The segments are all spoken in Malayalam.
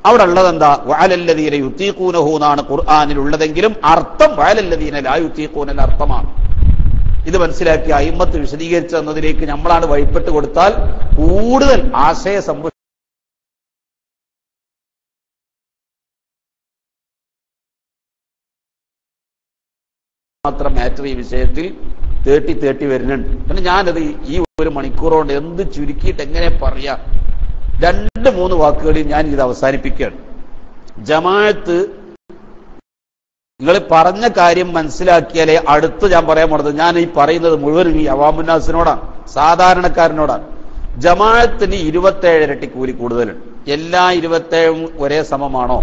അവിടെ ഉള്ളത് എന്താ? വഅലല്ലദീന യുതീഖൂനഹു എന്നാണ് ഖുർആനിൽ ഉള്ളതെങ്കിലും അർത്ഥം വഅലല്ലദീന ലാ യുതീഖൂനൽ അർത്ഥമാണ്. ഇത് മനസ്സിലാക്കി അയിമ്മത്ത് വിശദീകരിച്ചു തന്നതിലേക്ക് നമ്മളാണ് വഴിപ്പെട്ട് കൊടുത്താൽ കൂടുതൽ ആശയ സമ്പുഷ്ട മാത്രം മാറ്റർ ഈ വിഷയത്തിൽ 30 വരുന്നുണ്ട്. പിന്നെ ഞാനത് ഈ ഒരു മണിക്കൂറുകൊണ്ട് എന്ത് ചുരുക്കിയിട്ട് എങ്ങനെ പറയാ, 2-3 വാക്കുകളിൽ ഞാൻ ഇത് അവസാനിപ്പിക്കുകയാണ്. ജമാഅത്ത് നിങ്ങൾ പറഞ്ഞ കാര്യം മനസ്സിലാക്കിയാലേ അടുത്ത് ഞാൻ പറയാൻ പോണത്, ഞാൻ ഈ പറയുന്നത് മുഴുവനും ഈ അവാമുന്നാസിനോടാണ്, സാധാരണക്കാരനോടാണ്. ജമാഅത്തിന് 27 ഇരട്ടി കൂലി കൂടുതലുണ്ട്. എല്ലാ 27 ഒരേ സമമാണോ?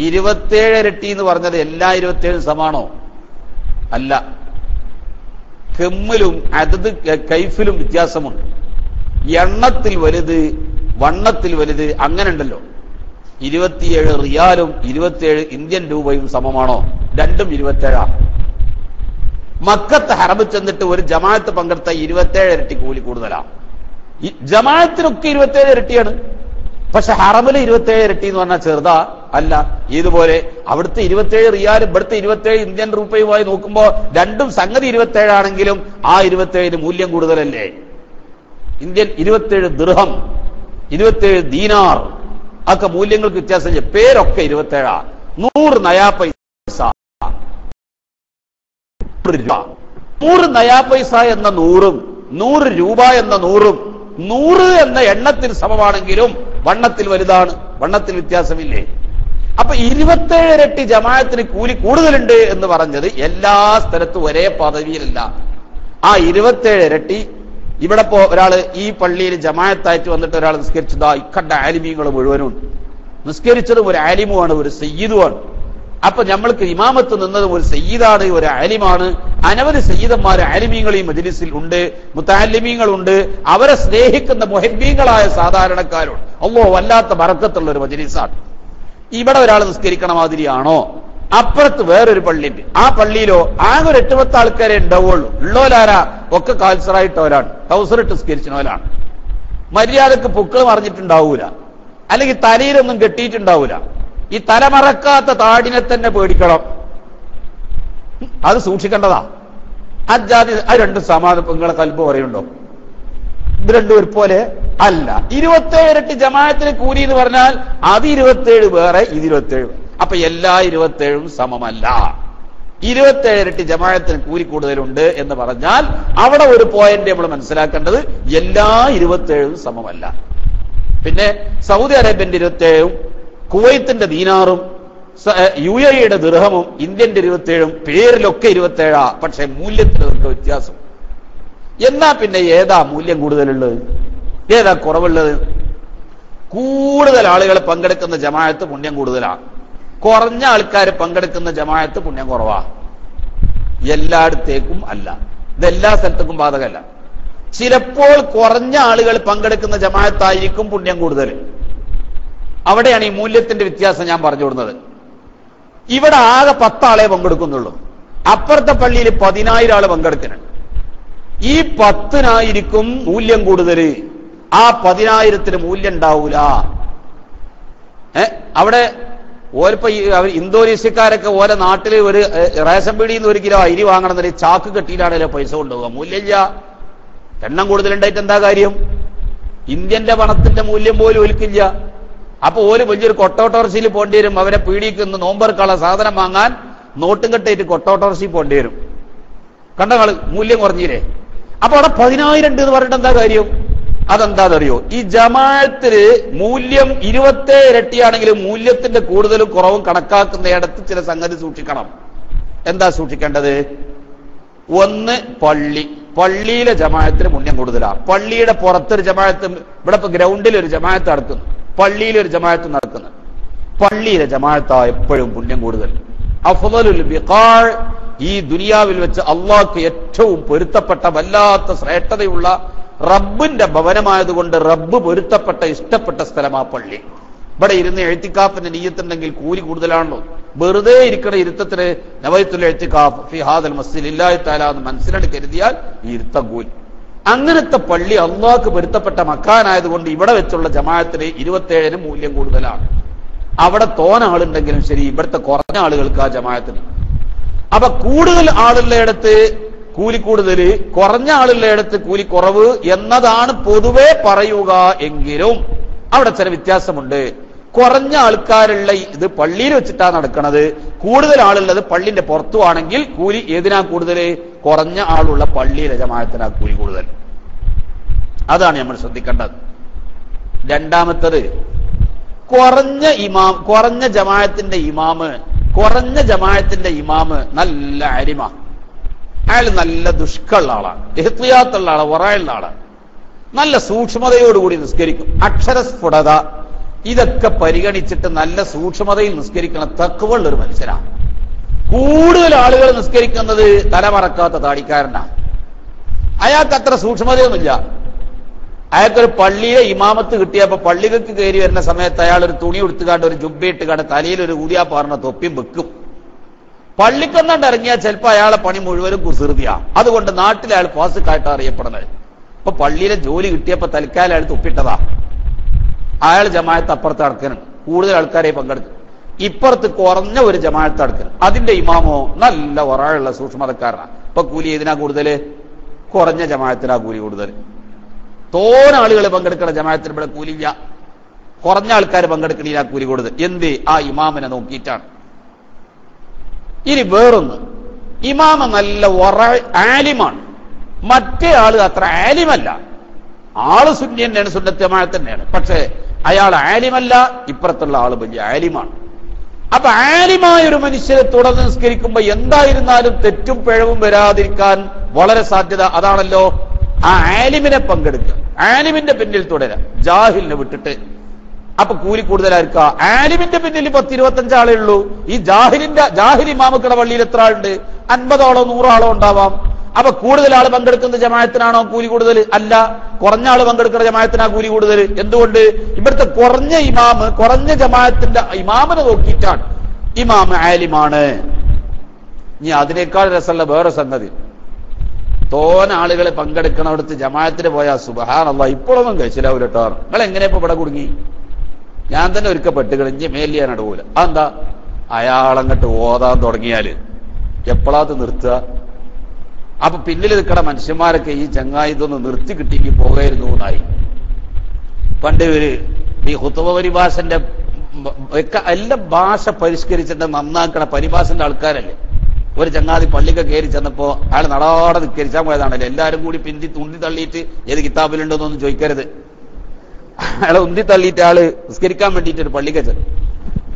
27 ഇരട്ടി എന്ന് പറഞ്ഞത് എല്ലാ 27 സമാണോ? അല്ല. കെമ്മിലും അതത് കൈഫിലും വ്യത്യാസമുണ്ട്. എണ്ണത്തിൽ വലുത്, വണ്ണത്തിൽ വലുത്, അങ്ങനെ ഉണ്ടല്ലോ. 27 റിയാലും 27 ഇന്ത്യൻ രൂപയും സമമാണോ? രണ്ടും 27. മക്കത്ത് ഹറബ് ചെന്നിട്ട് ഒരു ജമാഅത്ത് പങ്കെടുത്ത 27 ഇരട്ടി കൂലി കൂടുതലാണ്. ജമാഅത്തിനൊക്കെ 27 ഇരട്ടിയാണ്. പക്ഷെ ഹറമില് 27 ഇരട്ടി എന്ന് പറഞ്ഞാൽ ചെറുതാ അല്ല. ഇതുപോലെ അവിടുത്തെ 27 റിയാൽ ഇവിടുത്തെ 27 ഇന്ത്യൻ രൂപയുമായി നോക്കുമ്പോ രണ്ടും സംഗതി 27 ആണെങ്കിലും ആ 27 മൂല്യം കൂടുതലല്ലേ? ഇന്ത്യൻ 27 ദിർഹം, 27 ദീനാർ ഒക്കെ മൂല്യങ്ങൾക്ക് വ്യത്യാസം. പേരൊക്കെ 27. 100 നയാ പൈസ, 100 നയാ പൈസ എന്ന 100ഉം 100 രൂപ എന്ന 100ഉം 100 എന്ന എണ്ണത്തിൽ സമമാണെങ്കിലും വണ്ണത്തിൽ വലുതാണ്, വണ്ണത്തിൽ വ്യത്യാസമില്ലേ? അപ്പൊ 27 ഇരട്ടി ജമാഅത്തിന് കൂലി കൂടുതലുണ്ട് എന്ന് പറഞ്ഞത് എല്ലാ സ്ഥലത്തും ഒരേ പദവിയിലല്ല. ആ 27 ഇരട്ടി ഇവിടെ ഇപ്പോ ഒരാള് ഈ പള്ളിയിൽ ജമാഅത്തായിട്ട് വന്നിട്ട് ഒരാൾ നിസ്കരിച്ചതാ, ഇക്കണ്ട ആലിമീങ്ങൾ മുഴുവനും നിസ്കരിച്ചതും ഒരു ആലിമുമാണ്, ഒരു സയ്യിദുമാണ്. അപ്പൊ നമ്മൾക്ക് ഇമാമത്ത് നിന്നതും ഒരു സയ്യിദാണ്, ഒരു ആലിമാണ്. അനവധി സയ്യിദന്മാർ ആലിമീങ്ങൾ ഈ മജ്ലിസിൽ ഉണ്ട്, മുതഅല്ലിമീങ്ങളുണ്ട്. അവരെ സ്നേഹിക്കുന്ന മുഹബ്ബീങ്ങളായ സാധാരണക്കാരുണ്ട്. അല്ലാഹു വല്ലാത്ത ബറക്കത്തുള്ള ഒരു മജ്ലിസാണ്. ഇവിടെ ഒരാൾ നിസ്കരിക്കണ മാതിരിയാണോ? അപ്പുറത്ത് വേറൊരു പള്ളിയുണ്ട്. ആ പള്ളിയിലോ ആകെ ഒരു 8-10 ആൾക്കാരെ ഉണ്ടാവുള്ളൂ. ഉള്ളോലാരാ? ഒക്കെ കാൽസറായിട്ടവരാണ്, ടൗസറിട്ട് നിസ്കരിച്ചവരാണ്. മര്യാദക്ക് പുക്കൾ മറിഞ്ഞിട്ടുണ്ടാവൂല, അല്ലെങ്കിൽ തലയിലൊന്നും കെട്ടിയിട്ടുണ്ടാവൂല. ഈ തലമറക്കാത്ത താടിനെ തന്നെ പേടിക്കണം, അത് സൂക്ഷിക്കേണ്ടതാ. അജാതി അത് രണ്ടും സമാധാനങ്ങളെ കൽബ് പറയുന്നുണ്ടോ? ഇത് രണ്ടും ഒരുപോലെ അല്ല. 27 ഇരട്ടി ജമാഅത്തിന് കൂലി എന്ന് പറഞ്ഞാൽ അത് 27 വേറെ, ഇത് 27. അപ്പൊ എല്ലാ 27ഉം സമമല്ല. 27 ഇരട്ടി ജമാഅത്തിന് കൂലി കൂടുതലുണ്ട് എന്ന് പറഞ്ഞാൽ അവിടെ ഒരു പോയിന്റ് നമ്മൾ മനസ്സിലാക്കേണ്ടത്, എല്ലാ 27ഉം സമമല്ല. പിന്നെ സൗദി അറേബ്യന്റെ 27ഉം കുവൈത്തിന്റെ ദീനാറും UAE-യുടെ ദിർഹമും ഇന്ത്യന്റെ 27ഉം പേരിലൊക്കെ 27, പക്ഷെ മൂല്യത്തിലൊക്കെ വ്യത്യാസം. എന്നാ പിന്നെ ഏതാ മൂല്യം കൂടുതലുള്ളത്, ഏതാ കുറവുള്ളത്? കൂടുതൽ ആളുകൾ പങ്കെടുക്കുന്ന ജമാഅത്ത് പുണ്യം കൂടുതലാണ്, കുറഞ്ഞ ആൾക്കാർ പങ്കെടുക്കുന്ന ജമാഅത്ത് പുണ്യം കുറവാ. എല്ലായിടത്തേക്കും അല്ല, ഇതെല്ലാ സ്ഥലത്തേക്കും ബാധകമല്ല. ചിലപ്പോൾ കുറഞ്ഞ ആളുകൾ പങ്കെടുക്കുന്ന ജമാഅത്തായിരിക്കും പുണ്യം കൂടുതൽ. അവിടെയാണ് ഈ മൂല്യത്തിന്റെ വ്യത്യാസം ഞാൻ പറഞ്ഞു കൊടുക്കുന്നത്. ഇവിടെ ആകെ 10 ആളെ പങ്കെടുക്കുന്നുള്ളൂ, അപ്പുറത്തെ പള്ളിയിൽ 10,000 ആള് പങ്കെടുക്കുന്നുണ്ട്. ഈ 10,000ക്കും മൂല്യം കൂടുതൽ, ആ 10,000ത്തിന് മൂല്യം ഉണ്ടാവൂല. അവിടെ ഓരിപ്പോ ഇന്തോനേഷ്യക്കാരൊക്കെ ഓരോ നാട്ടില് ഒരു റേഷൻ പീടിയിൽ നിന്ന് 1 കിലോ അരി വാങ്ങണമെന്നൊരു ചാക്ക് കെട്ടിയിലാണല്ലോ പൈസ കൊണ്ടുപോകുക. മൂല്യമില്ല. എണ്ണം കൂടുതലുണ്ടായിട്ട് എന്താ കാര്യം? ഇന്ത്യന്റെ പണത്തിന്റെ മൂല്യം പോലും ഒലിക്കില്ല. അപ്പൊ ഓല് വലിയൊരു കൊട്ടോട്ടോർസിയിൽ പോണ്ടി വരും. അവരെ പീടിക്കുന്ന നോമ്പർക്കുള്ള സാധനം വാങ്ങാൻ നോട്ടും കെട്ടായിട്ട് കൊട്ടോട്ടോർസിൽ പോണ്ടി വരും. കണ്ടങ്ങള് മൂല്യം കുറഞ്ഞില്ലേ? അപ്പൊ അവിടെ 10,000 ഉണ്ട് എന്ന് പറഞ്ഞിട്ട് എന്താ കാര്യം? അതെന്താണെന്നറിയോ? ഈ ജമാഅത്തിന് മൂല്യം 27 ഇരട്ടിയാണെങ്കിലും മൂല്യത്തിന്റെ കൂടുതലും കുറവും കണക്കാക്കുന്നിടത്ത് ചില സംഗതി സൂക്ഷിക്കണം. എന്താ സൂക്ഷിക്കേണ്ടത്? ഒന്ന്, പള്ളിയിലെ ജമാഅത്തിന് പുണ്യം കൂടുതലാണ്. പള്ളിയുടെ പുറത്തൊരു ജമാഅത്ത്, ഇവിടെ ഇപ്പൊ ഗ്രൗണ്ടിൽ ഒരു ജമാഅത്ത് നടക്കുന്നു, പള്ളിയിലൊരു ജമാഅത്ത് നടക്കുന്നു. പള്ളിയിലെ ജമാഅത്താ എപ്പോഴും പുണ്യം കൂടുതൽ. അഫ്ളലുൽ ബിഖാ, ഈ ദുനിയാവിൽ വെച്ച് അള്ളാഹ്ക്ക് ഏറ്റവും പൊരുത്തപ്പെട്ട വല്ലാത്ത ശ്രേഷ്ഠതയുള്ള റബ്ബിന്റെ ഭവനമായതുകൊണ്ട് റബ്ബ് പൊരുത്തപ്പെട്ട ഇഷ്ടപ്പെട്ട സ്ഥലമാ പള്ളി. ഇവിടെ ഇരുന്ന് എഴുത്തിക്കാഫിന്റെ നിയ്യത്തുണ്ടെങ്കിൽ കൂലി കൂടുതലാണല്ലോ. വെറുതെ ഇരിക്കണ ഇരുത്തത്തിന് നവൈത്തുൽ എഴുത്തിക്കാഫ് ഫി ഹാദൽ മസ്ജിദ് ലില്ലാഹി തആല എന്ന് മനസ്സിലാക്കി കരുതിയാൽ ഈ ഇരുത്തം കൂലി. അങ്ങനത്തെ പള്ളി അള്ളാഹ്ക്ക് പൊരുത്തപ്പെട്ട മക്കാനായതുകൊണ്ട് ഇവിടെ വെച്ചുള്ള ജമാഅത്തിന് 27 മൂല്യം കൂടുതലാണ്. അവിടെ തോന ആളുണ്ടെങ്കിലും ശരി, ഇവിടുത്തെ കുറഞ്ഞ ആളുകൾക്ക് ആ ജമാഅത്തിന്. അപ്പൊ കൂടുതൽ ആളുള്ളയിടത്ത് കൂലി കൂടുതൽ, കുറഞ്ഞ ആളുള്ളയിടത്ത് കൂലി കുറവ് എന്നതാണ് പൊതുവെ പറയുക. എങ്കിലും അവിടെ ചില വ്യത്യാസമുണ്ട്. കുറഞ്ഞ ആൾക്കാരുള്ള ഇത് പള്ളിയിൽ വെച്ചിട്ടാണ് നടക്കുന്നത്, കൂടുതൽ ആളുള്ളത് പള്ളിന്റെ പുറത്തുവാണെങ്കിൽ കൂലി ഏതിനാ കൂടുതൽ? കുറഞ്ഞ ആളുള്ള പള്ളിയിലെ ജമാഅത്തിനാ കൂലി കൂടുതൽ. അതാണ് നമ്മൾ ശ്രദ്ധിക്കേണ്ടത്. രണ്ടാമത്തത്, കുറഞ്ഞ ജമാഅത്തിന്റെ ഇമാമ് നല്ല അരിമ, അയാൾ നല്ല ദുഷ്കുള്ള ആളാണ്, എഹ്തിയാത്തുള്ള ആളാണ്, വറയുള്ള ആളാണ്, നല്ല സൂക്ഷ്മതയോടുകൂടി നിസ്കരിക്കും, അക്ഷരസ്ഫുടത ഇതൊക്കെ പരിഗണിച്ചിട്ട് നല്ല സൂക്ഷ്മതയിൽ നിസ്കരിക്കണം, തഖ്വയുള്ള ഒരു മനുഷ്യനാണ്. കൂടുതൽ ആളുകൾ നിസ്കരിക്കുന്നത് തലമറക്കാത്ത താടിക്കാരനാണ്. അയാൾക്ക് അത്ര സൂക്ഷ്മതയൊന്നുമില്ല. അയാൾക്കൊരു പള്ളിയിലെ ഇമാമത്ത് കിട്ടിയപ്പോ പള്ളികൾക്ക് കയറി വരുന്ന സമയത്ത് അയാൾ ഒരു തുണി എടുത്തുകാണ്ട് ഒരു ജുബ്ബയിട്ടുകാണ്ട് തലയിൽ ഒരു ഊതിയാപ്പാറിന തൊപ്പിയും വെക്കും. പള്ളിക്കൊന്നാണ്ട് ഇറങ്ങിയാൽ ചിലപ്പോൾ അയാളെ പണി മുഴുവനും കുസൃതിയാ. അതുകൊണ്ട് നാട്ടിലെ അയാൾ ഫാസിക്കായിട്ട് അറിയപ്പെടുന്നത്. ഇപ്പൊ പള്ളിയിലെ ജോലി കിട്ടിയപ്പോ തൽക്കാലം അയാൾ തുപ്പിട്ടതാ. അയാൾ ജമാഅത്ത് അപ്പുറത്ത് നടക്കണം, കൂടുതൽ ആൾക്കാരെ പങ്കെടുക്കും. ഇപ്പുറത്ത് കുറഞ്ഞ ഒരു ജമാഅത്ത് നടക്കണം, അതിന്റെ ഇമാമോ നല്ല വറയുള്ള സൂക്ഷ്മതക്കാരനാണ്. ഇപ്പൊ കൂലി ഏതിനാ കൂടുതൽ? കുറഞ്ഞ ജമാഅത്തിനാ കൂലി കൂടുതൽ. തോന ആളുകൾ പങ്കെടുക്കുന്ന ജമാഅത്തിന് ഇവിടെ കൂലില്ല, കുറഞ്ഞ ആൾക്കാർ പങ്കെടുക്കണില്ല കൂലി കൂടുതൽ. എന്ത്? ആ ഇമാമിനെ നോക്കിയിട്ടാണ്. ഇനി വേറൊന്ന്, ഇമാമ നല്ല ആലിമാണ്, മറ്റേ ആള് അത്ര ആലിമല്ല. ആള് സുന്നി തന്നെയാണ്, സുന്നത്ത് ജമാഅത്ത് തന്നെയാണ്, പക്ഷെ അയാൾ ആലിമല്ല, ഇപ്പുറത്തുള്ള ആള് വലിയ ആലിമാണ്. അപ്പൊ ആലിമായ ഒരു മനുഷ്യരെ തുടർന്ന് നിസ്കരിക്കുമ്പോ എന്തായിരുന്നാലും തെറ്റും പിഴവും വരാതിരിക്കാൻ വളരെ സാധ്യത. അതാണല്ലോ ആ ആലിമിനെ പങ്കെടുക്കുക, ആലിമിന്റെ പിന്നിൽ തുടരാം, ജാഹിലിനെ വിട്ടിട്ട്. അപ്പൊ കൂലി കൂടുതലായിരിക്കുക. ആലിമിന്റെ പിന്നിൽ 10-25 ആളേ ഉള്ളൂ. ഈ ജാഹിൽ ഇമാമുക്കളുടെ പള്ളിയിൽ എത്ര ആളുണ്ട്? 50 ആളോ 100 ആളോ ഉണ്ടാവാം. അപ്പൊ കൂടുതൽ ആള് പങ്കെടുക്കുന്ന ജമാഅത്തിനാണോ കൂലി കൂടുതൽ? അല്ല, കുറഞ്ഞ ആള് പങ്കെടുക്കുന്ന ജമാഅത്തിനാ കൂലി കൂടുതൽ. എന്തുകൊണ്ട്? ഇവിടുത്തെ കുറഞ്ഞ ജമാഅത്തിന്റെ ഇമാമിനെ നോക്കിയിട്ടാണ്. ഇമാം ആലിമാണ്. ഇനി അതിനേക്കാൾ രസമുള്ള വേറെ സംഗതി, തോന ആളുകളെ പങ്കെടുക്കണടുത്ത് ജമാഅത്തിന് പോയാൽ സുബ്ഹാനല്ലാഹ് ഇപ്പോഴൊന്നും കഴിച്ചില്ലാവൂല കേട്ടോ. നിങ്ങൾ എങ്ങനെ ഇപ്പൊ ഇവിടെ കുടുങ്ങി? ഞാൻ തന്നെ ഒരുക്ക പെട്ടുകളിഞ്ഞ് മേലിയാൻ അടുകൂല. അതെന്താ? അയാളങ്ങട്ട് ഓതാൻ തുടങ്ങിയാല് എപ്പോഴാത് നിർത്തുക? അപ്പൊ പിന്നിൽ നിൽക്കണ മനുഷ്യന്മാരൊക്കെ ഈ ചങ്ങായി ഇതൊന്ന് നിർത്തി കിട്ടിക്ക് പോകായിരുന്നു എന്നായി. പണ്ട് ഈ ഹുതുബ പരിഭാഷന്റെ എല്ലാ ഭാഷ പരിഷ്കരിച്ചിട്ട് നന്നാക്കണ പരിഭാഷന്റെ ആൾക്കാരല്ലേ. ഒരു ചങ്ങാതി പള്ളിക്ക് കയറി ചെന്നപ്പോ അയാൾ നടാടെ നിസ്കരിച്ചാൻ പോയതാണല്ലോ. എല്ലാരും കൂടി ഉന്തി തള്ളിയിട്ട് ഏത് കിതാബിലുണ്ടെന്നൊന്നും ചോദിക്കരുത്. അയാളെ ഉന്തി തള്ളിയിട്ട് ആള് നിസ്കരിക്കാൻ വേണ്ടിയിട്ട് ഒരു പള്ളിക്ക് ചെന്നു.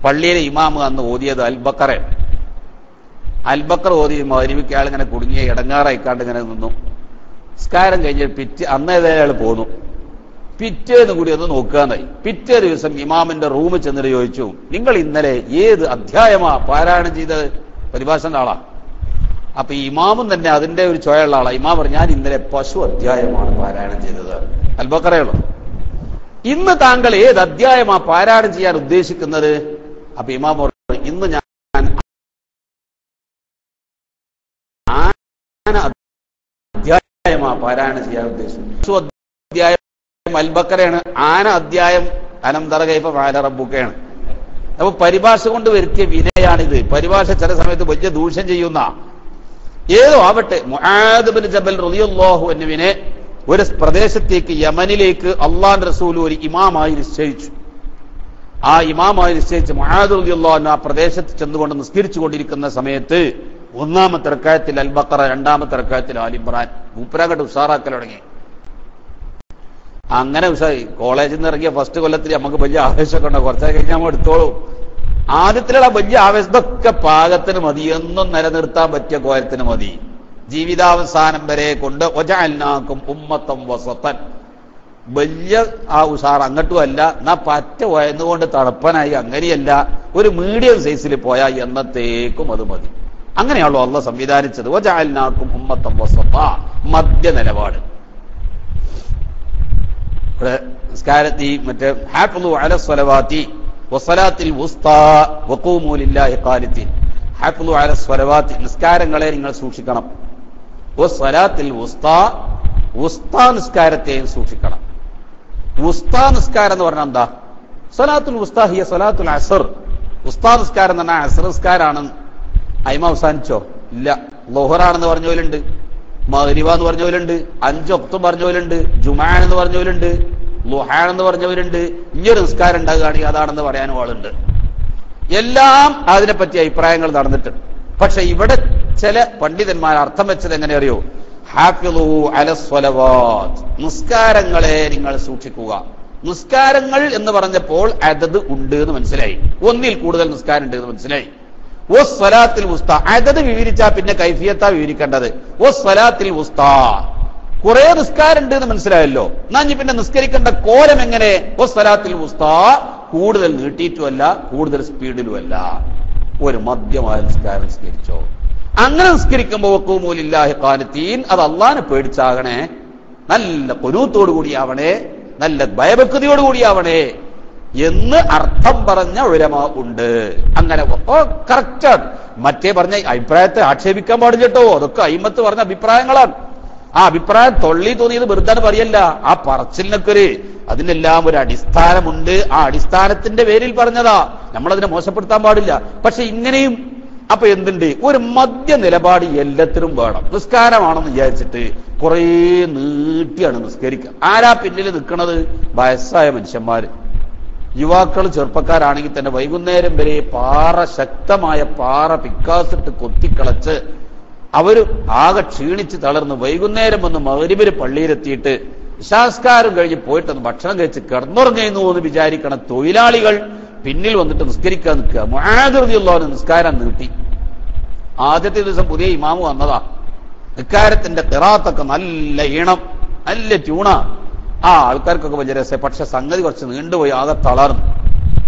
പള്ളിയിലെ ഇമാമ് അന്ന് ഓതിയത് അൽബക്കറ ഓതി മഗ്‌രിബിക്ക് അയാൾ ഇങ്ങനെ കുടുങ്ങിയ ഇടങ്ങാറായിക്കാണ്ട് ഇങ്ങനെ നിന്നു. നിസ്കാരം കഴിഞ്ഞ് അന്നേതേ അയാൾ പോന്നു. പിറ്റേന്ന് കൂടി ഒന്ന് നോക്കുകയെന്നായി. പിറ്റേ ദിവസം ഇമാമിന്റെ റൂമിൽ ചെന്നിട്ട് ചോദിച്ചു, നിങ്ങൾ ഇന്നലെ ഏത് അധ്യായമാ പാരായണം ചെയ്തത്? പരിഭാഷന്റെ ആളാ. അപ്പൊ ഈ ഇമാമും തന്നെ അതിന്റെ ഒരു ചോയുള്ള ആളാ. ഇമാം പറഞ്ഞു, ഞാൻ ഇന്നലെ പശു അധ്യായമാണ് പാരായണം ചെയ്തത്. അൽബക്കറയുള്ളൂ. ഇന്ന് താങ്കൾ ഏത് അധ്യായമാ പാരായണം ചെയ്യാൻ ഉദ്ദേശിക്കുന്നത്? അപ്പൊ ഇമാം പറഞ്ഞു, ഇന്ന് ഞാൻ അധ്യായമാ പാരായണം ചെയ്യാൻ ഉദ്ദേശിച്ചു. അധ്യായം അൽബക്കറയാണ്, ആന അധ്യായം അനന്തരകൈഫ ഫഅല റബ്ബുക്കയാണ്. അപ്പൊ പരിഭാഷ കൊണ്ട് വരുത്തിയ വിനയാണിത്. പരിഭാഷ ചില സമയത്ത് വലിയ ദൂഷ്യം ചെയ്യുന്ന. ഏതോ ആവട്ടെ, മുആദ് ബിൻ ജബൽ റളിയല്ലാഹു അൻഹുവിനെ ഒരു പ്രദേശത്തേക്ക്, യമനിലേക്ക് അള്ളാഹുവിന്റെ റസൂൽ ഒരു ഇമാമായി നിശ്ചയിച്ചു. ആ ഇമാമായി നിശ്ചയിച്ച് മുആദ് റളിയല്ലാഹു അൻഹു ആ പ്രദേശത്ത് ചെന്നുകൊണ്ട് നിസ്കരിച്ചു കൊണ്ടിരിക്കുന്ന സമയത്ത് ഒന്നാമത്തെ റക്അത്തിൽ അൽബഖറ, രണ്ടാമത്തെ റക്അത്തിൽ ആൽ ഇംറാൻ മൂപ്പരാങ്ങട്ട് ഉഷാറാക്കൽ തുടങ്ങി. അങ്ങനെ ഉഷായി. കോളേജിൽ നിന്ന് ഇറങ്ങിയ ഫസ്റ്റ് കൊല്ലത്തിൽ നമുക്ക് വലിയ ആവേശമൊക്കെ ഉണ്ടോ, കുറച്ചൊക്കെ കഴിഞ്ഞാൽ നമ്മൾ എടുത്തോളൂ. ആദ്യത്തിലുള്ള വലിയ ആവേശത്തൊക്കെ പാകത്തിന് മതി, എന്നും നിലനിർത്താൻ പറ്റിയ കോലത്തിന് മതി. ജീവിതാവസാനം വരെ കൊണ്ട് വജഅൽനാകും ഉമ്മത്തൻ വസതൻ. വലിയ ആ ഉഷാർ അങ്ങോട്ടും അല്ല, എന്നാ പറ്റ വയന്നുകൊണ്ട് തണുപ്പനായി അങ്ങനെയല്ല, ഒരു മീഡിയം സൈസിൽ പോയാൽ എന്നത്തേക്കും അത് മതി. അങ്ങനെയാണല്ലോ അള്ളാഹ് സംവിധാനിച്ചത്. വജഅൽനാകും ഉമ്മത്തൻ വസത, മധ്യ നിലപാട്. നിസ്കാരത്തി മറ്റേ ഹാഫിളു അല സ്വലവാത്തി വസ്സലാത്തിൽ വുസ്താ വഖൂമു ലില്ലാഹി ഖാനിതീൻ. ഹാഫിളു അല സ്വലവാത്തി, നിസ്കാരങ്ങളെ നിങ്ങൾ സൂക്ഷിക്കണം. വസ്സലാത്തിൽ വുസ്താ, ഉസ്താ നിസ്കാരത്തെയും സൂക്ഷിക്കണം. ഉസ്താ നിസ്കാരം എന്ന് പറഞ്ഞാൽ എന്താ? സ്വലാത്തുൽ ഉസ്താ ഹിയ സ്വലാത്തുൽ അസ്ർ. ഉസ്താ നിസ്കാരം എന്ന് പറഞ്ഞാൽ അസ്ർ നിസ്കാരാണ്. അയിമ അവസാനിച്ചോ? ഇല്ല. ളുഹറാണെന്ന് പറഞ്ഞവരുണ്ട്, മഗ്രിബ എന്ന് പറഞ്ഞവരുണ്ട്, 5 വക്തും പറഞ്ഞവരുണ്ട്, ജുമാ എന്ന് പറഞ്ഞവരുണ്ട്, ളുഹാ എന്ന് പറഞ്ഞവരുണ്ട്. ഇനിയൊരു നിസ്കാരം ഉണ്ടാകുകയാണെങ്കിൽ അതാണെന്ന് പറയാനും ആളുണ്ട്. എല്ലാം അതിനെപ്പറ്റി അഭിപ്രായങ്ങൾ നടന്നിട്ടുണ്ട്. പക്ഷെ ഇവിടെ ചില പണ്ഡിതന്മാർ അർത്ഥം വെച്ചത് എങ്ങനെ അറിയോ? ഹാഫിളു അലസ്വലവാത്ത്, നിസ്കാരങ്ങളെ നിങ്ങൾ സൂക്ഷിക്കുക. നിസ്കാരങ്ങൾ എന്ന് പറഞ്ഞപ്പോൾ അതത് ഉണ്ട് എന്ന് മനസ്സിലായി, ഒന്നിൽ കൂടുതൽ നിസ്കാരം ഉണ്ട് എന്ന് മനസ്സിലായി. സ്വലാത്തിൽ ഉസ്താ, അതത് വിവരിച്ചാ പിന്നെ കൈഫിയത്താ വിവരിക്കേണ്ടത്. സ്വലാത്തിൽ ഉസ്താ, കുറെ നിസ്കാരം ഉണ്ട് എന്ന് മനസ്സിലായല്ലോ. എന്നാ പിന്നെ നിസ്കരിക്കേണ്ട കോലം എങ്ങനെ? സ്വലാത്തിൽ ഉസ്താ, കൂടുതൽ നീട്ടിയിട്ടുമല്ല കൂടുതൽ സ്പീഡിലുമല്ല, ഒരു മധ്യമായ നിസ്കാരം നിസ്കരിച്ചോ. അങ്ങനെ നിസ്കരിക്കുമ്പോൾ വഖൂമുലില്ലാഹി ഖാനിതീൻ, അത് അള്ളാഹിനെ പേടിച്ചാകണേ, നല്ല ഖുനൂത്തോടു കൂടിയാവണേ, നല്ല ഭയഭക്തിയോടു കൂടിയാവണേ എന്ന് അർത്ഥം പറഞ്ഞ ഉലമാ ഉണ്ട്. അങ്ങനെ കറക്റ്റാണ്. മറ്റേ പറഞ്ഞ അഭിപ്രായത്തെ ആക്ഷേപിക്കാൻ പാടില്ല കേട്ടോ, അതൊക്കെ അയിമത്ത് പറഞ്ഞ അഭിപ്രായങ്ങളാണ്. ആ അഭിപ്രായം തൊള്ളി തോന്നിയത് വെറുതെ പറയല്ല, ആ പറച്ചിലിനൊക്കെ അതിനെല്ലാം ഒരു അടിസ്ഥാനമുണ്ട്. ആ അടിസ്ഥാനത്തിന്റെ പേരിൽ പറഞ്ഞതാ, നമ്മളതിനെ മോശപ്പെടുത്താൻ പാടില്ല. പക്ഷെ ഇങ്ങനെയും അപ്പൊ എന്തുണ്ട്? ഒരു മധ്യ നിലപാട് എല്ലാത്തിനും വേണം. നിസ്കാരമാണെന്ന് വിചാരിച്ചിട്ട് കുറെ നീട്ടിയാണ് നിസ്കരിക്കുക. ആരാ പിന്നിൽ നിൽക്കുന്നത്? വയസ്സായ മനുഷ്യന്മാര്. യുവാക്കൾ ചെറുപ്പക്കാരാണെങ്കിൽ തന്നെ വൈകുന്നേരം വരെ ശക്തമായ പാറ പിക്കാസിട്ട് കൊത്തിക്കളച്ച് അവര് ആകെ ക്ഷീണിച്ച് തളർന്ന് വൈകുന്നേരം വന്ന് മഗ്രിബിന് പള്ളിയിലെത്തിയിട്ട് ഇശാസ്കാരം കഴിഞ്ഞ് പോയിട്ടൊന്ന് ഭക്ഷണം കഴിച്ച് കിടന്നുറങ്ങുന്നു എന്ന് വിചാരിക്കണം തൊഴിലാളികൾ പിന്നിൽ വന്നിട്ട് നിസ്കരിക്കാൻ നിൽക്കുക. മുആദ് റളിയല്ലാഹു അൻഹു നിസ്കാരം നീട്ടി. ആദ്യത്തെ ദിവസം പുതിയ ഇമാമ് വന്നതാ. നിസ്കാരത്തിന്റെ ഖിറാഅത്തൊക്കെ നല്ല ഈണം, നല്ല ട്യൂണ. ആ ആൾക്കാർക്കൊക്കെ വലിയ രസം. പക്ഷെ സംഗതി കുറച്ച് നീണ്ടുപോയി, ആകെ തളർന്നു.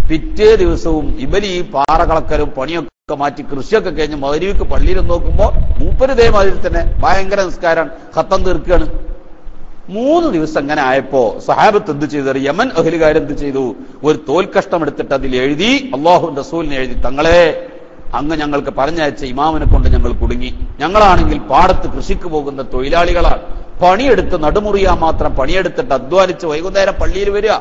പിറ്റേ ദിവസവും ഇവര് ഈ പാറ കളക്കലും പണിയൊക്കെ മാറ്റി കൃഷിയൊക്കെ കഴിഞ്ഞ് മഗ്രിബിക്ക് പള്ളിയിൽ നോക്കുമ്പോ മൂപ്പര് ഇതേമാതിരി തന്നെ ഭയങ്കര നിസ്കാരം, ഖത്തം തീർക്കുകയാണ്. 3 ദിവസം അങ്ങനെ ആയപ്പോ സഹാബത്ത് എന്ത് ചെയ്തു? യമൻ അഹ്ലുകാർ എന്ത് ചെയ്തു? ഒരു തോൽക്കഷ്ടം എടുത്തിട്ട് അതിൽ എഴുതി, അല്ലാഹുവിന്റെ റസൂലിനെ എഴുതി, തങ്ങളെ അങ്ങ് ഞങ്ങൾക്ക് പറഞ്ഞയച്ച ഇമാമിനെ കൊണ്ട് ഞങ്ങൾ കുടുങ്ങി. ഞങ്ങളാണെങ്കിൽ പാടത്ത് കൃഷിക്ക് പോകുന്ന തൊഴിലാളികളാണ്. പണിയെടുത്ത് നടുമുറിയാ മാത്രം പണിയെടുത്തിട്ട് അധ്വാനിച്ച് വൈകുന്നേരം പള്ളിയിൽ വരിക.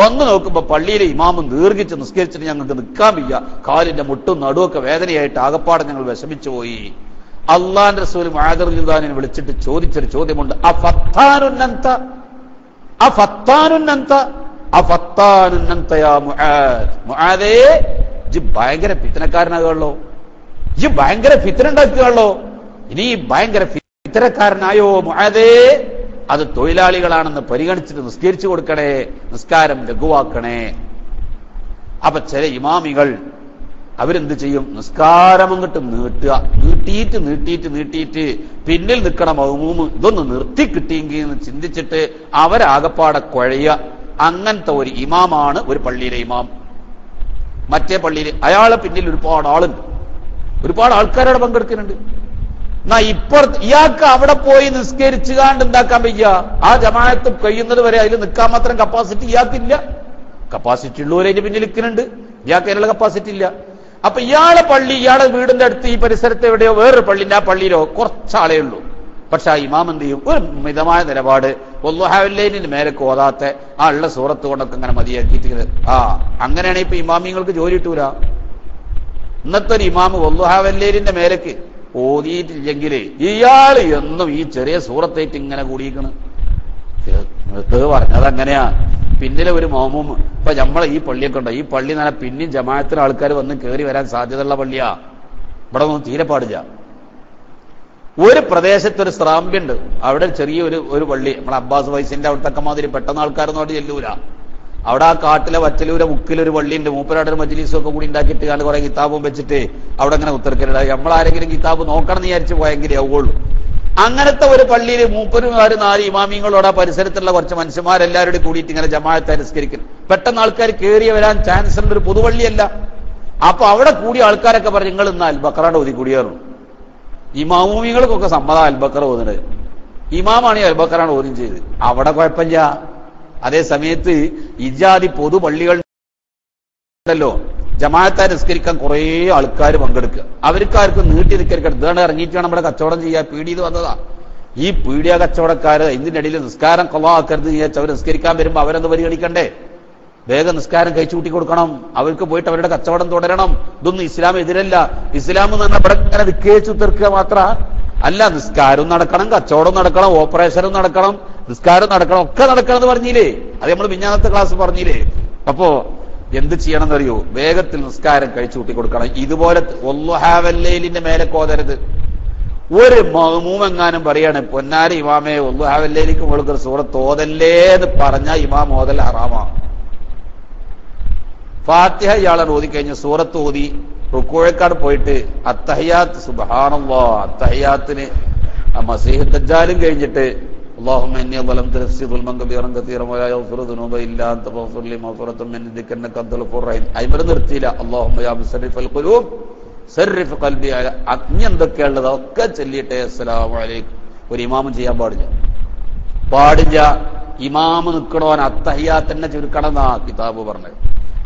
വന്നു നോക്കുമ്പോ പള്ളിയിലെ ഇമാമും ദീർഘിച്ച് നിസ്കരിച്ചിട്ട് ഞങ്ങൾക്ക് നിൽക്കാൻ വയ്യ. കാലിന്റെ മുട്ടും നടുവൊക്കെ വേദനയായിട്ട് ആകപ്പാടെ ഞങ്ങൾ വിഷമിച്ചു പോയി. അള്ളാന്റെ റസൂൽ മുആദ് റളിയല്ലാഹു അൻഹു വിളിച്ചിട്ട് ചോദിച്ചൊരു ചോദ്യമുണ്ട്, മുആദേ, ഇജ്ജ് ഭയങ്കര ഫിത്നക്കാരനാകുകയുള്ളോ, ഇജ്ജ് ഭയങ്കര ഫിത്ന ഉണ്ടാക്കുകയുള്ളോ, ഇനി ഭയങ്കര ഫിത്നക്കാരനായോ മുആദേ? അത് തൊഴിലാളികളാണെന്ന് പരിഗണിച്ചിട്ട് നിസ്കരിച്ചു കൊടുക്കണേ, നിസ്കാരം ലഘുവാക്കണേ. അപ്പൊ ചില ഇമാമികൾ അവരെന്ത് ചെയ്യും? നിസ്കാരം അങ്ങോട്ട് നീട്ടിയിട്ട് പിന്നിൽ നിൽക്കണ മഅ്മൂം ഇതൊന്ന് നിർത്തി കിട്ടിയെങ്കിൽ എന്ന് ചിന്തിച്ചിട്ട് അവരാകപ്പാടെ കുഴയുക. അങ്ങനത്തെ ഒരു ഇമാമാണ് ഒരു പള്ളിയിലെ ഇമാം. മറ്റേ പള്ളിയിൽ അയാളെ പിന്നിൽ ഒരുപാട് ആളുണ്ട്, ഒരുപാട് ആൾക്കാരവിടെ പങ്കെടുക്കുന്നുണ്ട്. എന്നാ ഇപ്പുറത്ത് ഇയാൾക്ക് അവിടെ പോയി നിസ്കരിച്ചു കാണ്ട് ഉണ്ടാക്കാൻ വയ്യ. ആ ജമാഅത്ത് കഴിയുന്നത് വരെ അതിൽ നിൽക്കാൻ മാത്രം കപ്പാസിറ്റി ഇയാൾക്കില്ല. കപ്പാസിറ്റി ഉള്ളവരെ അതിന്റെ പിന്നിൽ നിൽക്കുന്നുണ്ട്, ഇയാൾക്ക് അതിനുള്ള കപ്പാസിറ്റി ഇല്ല. അപ്പൊ ഇയാളെ പള്ളി, ഇയാളെ വീടിന്റെ അടുത്ത് ഈ പരിസരത്ത് എവിടെയോ വേറൊരു പള്ളിന്റെ ആ പള്ളിയിലോ കുറച്ചാളേ ഉള്ളൂ. പക്ഷെ ആ ഇമാം എന്ത് ചെയ്യും? ഒരു മിതമായ നിലപാട്, വല്ലുഹാവില്ലൈനിന് മേലേക്ക് ഓതാത്ത ആ ഉള്ള സൂറത്ത് കൊണ്ടൊക്കെ അങ്ങനെ മതിയാക്കിയിട്ട് അങ്ങനെയാണെങ്കിൽ ഇപ്പൊ ഇമാമിങ്ങൾക്ക് ജോലി കിട്ടൂല. ഇന്നത്തെ ഒരു ഇമാമ് വല്ലുഹാവില്ലൈനിന്റെ മേലേക്ക് ഓതിയിട്ടില്ലെങ്കിൽ ഇയാള് എന്നും ഈ ചെറിയ സൂറത്തേറ്റ് ഇങ്ങനെ കൂടിയിരിക്കണം. പറഞ്ഞത് അങ്ങനെയാ. പിന്നിലെ ഒരു മഅ്മൂം, ഇപ്പൊ നമ്മളെ ഈ പള്ളിയൊക്കെ ഉണ്ടോ, ഈ പള്ളി നല്ല പിന്നെയും ജമാഅത്തിന് ആൾക്കാർ വന്ന് കയറി വരാൻ സാധ്യതയുള്ള പള്ളിയാ. ഇവിടെ ഒന്നും തീരെ പാടില്ല. ഒരു പ്രദേശത്തൊരു സ്രാമ്പ്യുണ്ട്, അവിടെ ചെറിയ ഒരു പള്ളി, നമ്മളെ അബ്ബാസ് വൈസിന്റെ അവിടുത്തെ മാതിരി പെട്ടെന്ന് ആൾക്കാരൊന്നും അവിടെ ചെല്ലൂല. അവിടെ ആ കാട്ടിലെ വറ്റലൂരെ മുക്കിലൊരു പള്ളിയുണ്ട്. മൂപ്പരവിടെ ഒരു മജ്ലിസും ഒക്കെ കൂടി ഉണ്ടാക്കിയിട്ട് കണ്ട് കുറെ കിതാബും വെച്ചിട്ട് അവിടെ അങ്ങനെ ഉത്തരക്കരുത്. നമ്മളാരെങ്കിലും കിതാബ് നോക്കണം എന്ന് വിചാരിച്ച് പോയെങ്കിലേ ആവുള്ളൂ. അങ്ങനത്തെ ഒരു പള്ളിയിൽ മൂപ്പരുമാര് 4 ഇമാമിങ്ങളോട് ആ പരിസരത്തുള്ള കുറച്ച് മനുഷ്യന്മാരെല്ലാവരും കൂടിയിട്ട് ഇങ്ങനെ ജമാഅത്ത് അനുസ്കരിക്കും. പെട്ടെന്ന് ആൾക്കാർ കയറി വരാൻ ചാൻസ് ഉള്ള ഒരു പൊതുപള്ളിയല്ല. അപ്പൊ അവിടെ കൂടിയ ആൾക്കാരൊക്കെ പറഞ്ഞു, നിങ്ങൾ ഇന്ന് അൽബക്കറാണ്ട് ഓതി കൂടിയാറും. ഈ മഅ്മൂമികൾക്കൊക്കെ സമ്മതം അൽബക്കറ ഓതുന്നത്. ഇമാമാണ് അൽബക്കറാണ് ഓതും ചെയ്ത്. അവിടെ കുഴപ്പമില്ല. അതേ സമയത്ത് ഇജാതി പൊതുപള്ളികൾ ഉണ്ടല്ലോ, ജമാഅത്തെ നിസ്കരിക്കാൻ കുറെ ആൾക്കാർ പങ്കെടുക്കുക. അവർക്കാർക്കും നീട്ടി നിസ്കരിക്കണം. ഇതാണ് ഇറങ്ങിയിട്ട് വേണം നമ്മുടെ കച്ചവടം ചെയ്യാൻ. പീടിയത് വന്നതാ. ഈ പീഡിയ കച്ചവടക്കാര് ഇതിന്റെ ഇടയിൽ നിസ്കാരം കൊള്ളാക്കരുത് വിചാരിച്ച് അവർ നിസ്കരിക്കാൻ വരുമ്പോ അവരെന്ത് പരിഗണിക്കണ്ടേ? വേഗം നിസ്കാരം കഴിച്ചു കൂട്ടി കൊടുക്കണം, അവർക്ക് പോയിട്ട് അവരുടെ കച്ചവടം തുടരണം. ഇതൊന്നും ഇസ്ലാം എതിരല്ല. ഇസ്ലാം എന്ന് പറഞ്ഞാൽ ഇവിടെ ഇങ്ങനെ വിക്കേച്ചു തീർക്കുക മാത്ര അല്ല, നിസ്കാരവും നടക്കണം, കച്ചവടവും നടക്കണം, ഓപ്പറേഷനും നടക്കണം, നിസ്കാരം നടക്കണം, ഒക്കെ നടക്കണം എന്ന് പറഞ്ഞില്ലേ? അത് നമ്മൾ മിഞ്ഞാന്നത്തെ ക്ലാസ് പറഞ്ഞില്ലേ? അപ്പോ എന്ത് ചെയ്യണം എന്നറിയോ? വേഗത്തിൽ നിസ്കാരം കഴിച്ചു കൂട്ടി കൊടുക്കണം. ഇതുപോലെ ഒല്ലുഹാവല്ലയിലിന്റെ മേലെ കോതരുത്. ഒരു മഅ്മൂമെങ്ങാനും പറയാണ് പൊന്നാരി ഇമാമേ ഒല്ലുഹാവല്ലയിലേക്ക് മുകളിൽ സൂറത്ത് ഓതല്ലേ എന്ന് പറഞ്ഞാൽ ഇമാം ഓതൽ ഹറാമാണ്. ഫാത്തിഹ ഇയാളാണ് ഓതിക്കഴിഞ്ഞ് സൂറത്ത് ഓതി റുക്കോഴക്കാട് പോയിട്ട് അത്തഹിയാത്ത് സുബ്ഹാനല്ലാഹ് അത്തഹിയാത്തിന് മസീഹ് ദജ്ജാലും കഴിഞ്ഞിട്ട് اللهم اني ظلمت نفسي ظلما كبيرا كثيرا ولا يغفر الذنوب الا انت فاغفر لي مغفرة من عندك انك انت الغفور الرحيم. അയ്മര നിർത്തിയില്ല. اللهم يا مصرف القلوب صرف قلبي على അഗ്നി എന്തൊക്കെയുള്ളത് ഒക്കെ ചൊല്ലിയിട്ട് അസ്സലാമു അലൈക്കും. ഒരു ഇമാമും ചെയ്യാൻ പാടില്ല. ഇമാമ് നിൽക്കണോൻ അത്തഹിയാത്ത് തന്നെ ചുരുക്കണം എന്നാ കിതാബ് പറഞ്ഞത്.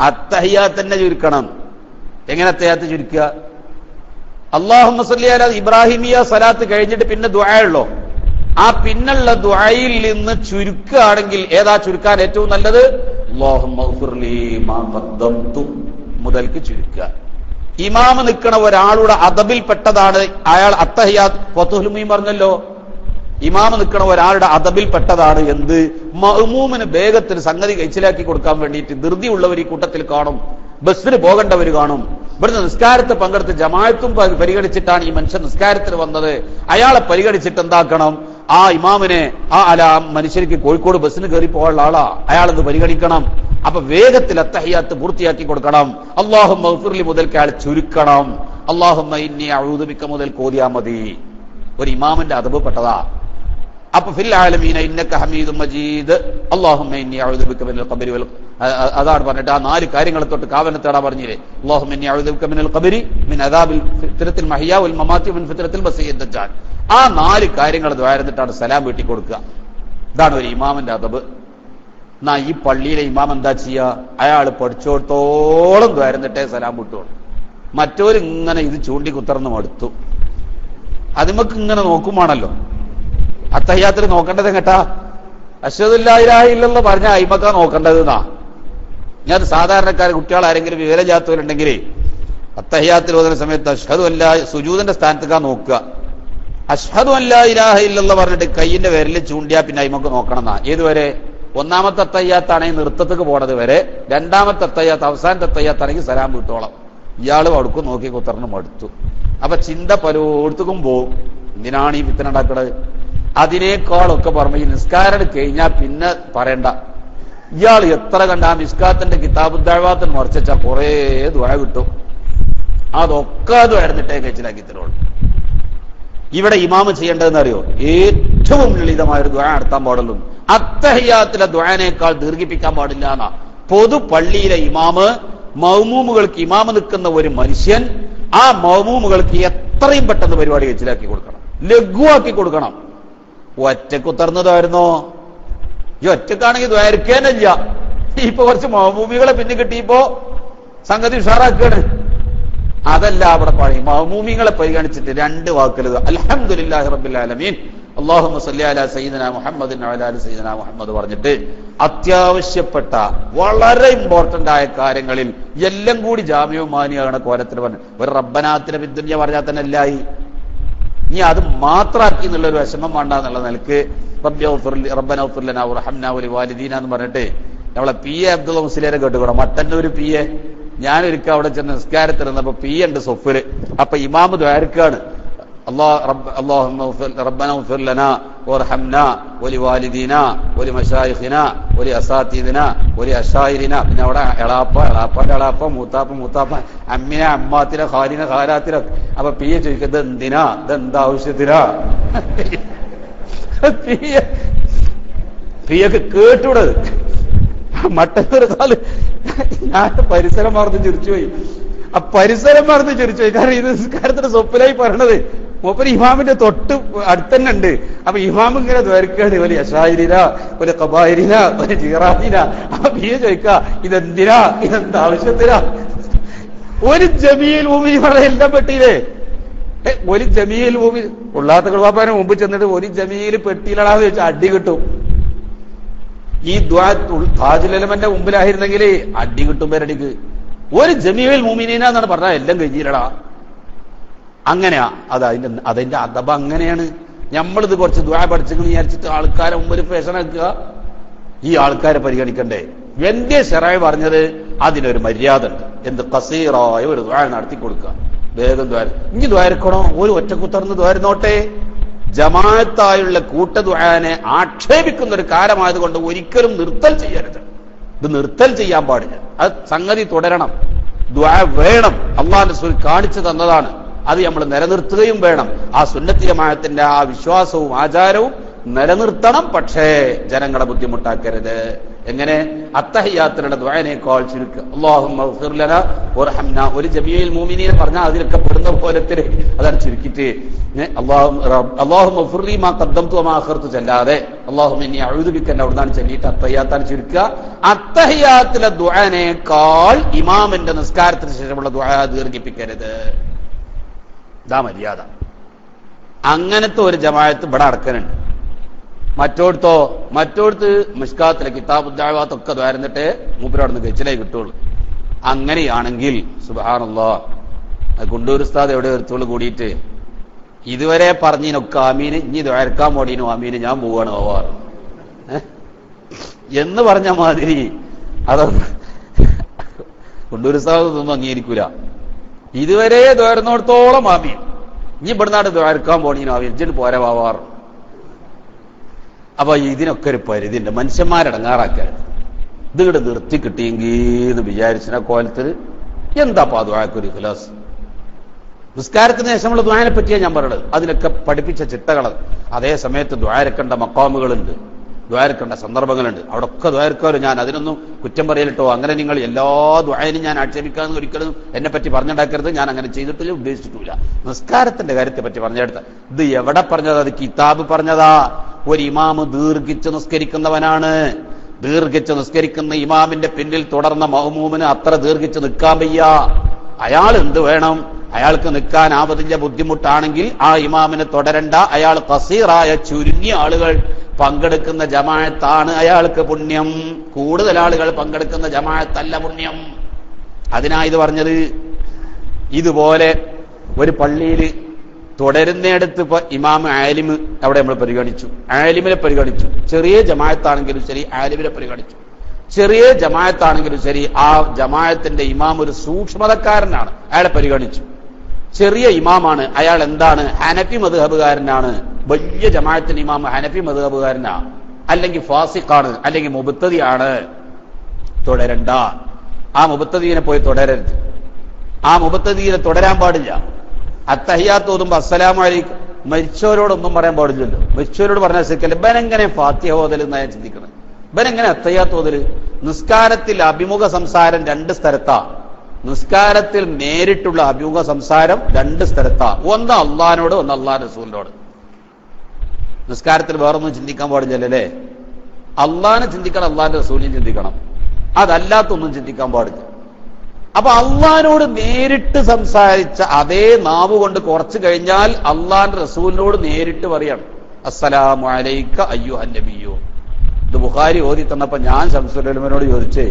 അത്തഹിയാത്ത് തന്നെ ചുരുക്കണം. എങ്ങനെ അത്തഹിയാത്ത് ചുരുക്കുക? അല്ലാഹുമ്മ സ്വല്ലി അലാ ഇബ്രാഹിമിയ സലാത്ത് കഴിഞ്ഞിട്ട് പിന്നെ ദുആ ഉള്ളോ? ആ പിന്നുള്ള ദുആയിൽ നിന്ന് ചുരുക്കുകയാണെങ്കിൽ ഏതാ ചുരുക്കാൻ ഏറ്റവും നല്ലത്? അല്ലാഹുമ്മ ഗ്ഫിർലി മാ ഖദ്ദംതു മുതൽക്ക് ചുരുക്കുക. ഇമാമ് നിൽക്കണ ഒരാളുടെ അദബിൽപ്പെട്ടതാണ് അയാൾ അത്തഹിയാത്ത്. ഫത്ഹുൽ മുഈൻ പറഞ്ഞല്ലോ, ഇമാമ് നിൽക്കണ ഒരാളുടെ അദബിൽപ്പെട്ടതാണ് എന്ത്? മഅ്മൂമിന് വേഗത്തിൽ സംഗതി കഴിച്ചിലാക്കി കൊടുക്കാൻ വേണ്ടിയിട്ട് ധൃതിയുള്ളവർ ഈ കൂട്ടത്തിൽ കാണും, ബസ്സിന് പോകേണ്ടവർ കാണും. ഇവിടുന്ന് നിസ്കാരത്തിൽ പങ്കെടുത്ത് ജമാഅത്തും പരിഗണിച്ചിട്ടാണ് ഈ മനുഷ്യൻ നിസ്കാരത്തിന് വന്നത്. അയാളെ പരിഗണിച്ചിട്ട് എന്താക്കണം? ആ ഇമാമിനെ മനുഷ്യർക്ക് കോഴിക്കോട് ബസ്സിന് കയറി പോകാനുള്ള ആളാ, അയാളെന്ന് പരിഗണിക്കണം. അപ്പൊ വേഗത്തിൽ അത്തഹിയാത്ത് പൂർത്തിയാക്കി കൊടുക്കണം. അല്ലാഹുമ്മ ഗ്ഫിർലി മുതൽക്ക് അയാൾ ചുരുക്കണം. അല്ലാഹുമ്മ ഇന്നി അഊദു ബിക മുതൽ കോതിയാ മതി. ഒരു ഇമാമിന്റെ അദബ് പെട്ടതാ. അപ്പൊ ഫിൽ ആലമീന ഇന്നക ഹമീദും മജീദ് അല്ലാഹുമ്മ ഇന്നി അഊദു ബിക മിനൽ ഖബരി വൽ അതാണ് പറഞ്ഞിട്ട് ആ 4 കാര്യങ്ങൾ തൊട്ട് കാവന തേടാ പറഞ്ഞില്ലേ? അല്ലാഹുമ്മ ഇന്നി അഊദു ബിക മിനൽ ഖബരി മിൻ അദാബിൽ ഫിത്രത്തിൽ മഹിയാ വൽ മമാത്തി മിൻ ഫിത്രത്തിൽ മസീഹ് ദജ്ജാൽ. ആ 4 കാര്യങ്ങൾ ദ്വാരന്നിട്ടാണ് സലാം വീട്ടി കൊടുക്കുക. ഇതാണ് ഒരു ഇമാമിന്റെ അദബ്. എന്നാ ഈ പള്ളിയിലെ ഇമാം എന്താ ചെയ്യുക? അയാൾ പഠിച്ചോടത്തോളം ദ്വാരന്നിട്ടേ സലാം വിട്ടുള്ളൂ. മറ്റോര് ഇങ്ങനെ ഇത് ചൂണ്ടി കുത്തർന്ന് മടുത്തു. അതിമക്ക് ഇങ്ങനെ നോക്കുമാണല്ലോ. അത്തഹിയാത്തിൽ നോക്കേണ്ടത് കേട്ടാ അശ്ഹദു അല്ലാ ഇലാഹ ഇല്ലല്ലാഹ് പറഞ്ഞ അയിമക്കാ നോക്കേണ്ടത് എന്നാ. ഞാൻ സാധാരണക്കാർ കുട്ടികൾ ആരെങ്കിലും വിവരജാത്തവരുണ്ടെങ്കിൽ അത്തഹിയാത്തിൽ ഓതുന്ന സമയത്ത് അശ്ഹദു അല്ലാ സുജൂദിന്റെ സ്ഥാനത്തേക്കാ നോക്കുക. അശ്ഹദു അല്ലാ ഇലാഹ ഇല്ലല്ലാഹ് പറഞ്ഞിട്ട് കയ്യിന്റെ വിരലിൽ ചൂണ്ടിയാ പിന്നെ അയിമക്ക് നോക്കണം എന്നാ. ഏതുവരെ? ഒന്നാമത്തെ അത്തഹിയാത്താണെങ്കിൽ നൃത്തത്തേക്ക് പോണത് വരെ, രണ്ടാമത്തെ അത്തഹിയാത്ത് അവസാനത്തെ അത്തഹിയാത്താണെങ്കിൽ സലാം വിട്ടോളം. ഇയാളും അടുക്കും നോക്കി കുത്തർന്ന് മടുത്തു. അപ്പൊ ചിന്ത പലയിടത്തും പോവും. എന്തിനാണ് ഈ വിത്തന ഉണ്ടാക്കുന്നത്? അതിനേക്കാളൊക്കെ പറഞ്ഞു ഈ നിസ്കാരം കഴിഞ്ഞാൽ പിന്നെ പറയണ്ട. ഇയാൾ എത്ര കണ്ട ആ മിസ്കാത്തിന്റെ കിതാബ് ദഅവാത്തിന് മറിച്ചാ കുറേ ദുആ കിട്ടും. അതൊക്കെ ദുആയിരുന്നിട്ടേ കഴിച്ചിലാക്കി തരുള്ളൂ. ഇവിടെ ഇമാമ് ചെയ്യേണ്ടതെന്ന് അറിയോ? ഏറ്റവും ലളിതമായൊരു ദുആ നടത്താൻ പാടുള്ളൂ. അത്തഹിയാത്തിലെ ദുആനേക്കാൾ ദീർഘിപ്പിക്കാൻ പാടില്ല എന്നാ. പൊതു പള്ളിയിലെ ഇമാമ് മഅ്മൂമുകൾക്ക് ഇമാമ് നിൽക്കുന്ന ഒരു മനുഷ്യൻ ആ മഅ്മൂമുകൾക്ക് എത്രയും പെട്ടെന്ന് പരിപാടി കഴിച്ചിലാക്കി കൊടുക്കണം, ലഘുവാക്കി കൊടുക്കണം. ഒറ്റക്കുത്തർന്നതായിരുന്നോ? ഈ ഒറ്റക്കാണെങ്കിൽ ദ്വാരക്കേനല്ല. ഇപ്പൊ കുറച്ച് മഅ്മൂമികളെ പിന്നെ കിട്ടിയപ്പോ സംഗതി ഉഷാറാക്കാണ്. അതല്ല അവിടെ പണി. മഅ്മൂമികളെ പരിഗണിച്ചിട്ട് 2 വാക്കുകൾ അൽഹംദുലില്ലാഹി റബ്ബിൽ ആലമീൻ അല്ലാഹുമ്മ സ്വല്ലി അലാ സയ്യിദിനാ മുഹമ്മദിൻ വഅലാ ആലി സയ്യിദിനാ മുഹമ്മദ് പറഞ്ഞിട്ട് അത്യാവശ്യപ്പെട്ട വളരെ ഇമ്പോർട്ടന്റ് ആയ കാര്യങ്ങളിൽ എല്ലാം കൂടി ജാമിഉ മാനിയാകണ കോലത്തിൽ പറഞ്ഞു. ഒരു റബ്ബനാത്തിനെ ബിദ്ദുനിയ പറഞ്ഞാൽ തന്നെ എല്ലായി. ഇനി അത് മാത്രമാക്കി എന്നുള്ളൊരു വിഷമം വേണ്ട എന്നുള്ള നിലക്ക് റബ്ബന ഗ്ഫിർ ലനാ വർഹംനാ വലിവാലിദീന എന്ന് പറഞ്ഞിട്ട് നമ്മളെ പി എ അബ്ദുള്ള മുസ്ലിയാരെ കേട്ടുകൂടാം. Mattannur P A. ഞാനൊരിക്കൽ അവിടെ ചെന്ന് നിസ്കാരത്തിരുന്നപ്പോ പി ഉണ്ട് സൊഫില്. അപ്പൊ ഇമാമ് ദ്വാരക്കാണ് റബ്ബന ഗ്ഫിർ ലനാ വർഹംനാ വലിവാലിദീന വലിമശായിഖിന വലിഅസാതീദിന വലിഅശായിരിന. പിന്നെ അവിടെ എളാപ്പാന്റെ എളാപ്പ, മൂത്താപ്പ, അമ്മിന, അമ്മാത്തിന, ഖാലിന, ഖാലാത്തിന. അപ്പൊ പി എ ചോദിക്കുന്നത് എന്തിനാ, ഇതെന്താ ആവശ്യത്തിനാ? പി എക്ക് കേട്ടൂടത് മട്ടന്നൂർ കാല്. ഞാൻ പരിസരം മറന്ന് ചിരിച്ചുപോയി. ആ പരിസരം മറന്ന് ചിരിച്ചുപോയി. കാരണം ഇത് നിസ്കാരത്തിന്റെ സ്വപ്നായി പറയണത് മൂപ്പര് ഇമാമിന്റെ തൊട്ട് അടുത്തന്നെ ഉണ്ട്. അപ്പൊ ഇമാം ഇങ്ങനെ ദ്വാരക്കാണ് വലിയ അശായിരിന, വലിയ കബായിരിന, വലിയ ജീറാനിന. അപ്പൊ പി എ ചോദിക്ക ഇതെന്തിനാ, ഇതെന്താ ആവശ്യത്തിനാ? ഒരു ജമീൽ ഭൂമി എല്ലാം പെട്ടില്ലേ? ഒരു ജമീൽ മുമ്പിൽ ഉള്ളാത്ത കുളവാപ്പാനെ മുമ്പ് ചെന്നിട്ട് ഒരു ജമീൽ പെട്ടിയിലാണെന്ന് ചോദിച്ചാൽ അടി കിട്ടും. ഈ ദ്വാ താജുലമന്റെ മുമ്പിലായിരുന്നെങ്കിൽ അടി കിട്ടും പേരടിക്ക്. ഒരു ജമീൽ മുഅ്മിനീനാന്നാണ് പറഞ്ഞാൽ എല്ലാം കഴിഞ്ഞില്ലടാ. അങ്ങനെയാ അതിന്റെ അദബ അങ്ങനെയാണ്. നമ്മളിത് കുറച്ച് ദ്വാ പഠിച്ചെന്ന് വിചാരിച്ചിട്ട് ആൾക്കാരെ മുമ്പിൽ ഫാഷനാക്കുക. ഈ ആൾക്കാരെ പരിഗണിക്കണ്ടേ? എന്റെ ശറഅ് പറഞ്ഞത് അതിനൊരു മര്യാദ ഉണ്ട്. എന്ത് ഖസീറായ ഒരു ദ്വാ നടത്തി കൊടുക്കുക. വേഗം ദ്വാര ഇനി ദ്വാരക്കണോ? ഒരു ഒറ്റക്കുത്തർന്ന് ദ്വാരുന്നോട്ടെ. ജമാഅത്തായുള്ള കൂട്ടദ്വാനെ ആക്ഷേപിക്കുന്ന ഒരു കാലമായതുകൊണ്ട് ഒരിക്കലും നിർത്തൽ ചെയ്യരുത്. ഇത് നിർത്തൽ ചെയ്യാൻ പാടില്ല. അത് സംഗതി തുടരണം. ദ്വാ വേണം. അല്ലാഹുവിന്റെ റസൂൽ കാണിച്ചു തന്നതാണ്. അത് നമ്മൾ നിലനിർത്തുകയും വേണം. ആ സുന്നത്തി ജമാഅത്തിന്റെ ആ വിശ്വാസവും ആചാരവും നിലനിർത്തണം. പക്ഷേ ജനങ്ങളെ ബുദ്ധിമുട്ടാക്കരുത്. എങ്ങനെ? അത്തഹിയ്യാത്തിലുള്ള ദുആനേക്കാൾ ചുരുക്കുക. അല്ലാഹുമ്മ ഗ്ഫിർ ലനാ വർഹംനാ. ഒരു ജമീഉൽ മുഅ്മിനീൻ പറഞ്ഞാൽ അതിലൊക്കെ പെടുന്ന പോലത്തിന് അതാണ് ചുരുക്കിയിട്ട് അല്ലാഹുമ്മ ഗ്ഫിർ ലി മാ ഖദ്ദംതു വമാ അഖർതു ചെല്ലാതെ അല്ലാഹുമ്മ ഇന്നി അഊദു ബിക അവിടുന്നാണ് ചൊല്ലിയിട്ട് അത്തഹിയ്യാത്താണ് ചുരുക്കുക. അത്തഹിയ്യാത്തിലെ ദുആനേക്കാൾ ഇമാമിന്റെ നിസ്കാരത്തിന് ശേഷമുള്ള ദുആ ദീർഘിപ്പിക്കരുത്. ഇതാ മര്യാദ. അങ്ങനത്തെ ഒരു ജമാഅത്ത് ഇവിടെ അടക്കനുണ്ട്. മറ്റോടത്ത് മിഷ്കാത്തിലെ കിതാബുദ്ദഅവാത്തൊക്കെ ദ്വാരന്നിട്ട് മൂപ്പര് അവിടെ നിന്ന് കഴിച്ചിലേ കിട്ടുള്ളൂ. അങ്ങനെയാണെങ്കിൽ സുബ്ഹാനല്ലാഹ്, കുണ്ടൂർ ഉസ്താദ് എവിടെ ഒരുത്തോള് കൂടിയിട്ട് ഇതുവരെ പറഞ്ഞതിനൊക്കെ ആമീന്, ഇനി ദ്വാരക്കാൻ പോടീനു ആമീന്, ഞാൻ പോവാണ് പോവാറ് എന്ന് പറഞ്ഞ മാതിരി അതൊന്നും കുണ്ടൂർ ഉസ്താദ് ഒന്നും അംഗീകരിക്കൂല. ഇതുവരെ ദ്വാരുന്നോടത്തോളം ആമീൻ, ഇനി ഇവിടുന്നാട് ദ്വാരക്കാൻ പോണീനു ആമീൻ, ഇജ്ജിട്ട് പോരാ വാവാറ്. അപ്പൊ ഇതിനൊക്കെ ഒരു പരിധി ഉണ്ട്. മനുഷ്യന്മാരടങ്ങാറാക്കരുത്. ഇതിവിടെ നിർത്തി കിട്ടിയെങ്കിൽ എന്ന് വിചാരിച്ച കോലത്തിൽ എന്താ ദ്വായക്കൊരു ഇഖ്ലാസ്? നിസ്കാരത്തിന് ശേഷമുള്ള ദ്വായനെ പറ്റിയാണ് ഞാൻ പറയുന്നത്. അതിനൊക്കെ പഠിപ്പിച്ച ചിട്ടകൾ, അതേ സമയത്ത് ദ്വാരക്കേണ്ട മക്കാമുകളുണ്ട്, ദ്വാരക്കേണ്ട സന്ദർഭങ്ങളുണ്ട്. അവിടെ ഒക്കെ ദ്വാരക്കാരും. ഞാൻ അതിനൊന്നും കുറ്റം പറയലിട്ടോ. അങ്ങനെ നിങ്ങൾ എല്ലാ ദ്വായനും ഞാൻ ആക്ഷേപിക്കാമെന്ന് ഒരിക്കലും എന്നെ പറ്റി പറഞ്ഞുണ്ടാക്കരുത്. ഞാൻ അങ്ങനെ ചെയ്തിട്ടില്ല, ഉദ്ദേശിച്ചിട്ടില്ല. നിസ്കാരത്തിന്റെ കാര്യത്തെ പറ്റി പറഞ്ഞെടുത്ത ഇത് എവിടെ പറഞ്ഞതാ? അത് കിതാബ് പറഞ്ഞതാ. ഒരു ഇമാമ് ദീർഘിച്ച് നിസ്കരിക്കുന്നവനാണ്. ദീർഘിച്ച് നിസ്കരിക്കുന്ന ഇമാമിന്റെ പിന്നിൽ തുടർന്ന മഅ്മൂമിന് അത്ര ദീർഘിച്ച് നിൽക്കാൻ വയ്യ. അയാൾ എന്ത് വേണം? അയാൾക്ക് നിൽക്കാൻ ആവതിന്റെ ബുദ്ധിമുട്ടാണെങ്കിൽ ആ ഇമാമിനെ തുടരണ്ട. അയാൾ ഖസീറായ ചുരുങ്ങിയ ആളുകൾ പങ്കെടുക്കുന്ന ജമാഅത്താണ് അയാൾക്ക് പുണ്യം. കൂടുതൽ ആളുകൾ പങ്കെടുക്കുന്ന ജമാഅത്തല്ല പുണ്യം. അതിനാ ഇത് പറഞ്ഞത്. ഇതുപോലെ ഒരു പള്ളിയിൽ തുടരുന്നിടത്ത് ഇപ്പൊ ഇമാം ആലിമ് അവിടെ നമ്മൾ പരിഗണിച്ചു, ആലിമിനെ പരിഗണിച്ചു. ചെറിയ ജമാഅത്താണെങ്കിലും ശരി ആലിമിനെ പരിഗണിച്ചു. ചെറിയ ജമാഅത്താണെങ്കിലും ശരി ആ ജമാഅത്തിന്റെ ഇമാം ഒരു സൂക്ഷ്മതക്കാരനാണ്, അയാളെ പരിഗണിച്ചു. ചെറിയ ഇമാമാണ്, അയാൾ എന്താണ്? ഹനഫി മദ്ഹബുകാരനാണ്. വലിയ ജമാഅത്തിന്റെ ഇമാം ഹനഫി മദ്ഹബുകാരനാ, അല്ലെങ്കിൽ ഫാസിഖാണ്, അല്ലെങ്കിൽ മുബ്തദിയാണ്. തുടരണ്ട. ആ മുബ്തദീനെ പോയി തുടരരുത്. ആ മുബ്തദീനെ തുടരാൻ പാടില്ല. അത്തഹിയ്യാത്ത് ഓതുമ്പോ അസ്സലാമു അലൈക്കും, മരിച്ചവരോടൊന്നും പറയാൻ പാടില്ലല്ലോ. മരിച്ചവരോട് പറഞ്ഞാൽ ശരിക്കല്ല. ഇവനെങ്ങനെ ഫാത്തിഹ ഓതൽ എന്നാണ് ചിന്തിക്കുന്നത്. ഇവനെങ്ങനെ അത്തഹിയ്യാത്ത് ഓതൽ? നിസ്കാരത്തിൽ അഭിമുഖ സംസാരം രണ്ട് സ്ഥലത്താ. നിസ്കാരത്തിൽ നേരിട്ടുള്ള അഭിമുഖ സംസാരം രണ്ട് സ്ഥലത്താ. ഒന്ന് അള്ളാഹിനോട്, ഒന്ന് അള്ളാഹ് റസൂലിനോട്. നിസ്കാരത്തിൽ വേറൊന്നും ചിന്തിക്കാൻ പാടില്ലല്ലേ? അള്ളാഹിനെ ചിന്തിക്കണം, അള്ളാഹിന്റെ റസൂലിനെ ചിന്തിക്കണം. അതല്ലാത്തൊന്നും ചിന്തിക്കാൻ പാടില്ല. അപ്പൊ അള്ളാഹിനോട് നേരിട്ട് സംസാരിച്ച അതേ നാവ് കൊണ്ട് കുറച്ചു കഴിഞ്ഞാൽ അള്ളാഹിന്റെ റസൂലിനോട് നേരിട്ട് പറയണം, അസ്സലാമു അലൈക അയ്യുഹൻ നബിയ്യോ. ഇത് ബുഖാരി ഓതി തന്നപ്പോ ഞാൻ ശംസുലമനോട് ചോദിച്ചേ,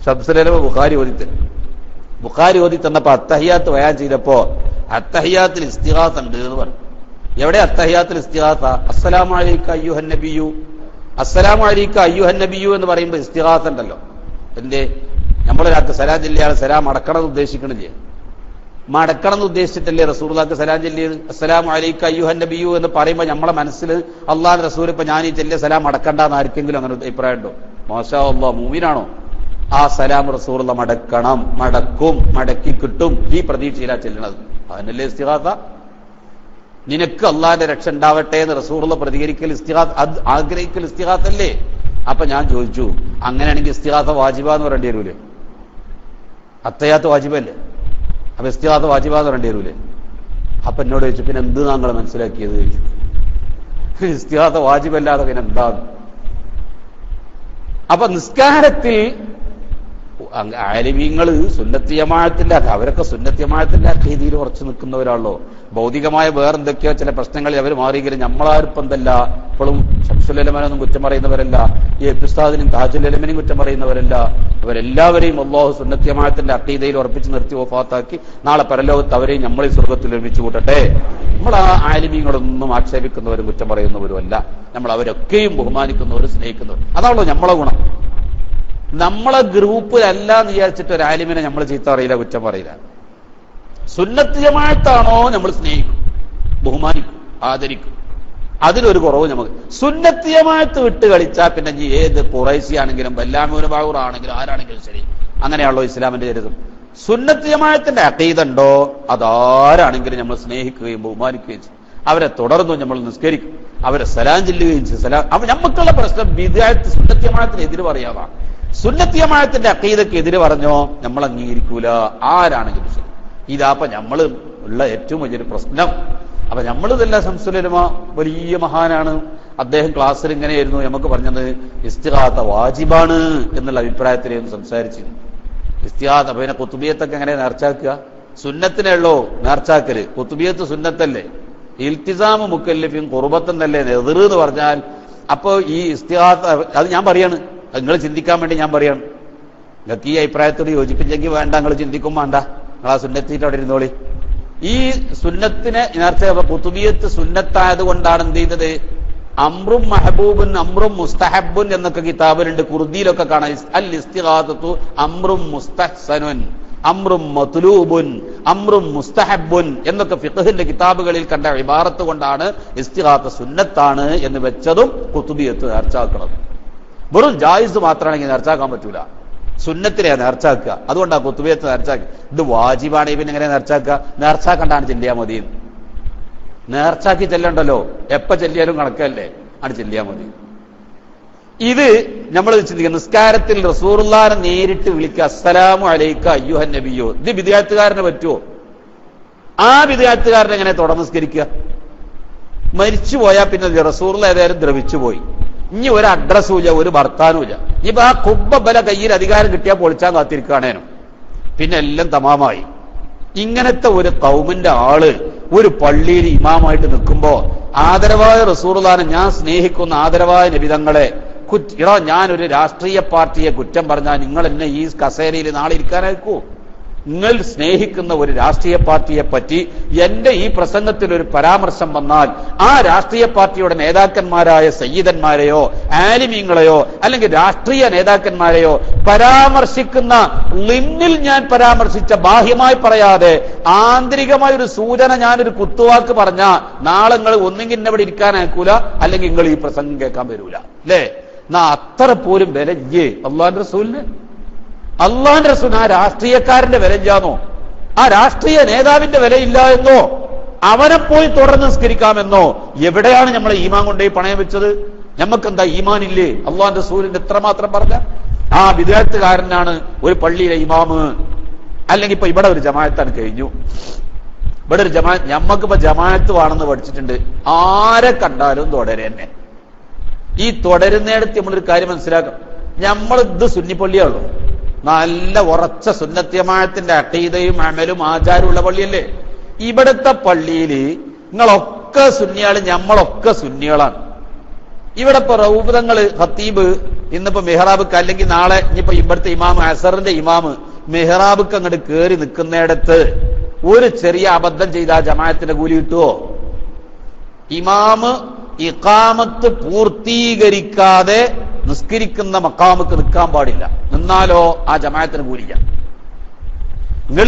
ശംസുലമ ബുഖാരി ഓതി തന്നപ്പോ അത്തഹിയാത്ത് വയാൻ ചെയ്തപ്പോ അത്തഹിയാത്തിൽ ഇസ്തിഗാസ ഉണ്ട് എന്ന് പറഞ്ഞു. എവിടെ അത്തഹിയാത്തിൽ ഇസ്തിഗാസ? അസ്സലാമു അലൈക അയ്യുഹൻ നബിയ്യോ. അസ്സലാമു അലൈക അയ്യുഹൻ നബിയ്യോ എന്ന് പറയുമ്പോൾ ഇസ്തിഗാസ ഉണ്ടല്ലോ. എന്തേ? നമ്മളൊരാൾക്ക് സലാം ചൊല്ലിയാൽ സലാം അടക്കണം എന്ന് ഉദ്ദേശിക്കണില്ലേ? മടക്കണം എന്ന് ഉദ്ദേശിച്ചിട്ടല്ലേ റസൂലുള്ളാഹിക്ക് സലാം ചൊല്ലിയത്? അസ്സലാമു അലൈക അയ്യുഹൻ നബിയ്യോ എന്ന് പറയുമ്പോൾ നമ്മളെ മനസ്സിൽ അള്ളാഹുവിന്റെ റസൂൽ ഇപ്പൊ ഞാൻ ഈ ചെല്ലിയ സലാം അടക്കണ്ടെന്ന് ആർക്കെങ്കിലും അങ്ങനെ അഭിപ്രായം ഉണ്ടോ? മാഷാ അല്ലാഹ്, മൂമിനാണോ? ആ സലാം റസൂലുള്ള മടക്കണം, മടക്കും, മടക്കി കിട്ടും. ഈ പ്രതീക്ഷയിലാ ചെല്ലണത്. അതിനല്ലേ ഇസ്തിഗാസ? നിനക്ക് അള്ളാഹിന്റെ രക്ഷ ഉണ്ടാവട്ടെ എന്ന് റസൂലുള്ള പ്രതികരിക്കൽ ഇസ്തിഗാസ, അത് ആഗ്രഹിക്കൽ ഇസ്തിഗാസല്ലേ? അപ്പൊ ഞാൻ ചോദിച്ചു, അങ്ങനെയാണെങ്കിൽ ഇസ്തിഗാസ വാജിബാന്ന് പറയേണ്ടി വരൂലേ? അത്തഹിയ്യാത്ത് വാജിബല്ലേ? അപ്പൊ ഇസ്തിഗാസ വാജിബാന്ന് പറയേണ്ടി വരൂലേ? അപ്പൊ എന്നോട് ചോദിച്ചു, പിന്നെ എന്ത് താങ്കൾ മനസ്സിലാക്കിയത് ചോദിച്ചു. ഇസ്തിഗാസ വാജിബല്ലാതെ പിന്നെ എന്താ? അപ്പൊ നിസ്കാരത്തിൽ ആലിമീങ്ങള് സുന്നത്തി ജമാഅത്തിന്റെ അവരൊക്കെ സുന്നത്തി ജമാഅത്തിന്റെ അഖീദയിൽ ഉറച്ചു നിൽക്കുന്നവരാണല്ലോ. ഭൗതികമായ വേറെന്തൊക്കെയോ ചില പ്രശ്നങ്ങളിൽ അവർ മാറിയെങ്കിലും നമ്മളാർപ്പം എന്തല്ല ഇപ്പോഴും ശംസുൽ ഉലമനൊന്നും കുറ്റം പറയുന്നവരല്ല, ഈ ഉസ്താദിനും താജുൽ ഉലമനെയും കുറ്റം പറയുന്നവരല്ല. അവരെല്ലാവരെയും അല്ലാഹു സുന്നത്തി ജമാഅത്തിന്റെ അഖീദയിൽ ഉറപ്പിച്ച് നിർത്തി വഫാത്താക്കി നാളെ പരലോകത്ത് അവരെയും നമ്മളെ സ്വർഗത്തിൽ ഒരുമിച്ച് കൂട്ടട്ടെ. നമ്മൾ ആ ആലിമീങ്ങളൊന്നും ആക്ഷേപിക്കുന്നവരും കുറ്റം പറയുന്നവരും അല്ല. നമ്മൾ അവരൊക്കെയും ബഹുമാനിക്കുന്നവരും സ്നേഹിക്കുന്നവരും. അതാണല്ലോ നമ്മളെ ഗുണം. നമ്മളെ ഗ്രൂപ്പിലല്ല എന്ന് വിചാരിച്ചിട്ട് ഒരു ആലിമിനെ നമ്മൾ ചീത്ത അറിയില്ല, കുറ്റം പറയില്ല. സുന്നത്ത് ജമാഅത്താണോ നമ്മൾ സ്നേഹിക്കും, ബഹുമാനിക്കും, ആദരിക്കും. അതിലൊരു കുറവ് നമുക്ക്. സുന്നത്ത് ജമാഅത്ത് വിട്ട് കളിച്ചാൽ പിന്നെ ഏത് ഖുറൈശി ആണെങ്കിലും ബല്ലാമൂർ ബാഹൂർ ആണെങ്കിലും ആരാണെങ്കിലും ശരി, അങ്ങനെയാണല്ലോ ഇസ്ലാമിന്റെ ചരിത്രം. സുന്നത്ത് ജമാഅത്തിന്റെ അഖീദ ഉണ്ടോ അതാരാണെങ്കിലും നമ്മൾ സ്നേഹിക്കുകയും ബഹുമാനിക്കുകയും ചെയ്യും. അവരെ തുടർന്നും നമ്മൾ നിസ്കരിക്കും, അവരെ സലാം ചെല്ലുകയും ചെയ്യും. നമുക്കുള്ള പ്രശ്നം ബിദ്അത്ത് സുന്നത്ത് ജമാഅത്തിന് എതിര് പറയാതാണ്. സുന്നത്ത് ജമാഅത്തിന്റെ അഖീദക്ക് എതിര് പറഞ്ഞോ നമ്മൾ അംഗീകരിക്കൂല, ആരാണെങ്കിലും ശരി. ഇതാപ്പ നമ്മൾ ഉള്ള ഏറ്റവും വലിയൊരു പ്രശ്നം. അപ്പൊ നമ്മളിതല്ല, ശംസുൽ ഉലമ വലിയ മഹാനാണ്, അദ്ദേഹം ക്ലാസ്സിൽ ഇങ്ങനെയായിരുന്നു നമുക്ക് പറഞ്ഞത് ഇസ്തിഗാത്ത വാജിബാണ് എന്നുള്ള അഭിപ്രായത്തിലായിരുന്നു സംസാരിച്ചിരുന്നു. ഇസ്തിഗാത്ത പിന്നെ കുത്തുബിയത്തൊക്കെ എങ്ങനെ നേർച്ചാക്കുക? സുന്നത്തിനേ ഉള്ളോ നേർച്ചാക്കല്, കുത്തുബിയത്ത് സുന്നത്തല്ലേ, ഇൽത്തിസാമ് മുക്കല്ലിഫും ഖുർബത്തെന്നല്ലേ നെതിർ എന്ന് പറഞ്ഞാൽ. അപ്പൊ ഈ ഇസ്തിഗാത്ത അത് ഞാൻ പറയാണ്, നിങ്ങൾ ചിന്തിക്കാൻ വേണ്ടി ഞാൻ പറയാണ്. നിങ്ങൾക്ക് ഈ അഭിപ്രായത്തോട് യോജിപ്പിച്ചെങ്കിൽ വേണ്ട, നിങ്ങൾ ചിന്തിക്കും വേണ്ട, നിങ്ങൾ ആ സുന്നത്തിട്ട് അവിടെ ഇരുന്നോളി. ഈ സുന്നത്തിനെ നേർച്ച കുത്തുബിയത്ത് സുന്നത്തായത് കൊണ്ടാണ് എന്ത് ചെയ്തത്, അംറും മഹബൂബുൻ അംറും മുസ്തഹബുൻ എന്നൊക്കെ കിതാബിലുണ്ട്, കുർദിയിലൊക്കെ കാണാം. അൽ ഇസ്തിഗാസത്തു അംറും മുസ്തഹ്സനുൻ അംറും മത്ലൂബുൻ അംറും മുസ്തഹബുൻ എന്നൊക്കെ ഫിഖ്ഹിന്റെ കിതാബുകളിൽ കണ്ട ഇബാറത്ത് കൊണ്ടാണ് ഇസ്തിഗാസ സുന്നത്താണ് എന്ന് വെച്ചതും കുത്തുബിയത്ത് നേർച്ചാക്കണം. വെറും ജായിസ് മാത്രമാണെങ്കിൽ നേർച്ചാക്കാൻ പറ്റൂല, സുന്നത്തിനെ നേർച്ചാക്കുക. അതുകൊണ്ടാണ് കുത്തുബിയത്ത് നേർച്ചാക്കുക. ഇത് വാജിബാണെങ്കിൽ പിന്നെ എങ്ങനെ നേർച്ചാക്കുക? നേർച്ചാക്കണ്ടാണ് ചെല്ലിയാൽ മതി. നേർച്ചാക്കി ചെല്ലണ്ടല്ലോ, എപ്പ ചെല്ലിയാലും കണക്കല്ലേ, ആണ് ചെല്ലിയാൽ മതി. ഇത് നമ്മൾ ചിന്തിക്കുക, നിസ്കാരത്തിൽ റസൂലുള്ളാഹിനെ നേരിട്ട് വിളിക്കുക, അസ്സലാമു അലൈക അയ്യുഹൻ നബിയോ. ഇത് ബിദ്അത്തുകാരന് പറ്റുമോ? ആ ബിദ്അത്തുകാരനെ എങ്ങനെ തുടർന്ന് നിസ്കരിക്കുക? മരിച്ചു പോയാൽ പിന്നെ റസൂലുള്ളാഹി ഏതായാലും ദ്രവിച്ചു പോയി, ഇനി ഒരു അഡ്രസ്സും ഇല്ല, ഒരു ഭർത്താനുമില്ല. ഇപ്പൊ ആ കുബ്ബല കയ്യിൽ അധികാരം കിട്ടിയാൽ പൊളിച്ചാൻ കാത്തിരിക്കുകയാണേനും, പിന്നെ എല്ലാം തമാമായി. ഇങ്ങനത്തെ ഒരു കൗമിന്റെ ആള് ഒരു പള്ളിയിൽ ഇമാമായിട്ട് നിൽക്കുമ്പോ ആദരവായ റസൂലുള്ളാഹിനെ, ഞാൻ സ്നേഹിക്കുന്ന ആദരവായ നബിതങ്ങളെ ഞാനൊരു രാഷ്ട്രീയ പാർട്ടിയെ കുറ്റം പറഞ്ഞാൽ നിങ്ങൾ എന്നെ ഈ കസേരയിൽ നാളെ ഇരിക്കാനായിരിക്കൂ? നിങ്ങൾ സ്നേഹിക്കുന്ന ഒരു രാഷ്ട്രീയ പാർട്ടിയെ പറ്റി എന്റെ ഈ പ്രസംഗത്തിൽ ഒരു പരാമർശം വന്നാൽ ആ രാഷ്ട്രീയ പാർട്ടിയുടെ നേതാക്കന്മാരായ സയ്യിദന്മാരെയോ ആലിമീങ്ങളെയോ അല്ലെങ്കിൽ രാഷ്ട്രീയ നേതാക്കന്മാരെയോ പരാമർശിക്കുന്ന ലിന്നിൽ ഞാൻ പരാമർശിച്ച ബാഹ്യമായി പറയാതെ ആന്തരികമായ ഒരു സൂചന ഞാനൊരു കുത്തുവാക്ക് പറഞ്ഞ നാളെ നിങ്ങൾ ഒന്നെങ്കിൽ എന്നെ ഇവിടെ ഇരിക്കാനാക്കൂല, അല്ലെങ്കിൽ നിങ്ങൾ ഈ പ്രസംഗം കേൾക്കാൻ വരൂല, അല്ലേ? എന്നാ അത്ര പോലും വില ഇല്ലേ അല്ലാഹുവിന്റെ റസൂലിന്? അള്ളാന്റെ റസൂൽ ആ രാഷ്ട്രീയക്കാരന്റെ വിലയില്ലാന്നോ, ആ രാഷ്ട്രീയ നേതാവിന്റെ വിലയില്ല എന്നോ, അവനെ പോയി തുടർന്ന് നിസ്കരിക്കാമെന്നോ? എവിടെയാണ് നമ്മളെ ഈമാൻ കൊണ്ടേ പണയം വെച്ചത്? നമുക്കെന്താ ഈമാൻ ഇല്ലേ? അള്ളാന്റെ റസൂലിന്റെ എത്രമാത്രം പറഞ്ഞ ആ ബിദ്അത്തുകാരനാണ് ഒരു പള്ളിയിലെ ഇമാമ്. അല്ലെങ്കിൽ ഇപ്പൊ ഇവിടെ ഒരു ജമാഅത്താണ് കഴിഞ്ഞു, ഇവിടെ ഒരു ജമാഅത്ത്, ഞമ്മക്കിപ്പോ ജമാഅത്ത് വേണമെന്ന് പഠിച്ചിട്ടുണ്ട്. ആരെ കണ്ടാലും തുടരെ തന്നെ. ഈ തുടരുന്നിടത്ത് നമ്മളൊരു കാര്യം മനസ്സിലാക്കാം, നമ്മൾ ഇത് സുന്നിപ്പള്ളിയാണല്ലോ, നല്ല ഉറച്ച സുന്നത്ത് ജമാഅത്തിന്റെ അഖീദയും അമലും ആചാരവും ഉള്ള പള്ളിയല്ലേ. ഇവിടുത്തെ പള്ളിയിൽ നിങ്ങളൊക്കെ സുന്നിയാള്, ഞമ്മളൊക്കെ സുന്നികളാണ്. ഇവിടെ ഇപ്പൊ റൗബതങ്ങള് ഖത്തീബ് ഇന്നിപ്പോ മെഹ്റാബിക്ക്, അല്ലെങ്കിൽ നാളെ ഇനിയിപ്പോ ഇവിടുത്തെ ഇമാമ് അസറിന്റെ ഇമാമ് മെഹ്റാബിക്ക് അങ്ങോട്ട് കയറി നിൽക്കുന്നിടത്ത് ഒരു ചെറിയ അബദ്ധം ചെയ്താൽ ജമാഅത്തിന്റെ കൂലി കിട്ടുമോ? ഇമാമ് ഇഖാമത്ത് പൂർത്തീകരിക്കാതെ നിസ്കരിക്കുന്ന മക്കാമുക്ക് നിൽക്കാൻ പാടില്ല, നിന്നാലോ ആ ജമാഅത്തിന് കൂലില്ല. നിങ്ങൾ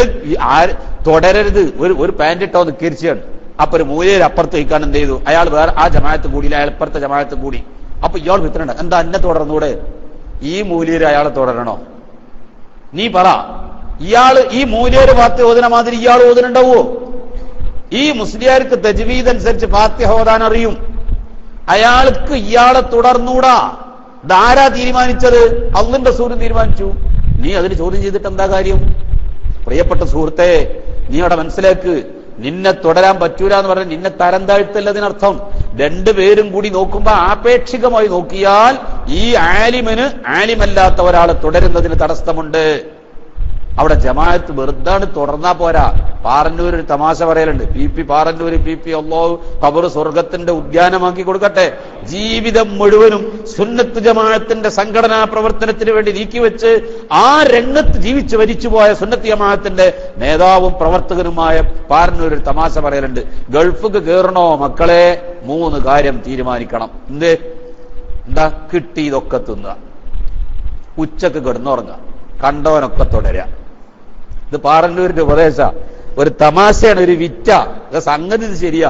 തുടരരുത്. ഒരു പാന്റ് ഇട്ടോ നിസ്കരിച്ചാണ്, അപ്പൊ ഒരു മൂലയിൽ അപ്പുറത്ത് വയ്ക്കാൻ എന്ത് ചെയ്തു, അയാൾ വേറെ ആ ജമാഅത്ത് കൂടിയില്ല, അയാൾ ഇപ്പുറത്തെ ജമാഅത്ത് കൂടി. അപ്പൊ ഇയാൾ വിത്തരണ്ട, എന്താ എന്നെ തുടർന്നൂടെ? ഈ മൂലയിൽ അയാളെ തുടരണോ? നീ പറ. ഇയാള് ഈ മൂലയൊരു ഫാത്തിഹ ഓതുന്ന മാതിരി ഇയാൾ ഓതുന്നുണ്ടാവോ? ഈ മുസ്ലിയാർക്ക് തജ്വീദ് അനുസരിച്ച് ഫാത്തിഹ ഓതാൻ അറിയും, അയാൾക്ക് ഇയാളെ തുടർന്നൂടാ. ഇതാരാ തീരുമാനിച്ചത്? അല്ലാഹുവിന്റെ റസൂൽ തീരുമാനിച്ചു. നീ അതിന് ചോദ്യം ചെയ്തിട്ട് എന്താ കാര്യം? പ്രിയപ്പെട്ട സുഹൃത്തെ, നീ അവിടെ മനസ്സിലാക്ക്, നിന്നെ തുടരാൻ പറ്റൂല എന്ന് പറഞ്ഞാൽ നിന്നെ തരം താഴ്ത്തല്ല അതിനർത്ഥം. രണ്ടുപേരും കൂടി നോക്കുമ്പോൾ ആപേക്ഷികമായി നോക്കിയാൽ ഈ ആലിമിന് ആലിമല്ലാത്ത ഒരാളെ തുടരുന്നതിന് തടസ്സമുണ്ട്. അവിടെ ജമാഅത്ത് വെറുതാണ് തുടർന്നാ പോരാ. പാറന്നൂർ ഒരു തമാശ പറയലുണ്ട്, പി പാറന്നൂര് പി അല്ലാഹു ഖബർ സ്വർഗത്തിന്റെ ഉദ്യാനമാക്കി കൊടുക്കട്ടെ. ജീവിതം മുഴുവനും സുന്നത്ത് ജമാഅത്തിന്റെ സംഘടനാ പ്രവർത്തനത്തിന് വേണ്ടി നീക്കിവെച്ച് ആ രംഗത്ത് ജീവിച്ചു മരിച്ചുപോയ സുന്നത്ത് ജമാഅത്തിന്റെ നേതാവും പ്രവർത്തകനുമായ പാറന്നൂർ ഒരു തമാശ പറയലുണ്ട്, ഗൾഫിക്ക് കയറണോ മക്കളെ 3 കാര്യം തീരുമാനിക്കണം. എന്താ? കിട്ടിയതൊക്കെ തിന്നുക, ഉച്ചക്ക് കിടന്നുറങ്ങുക, കണ്ടവനൊക്കെ തുടരുക. ഇത് പാറന്നൂരിന്റെ ഉപദേശ, ഒരു തമാശയാണ്, ഒരു വിറ്റ. സംഗതി ഇത് ശരിയാ.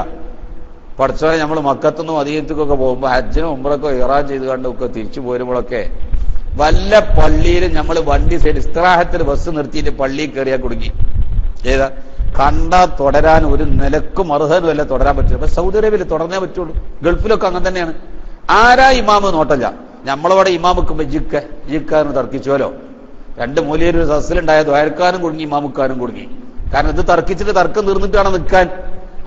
പഠിച്ചോനെ നമ്മൾ മക്കത്തുനിന്നും അധികത്തേക്കൊക്കെ പോകുമ്പോ ഹജ്ജിനും ഉംറക്കോ ഇറാൻ ചെയ്ത് കണ്ടൊക്കെ തിരിച്ചു പോരുമ്പോഴൊക്കെ വല്ല പള്ളിയിലും നമ്മൾ വണ്ടി സൈഡ് ഇസ്തിറാഹത്തിൽ ബസ് നിർത്തിയിട്ട് പള്ളിയിൽ കയറിയാൽ കുടുങ്ങി. ഏതാ? കണ്ടാ തുടരാൻ ഒരു നിലക്കും അർഹനും അല്ല തുടരാൻ പറ്റില്ല. അപ്പൊ സൗദി അറേബ്യയിൽ തുടർന്നേ പറ്റുള്ളൂ. ഗൾഫിലൊക്കെ അങ്ങനെ തന്നെയാണ്. ആരാ ഇമാമ് നോട്ടല്ല. നമ്മളവിടെ ഇമാമുക്കുമ്പോ ജിക്കാരന് തർക്കിച്ചോലോ. 2 മൂലയൊരു സസ്സിലുണ്ടായ ദ്വാരക്കാരും കുടുങ്ങി, ഇമാമുക്കാരും കുടുങ്ങി. കാരണം ഇത് തർക്കിച്ചിട്ട് തർക്കം തീർന്നിട്ടാണ് നിൽക്കാൻ.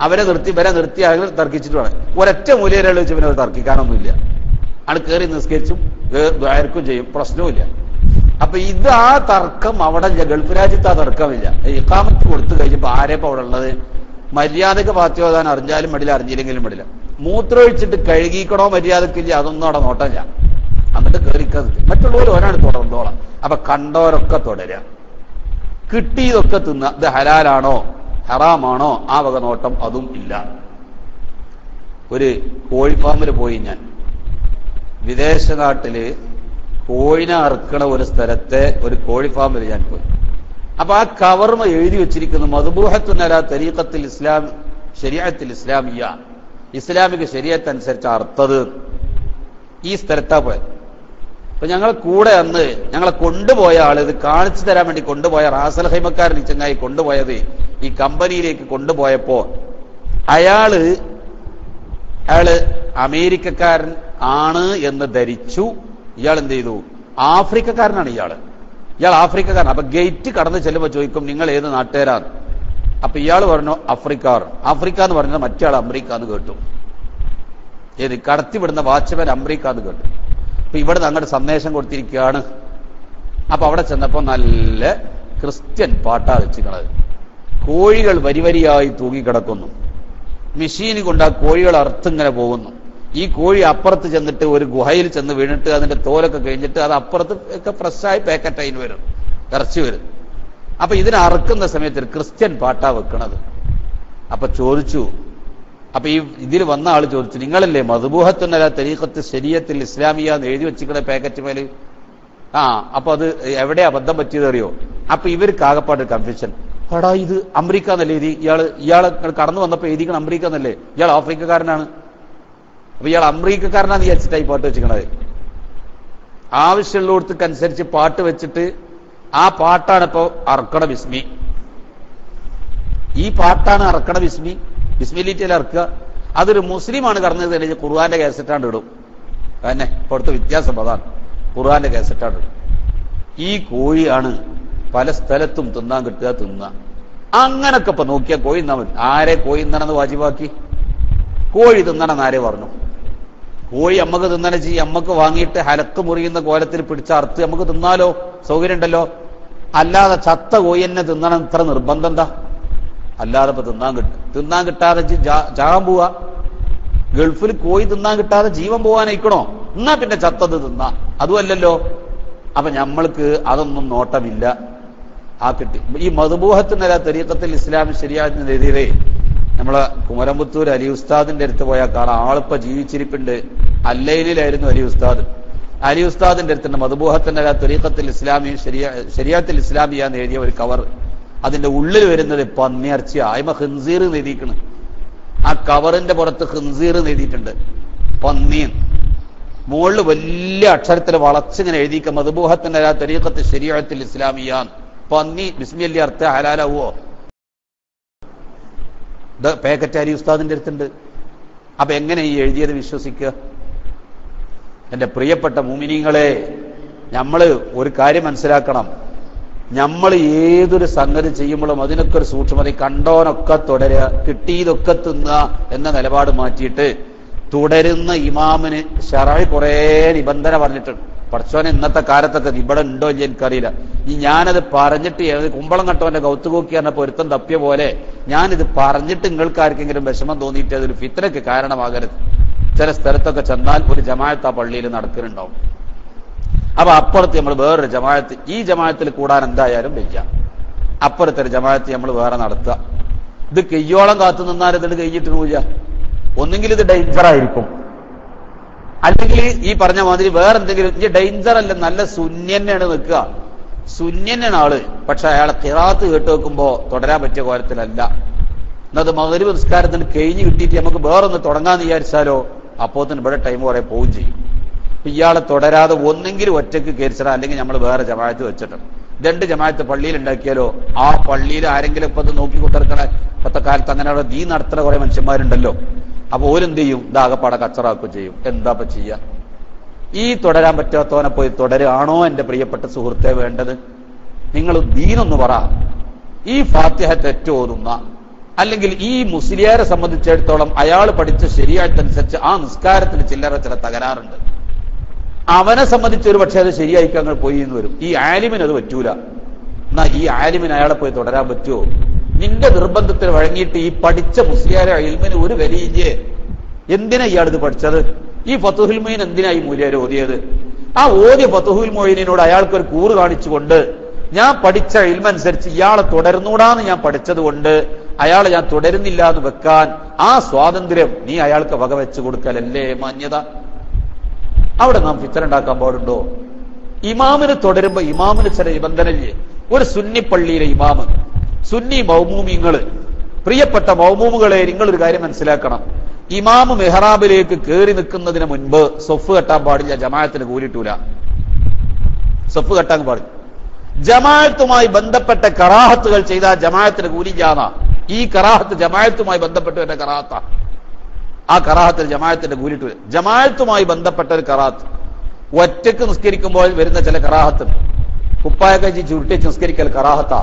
അവരെ നിർത്തി ആളുകൾ തർക്കിച്ചിട്ട് വേണം. ഒരൊറ്റ മൂലയൊരാൾ വെച്ച് പിന്നെ അവർ തർക്കിക്കാനൊന്നുമില്ല. ആണ് കയറി നിസ്കരിച്ചും ദ്വാരക്കും ചെയ്യും, പ്രശ്നവുമില്ല. അപ്പൊ ഇത് ആ തർക്കം അവിടെ ഇല്ല. ഗൾഫ് രാജ്യത്ത് ആ തർക്കമില്ല. ഇഖാമത്ത് കൊടുത്തു കഴിഞ്ഞപ്പോ ആരെപ്പോ അവിടെ ഉള്ളത്? മര്യാദക്ക് ഫാത്തിഹ അറിഞ്ഞാലും മടിയില്ല, അറിഞ്ഞില്ലെങ്കിലും മടിയില്ല. മൂത്രമൊഴിച്ചിട്ട് കഴുകിക്കണോ മര്യാദക്കില്ല, അതൊന്നും അവിടെ നോട്ടല്ല. എന്നിട്ട് കയറിക്കാതെ മറ്റുള്ളവർ ഒരാൾ തുടർന്നോളാം. അപ്പൊ കണ്ടവരൊക്കെ തുടരുക, കിട്ടിയതൊക്കെ തിന്ന. ഇത് ഹലാലാണോ ഹറാമാണോ ആ വക നോട്ടം അതും ഇല്ല. ഒരു കോഴിഫാമിൽ പോയി ഞാൻ. വിദേശ നാട്ടില് കോഴിനെ അറുക്കണ ഒരു സ്ഥലത്തെ ഒരു കോഴിഫാമിൽ ഞാൻ പോയി. അപ്പൊ ആ കവർമ എഴുതി വെച്ചിരിക്കുന്നു മദ്ബൂഹത്തുൻ അലാ തരീഖത്തിൽ ഇസ്ലാം ശരീഅത്തിൽ ഇസ്ലാമിയ, ഇസ്ലാമിക ശരീഅത്ത് അനുസരിച്ച് അർത്ഥത്. ഈ സ്ഥലത്താ പോയത്. അപ്പൊ ഞങ്ങൾ കൂടെ അന്ന് ഞങ്ങളെ കൊണ്ടുപോയ ആള്, ഇത് കാണിച്ചു തരാൻ വേണ്ടി കൊണ്ടുപോയ റാസൽ ഹൈമക്കാരൻ ഈ ചങ്ങായി കൊണ്ടുപോയത് ഈ കമ്പനിയിലേക്ക് കൊണ്ടുപോയപ്പോ അയാള് അമേരിക്കക്കാരൻ ആണ് എന്ന് ധരിച്ചു. ഇയാൾ എന്ത് ചെയ്തു? ആഫ്രിക്കക്കാരനാണ് ഇയാൾ ആഫ്രിക്കക്കാരൻ. അപ്പൊ ഗേറ്റ് കടന്ന് ചെല്ലുമ്പോ ചോദിക്കും നിങ്ങൾ ഏത് നാട്ടുകാരാണ്? അപ്പൊ ഇയാൾ പറഞ്ഞു ആഫ്രിക്ക എന്ന് പറഞ്ഞത് മറ്റേ ആൾ അമേരിക്ക എന്ന് കേട്ടു. ഏത് കടത്തിവിടുന്ന വാച്ച്മാൻ അമേരിക്ക എന്ന് കേട്ടു. അപ്പൊ ഇവിടെ അങ്ങോട്ട് സന്ദേശം കൊടുത്തിരിക്കുകയാണ്. അപ്പൊ അവിടെ ചെന്നപ്പോ നല്ല ക്രിസ്ത്യൻ പാട്ടാ വെച്ചിക്കണത്. കോഴികൾ വരിവരിയായി തൂങ്ങിക്കിടക്കുന്നു. മെഷീൻ കൊണ്ട് ആ കോഴികൾ അറുത്തിങ്ങനെ പോകുന്നു. ഈ കോഴി അപ്പുറത്ത് ചെന്നിട്ട് ഒരു ഗുഹയിൽ ചെന്ന് വീണിട്ട് അതിന്റെ തോലൊക്കെ കഴിഞ്ഞിട്ട് അത് അപ്പുറത്ത് ഒക്കെ ഫ്രഷായി പാക്കറ്റായി വരും, ഇറച്ചി വരും. അപ്പൊ ഇതിനെ അറുക്കുന്ന സമയത്ത് ഒരു ക്രിസ്ത്യൻ പാട്ടാ വെക്കണത്. അപ്പൊ ചോദിച്ചു, അപ്പൊ ഈ ഇതിൽ വന്ന ആള് ചോദിച്ചു, നിങ്ങളല്ലേ മദ്ബൂഹത്തുൻ അലാ തരീഖത്ത് ശരീഅത്തിൽ ഇസ്ലാമിയ എന്ന് എഴുതി വെച്ചിരിക്കണ പാക്കറ്റ് മേല്? അപ്പൊ അത് എവിടെ അബദ്ധം പറ്റിയത് അറിയോ? അപ്പൊ ഇവർക്ക് ആകപ്പാട് കൺഫ്യൂഷൻ. എടാ ഇത് അമേരിക്ക എന്നല്ലേ എഴുതി, ഇയാള് കടന്നു വന്നപ്പോ എഴുതിക്കണം അമേരിക്ക എന്നല്ലേ, ഇയാൾ ആഫ്രിക്കക്കാരനാണ്. അപ്പൊ ഇയാൾ അമേരിക്കക്കാരനാന്ന് വിചാരിച്ചിട്ടായി പാട്ട് വെച്ചിക്കണത്. ആവശ്യമുള്ളവർക്കനുസരിച്ച് പാട്ട് വെച്ചിട്ട് ആ പാട്ടാണ് ഇപ്പോ അർക്കണ ബിസ്മി. ഈ പാട്ടാണ് അർക്കണ ബിസ്മി, ബിസ്മിലിറ്റിയിൽ ഇറക്കുക. അതൊരു മുസ്ലിമാണ് കടന്നത് തെളിഞ്ഞ് ഖുർആന്റെ കാസറ്റാണ്ട് ഇടും. തന്നെ ഇപ്പോഴത്തെ വ്യത്യാസം അതാണ്, ഖുർആന്റെ കാസറ്റാണ്ട് ഇടും. ഈ കോഴിയാണ് പല സ്ഥലത്തും തിന്നാൻ കിട്ടുക, തിന്നുക. അങ്ങനൊക്കെ ഇപ്പൊ നോക്കിയാൽ കോഴി തിന്നാൻ പറ്റും. ആരെ കോഴി തിന്നണമെന്ന് വാജിബാക്കി? കോഴി തിന്നണമെന്ന് ആരെ പറഞ്ഞു? കോഴി അമ്മക്ക് തിന്നണ ചെയ്യും. അമ്മക്ക് വാങ്ങിയിട്ട് ഹലക്ക് മുറിയുന്ന കോലത്തിൽ പിടിച്ച അറുത്ത് നമുക്ക് തിന്നാലോ, സൗകര്യം ഉണ്ടല്ലോ. അല്ലാതെ ചത്ത കോഴി തന്നെ തിന്നണം ഇത്ര നിർബന്ധം എന്താ? അല്ലാതെ ഇപ്പൊ തിന്നാൻ കിട്ടാതെ ജാൻ പോവാ. ഗൾഫിൽ കോഴി തിന്നാൻ കിട്ടാതെ ജീവൻ പോവാനായിക്കണോ? എന്നാ പിന്നെ ചത്തത് തിന്നാ, അതുമല്ലല്ലോ. അപ്പൊ നമ്മൾക്ക് അതൊന്നും നോട്ടമില്ല. ആ കിട്ടി ഈ മദ്ബൂഹത്തുൻ അലാ തരീഖത്തിൽ ഇസ്ലാം ശരീഅത്തിന് എതിരെ നമ്മളെ കുമരമ്പത്തൂർ അലി ഉസ്താദിന്റെ അടുത്ത് പോയാൽ കാണാം. ആളിപ്പോ ജീവിച്ചിരിപ്പുണ്ട്. അല്ലയിലായിരുന്നു അലി ഉസ്താദ്. അലി ഉസ്താദിന്റെ അടുത്തുണ്ട് മദ്ബൂഹത്തുൻ അലാ തരീഖത്തിൽ ഇസ്ലാമി ശരീഅത്തിൽ ഇസ്ലാമിയ എന്ന് എഴുതിയ ഒരു കവർ. അതിന്റെ ഉള്ളിൽ വരുന്നത് പന്നിയിറച്ചിയ. അയ്മ ഖിൻസീർ എഴുതിയിരിക്കണ്. ആ കവറിന്റെ പുറത്ത് ഖിൻസീർ എഴുതിയിട്ടുണ്ട്, പന്നിയൻ. മുകളിൽ വലിയ അക്ഷരത്തിൽ വളച്ചിങ്ങനെ എഴുതിക്ക മദ്ബൂഹത്തുൻ അലാ തരീഖത്തിൽ ശരീഅത്തിൽ ഇസ്ലാമിയ. പന്നി ബിസ്മില്ലി അർത്ഥ ഹലാലാവോ? പാക്കറ്റ് അലി ഉസ്താദിന്റെ അടുത്തുണ്ട്. അപ്പൊ എങ്ങനെ ഈ എഴുതിയത് വിശ്വസിക്കുക? എന്റെ പ്രിയപ്പെട്ട മുഅ്മിനീങ്ങളെ, നമ്മൾ ഒരു കാര്യം മനസ്സിലാക്കണം. നമ്മൾ ഏതൊരു സംഗതി ചെയ്യുമ്പോഴും അതിനൊക്കെ ഒരു സൂക്ഷ്മത. കണ്ടോനൊക്കെ തുടരുക, കിട്ടിയതൊക്കെ തിന്നുക എന്ന നിലപാട് മാറ്റിയിട്ട് തുടരുന്ന ഇമാമിന് ശറഅ് കുറേ നിബന്ധന പറഞ്ഞിട്ടുണ്ട്. പടച്ചോനെ ഇന്നത്തെ കാലത്തൊക്കെ ഇവിടെ ഉണ്ടോ ഇല്ല എനിക്കറിയില്ല. ഞാനത് പറഞ്ഞിട്ട് കുമ്പളം കട്ടവന്റെ കൗത്തുകോക്കി പറഞ്ഞ പൊരുത്തം തപ്പിയ പോലെ ഞാനിത് പറഞ്ഞിട്ട് നിങ്ങൾക്ക് ആർക്കെങ്കിലും വിഷമം തോന്നിയിട്ട് അതൊരു ഫിത്നയ്ക്ക് കാരണമാകരുത്. ചില സ്ഥലത്തൊക്കെ ചെന്നാൽ ഒരു ജമാഅത്ത് ആ പള്ളിയിൽ നടക്കുന്നുണ്ടാവും. അപ്പൊ അപ്പുറത്ത് നമ്മൾ വേറൊരു ജമാഅത്ത്, ഈ ജമാഅത്തിൽ കൂടാൻ എന്തായാലും വയ്യ, അപ്പുറത്തെ ഒരു ജമാഅത്ത് നമ്മൾ വേറെ നടത്തുക. ഇത് കയ്യോളം കാത്തു നിന്നാൽ ഇതിന് കഴിഞ്ഞിട്ട് പോവുക. ഒന്നെങ്കിൽ ഇത് ഡേഞ്ചർ ആയിരിക്കും, അല്ലെങ്കിൽ ഈ പറഞ്ഞ മാതിരി വേറെ എന്തെങ്കിലും. ഈ ഡേഞ്ചർ അല്ല, നല്ല സുന്യനാണ് നിൽക്കുക, സുന്യനാണ് ആള്, പക്ഷെ അയാളെ ഖിറാത്ത് കേട്ട് വെക്കുമ്പോ തുടരാൻ പറ്റിയ കോലത്തിലല്ല. എന്നത് മഗ്‌രിബ് നിസ്കാരത്തിന് കഴിഞ്ഞ് കിട്ടിയിട്ട് നമുക്ക് വേറൊന്ന് തുടങ്ങാന്ന് വിചാരിച്ചാലോ അപ്പോത്തിന് ഇവിടെ ടൈം കുറെ പോവുകയും ചെയ്യും. ഇയാളെ തുടരാതെ ഒന്നെങ്കിലും ഒറ്റയ്ക്ക് കയറിച്ചിടാം, അല്ലെങ്കിൽ നമ്മൾ വേറെ ജമാഅത്ത് വെച്ചിട്ടുണ്ട്. 2 ജമാഅത്ത് പള്ളിയിൽ ഉണ്ടാക്കിയാലോ ആ പള്ളിയിൽ ആരെങ്കിലും ഇപ്പൊ നോക്കി കുത്തിറക്കണ ഇപ്പത്തെ കാലത്ത് അങ്ങനെ അവിടെ ദീൻ നടത്തുന്ന കുറെ മനുഷ്യന്മാരുണ്ടല്ലോ. അപ്പൊ ഓരെന്ത് ചെയ്യും? ഇതാകപ്പാടെ കച്ചറാക്കുകയും ചെയ്യും. എന്താ ഇപ്പൊ ചെയ്യാ? ഈ തുടരാൻ പറ്റാത്തവനെ പോയി തുടരുകയാണോ എന്റെ പ്രിയപ്പെട്ട സുഹൃത്തെ വേണ്ടത്? നിങ്ങൾ ദീനൊന്ന് പറ. ഈ ഫാത്തിഹ തെറ്റ് ഓതുന്ന, അല്ലെങ്കിൽ ഈ മുസ്ലിയാരെ സംബന്ധിച്ചിടത്തോളം അയാൾ പഠിച്ച ശരിയായിട്ടനുസരിച്ച് ആ നിസ്കാരത്തിന് ചില തകരാറുണ്ട്. അവനെ സംബന്ധിച്ച് ഒരു പക്ഷേ അത് ശരിയായിക്കാൻ അങ്ങ് പോയി എന്ന് വരും. ഈ ആലിമിന് അത് പറ്റൂല. എന്നാ ഈ ആലിമിന് അയാളെ പോയി തുടരാൻ പറ്റുമോ? നിന്റെ നിർബന്ധത്തിന് വഴങ്ങിയിട്ട് ഈ പഠിച്ച മുസ്ലിയാരെ ഇൽമിന് ഒരു വിലയില്ലേ? എന്തിനാ ഇയാളിത് പഠിച്ചത്? ഈ ഫതുഹുൽ മുഈൻ എന്തിനാ ഈ മൂല്യാര് ഓതിയത്? ആ ഓതിയ ഫതുഹുൽ മുഈനിനോട് അയാൾക്കൊരു കൂറ് കാണിച്ചുകൊണ്ട് ഞാൻ പഠിച്ച ഇൽമനുസരിച്ച് ഇയാളെ തുടർന്നൂടാന്ന് ഞാൻ പഠിച്ചത് കൊണ്ട് അയാളെ ഞാൻ തുടരുന്നില്ല എന്ന് വെക്കാൻ ആ സ്വാതന്ത്ര്യം നീ അയാൾക്ക് വകവെച്ചു കൊടുക്കലല്ലേ മാന്യത? അവിടെ നാം ഫിത്ന ഉണ്ടാക്കാൻ പാടുണ്ടോ? ഇമാമിന് തുടരുമ്പോ ഇമാമിന് ചില നിബന്ധനയില്ലേ? ഒരു സുന്നി പള്ളിയിലെ ഇമാമ്, സുന്നി മൗമൂമിങ്ങള്, പ്രിയപ്പെട്ട മൗമൂമുകളെ, നിങ്ങളൊരു കാര്യം മനസ്സിലാക്കണം. ഇമാമ് മെഹ്റാബിലേക്ക് കയറി നിൽക്കുന്നതിന് മുൻപ് സൊഫ് കെട്ടാൻ പാടില്ല, ജമാഅത്തിന് കൂലിട്ടൂല. സൊഫ് കെട്ടാൻ പാടില്ല. ജമാഅത്തുമായി ബന്ധപ്പെട്ട കറാഹത്തുകൾ ചെയ്താൽ ജമാഅത്തിന് കൂലില്ലാന്ന. ഈ കറാഹത്ത് ജമാഅത്തുമായി ബന്ധപ്പെട്ട ഒരു കറാഹത്താ. ആ കറാഹത്തിന് ജമാഅത്തിന്റെ കൂലിട്ടൂല. ജമാഅത്തുമായി ബന്ധപ്പെട്ട ഒരു കറാഹത്ത്, ഒറ്റക്ക് നിസ്കരിക്കുമ്പോൾ വരുന്ന ചില കറാഹത്ത്. കുപ്പായ കഴിച്ച് ചുരുട്ടിച്ച് നിസ്കരിക്കൽ കറാഹത്താ.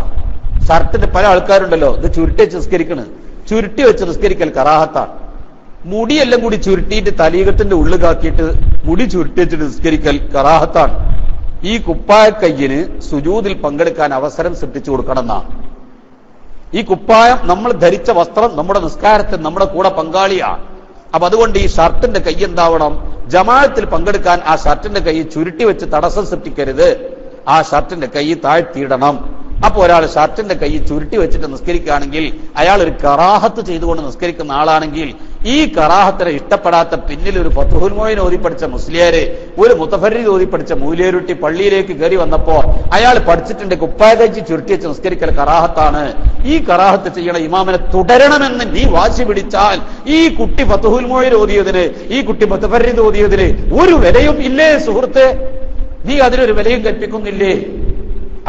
ഷർട്ടിന്റെ പല ആൾക്കാരുണ്ടല്ലോ, ഇത് ചുരുട്ടിച്ച് നിസ്കരിക്കണ്, ചുരുട്ടി വെച്ച് നിസ്കരിക്കൽ കറാഹത്താണ്. മുടിയെല്ലാം കൂടി ചുരുട്ടിയിട്ട് തലീകത്തിന്റെ ഉള്ളിൽ കാക്കിയിട്ട് മുടി ചുരുട്ടി വെച്ചിട്ട് നിസ്കരിക്കൽ കറാഹത്താണ്. ഈ കുപ്പായ കയ്യിന് സുജൂദിൽ പങ്കെടുക്കാൻ അവസരം സൃഷ്ടിച്ചു കൊടുക്കണമെന്നാ. ഈ കുപ്പായം നമ്മൾ ധരിച്ച വസ്ത്രം നമ്മുടെ നിസ്കാരത്തിൽ നമ്മുടെ കൂടെ പങ്കാളിയാ. അപ്പൊ അതുകൊണ്ട് ഈ ഷർട്ടിന്റെ കൈ എന്താവണം? ജമാഅത്തിൽ പങ്കെടുക്കാൻ ആ ഷർട്ടിന്റെ കൈ ചുരുട്ടി വെച്ച് തടസ്സം സൃഷ്ടിക്കരുത്. ആ ഷർട്ടിന്റെ കൈ താഴ്ത്തിയിടണം. അപ്പൊ ഒരാൾ ഷർട്ടിന്റെ കൈ ചുരുട്ടി വെച്ചിട്ട് നിസ്കരിക്കുകയാണെങ്കിൽ അയാൾ ഒരു കറാഹത്ത് ചെയ്തുകൊണ്ട് നിസ്കരിക്കുന്ന ആളാണെങ്കിൽ ഈ കറാഹത്തിനെ ഇഷ്ടപ്പെടാത്ത പിന്നിൽ ഒരു ഫതുഹുൽ മുഈൻ ഓതി പഠിച്ച മുസ്ലിയാര്, ഒരു മുതഫർരിദ് ഓതി പഠിച്ച മൂല്യരുട്ടി പള്ളിയിലേക്ക് കയറി വന്നപ്പോ അയാൾ പഠിച്ചിട്ടുണ്ട് കുപ്പായ കഴിച്ച് ചുരുട്ടി വെച്ച് നിസ്കരിക്കൽ കറാഹത്താണ്. ഈ കറാഹത്ത് ചെയ്യണ ഇമാമിനെ തുടരണമെന്ന് നീ വാശി പിടിച്ചാൽ ഈ കുട്ടി ഫതുഹുൽ മുഈൻ ഓതിയതിന്, ഈ കുട്ടി മുതഫർരിദ് ഓതിയതിന് ഒരു വിലയും ഇല്ലേ സുഹൃത്തെ? നീ അതിനൊരു വിലയും കൽപ്പിക്കുന്നില്ലേ?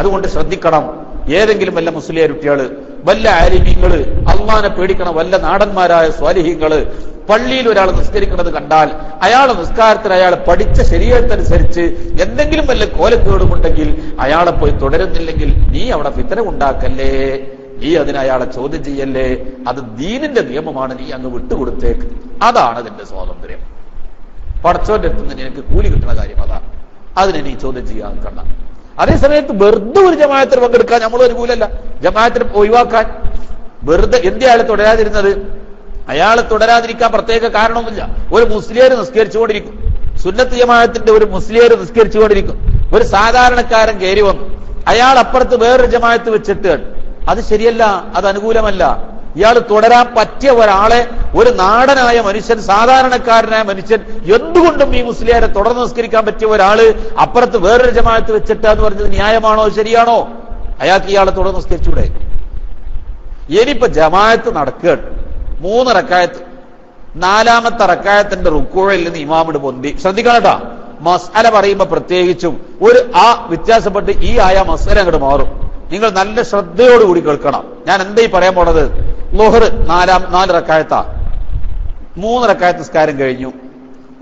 അതുകൊണ്ട് ശ്രദ്ധിക്കണം. ഏതെങ്കിലും വല്ല മുസ്ലിയാരുട്ടികള്, വല്ല ആലിമീങ്ങള്, അള്ളാനെ പേടിക്കണം, വല്ല നാടന്മാരായ സ്വാലിഹീങ്ങള് പള്ളിയിൽ ഒരാൾ നിസ്കരിക്കുന്നത് കണ്ടാൽ അയാളെ നിസ്കാരത്തിൽ അയാൾ പഠിച്ച ശരീരത്തനുസരിച്ച് എന്തെങ്കിലും വല്ല കോലക്കേടുമുണ്ടെങ്കിൽ അയാളെ പോയി തുടരുന്നില്ലെങ്കിൽ നീ അവിടെ ഫിത്ന ഉണ്ടാക്കല്ലേ, നീ അതിന് അയാളെ ചോദ്യം ചെയ്യല്ലേ. അത് ദീനിന്റെ നിയമമാണ്, നീ അങ്ങ് വിട്ടുകൊടുത്തേക്ക്. അതാണ് അതിന്റെ സ്വാതന്ത്ര്യം. പടച്ചോന്റെ അടുത്ത് നിന്ന് നിനക്ക് കൂലി കിട്ടുന്ന കാര്യം അതാണ്. അതിനെ നീ ചോദ്യം ചെയ്യാൻ കണ്ട. അതേസമയത്ത് വെറുതെ ഒരു ജമാഅത്തിൽ പങ്കെടുക്കാൻ നമ്മൾ അനുകൂലല്ല. ജമാഅത്തിന് ഒഴിവാക്കാൻ വെറുതെ എന്തിനാ അയാൾ തുടരാതിരുന്നത്? അയാൾ തുടരാതിരിക്കാൻ പ്രത്യേക കാരണമൊന്നുമില്ല. ഒരു മുസ്ലിയാർ നിസ്കരിച്ചുകൊണ്ടിരിക്കും, സുന്നത്ത് ജമാഅത്തിന്റെ ഒരു മുസ്ലിയാർ നിസ്കരിച്ചുകൊണ്ടിരിക്കും. ഒരു സാധാരണക്കാരൻ കയറി വന്നു, അയാൾ അപ്പുറത്ത് വേറൊരു ജമാഅത്ത് വെച്ചിട്ട്, അത് ശരിയല്ല, അത് അനുകൂലമല്ല. ഇയാൾ തുടരാൻ പറ്റിയ ഒരാളെ, ഒരു നാടനായ മനുഷ്യൻ, സാധാരണക്കാരനായ മനുഷ്യൻ, എന്തുകൊണ്ടും ഈ മുസ്ലിയാരെ തുടർന്ന് നിസ്കരിക്കാൻ പറ്റിയ ഒരാള് അപ്പുറത്ത് വേറൊരു ജമാഅത്ത് വെച്ചിട്ടാന്ന് പറഞ്ഞത് ന്യായമാണോ, ശരിയാണോ? അയാൾക്ക് ഇയാളെ തുടർന്ന് നിസ്കരിച്ചൂടെ? ഇനിയിപ്പോ ജമാഅത്ത് നടക്കുകയാണ്, 3 റക്അത്ത്, 4ാമത്തെ റക്അത്തിന്റെ റുക്കൂഇൽ നിന്ന് ഇമാമിന് പൊന്തി. ശ്രദ്ധിക്കണം കേട്ടോ, മസ്അല പറയുമ്പോ പ്രത്യേകിച്ചും ഒരു വ്യത്യാസപ്പെട്ട് ഈ ആയ മസ്അല അങ്ങോട്ട് മാറും. നിങ്ങൾ നല്ല ശ്രദ്ധയോടുകൂടി കേൾക്കണം. ഞാൻ എന്തായി പറയാൻ പോണത്? ളുഹർ 4 റക്അത്താ, 3 റക്അത്ത് നിസ്കാരം കഴിഞ്ഞു.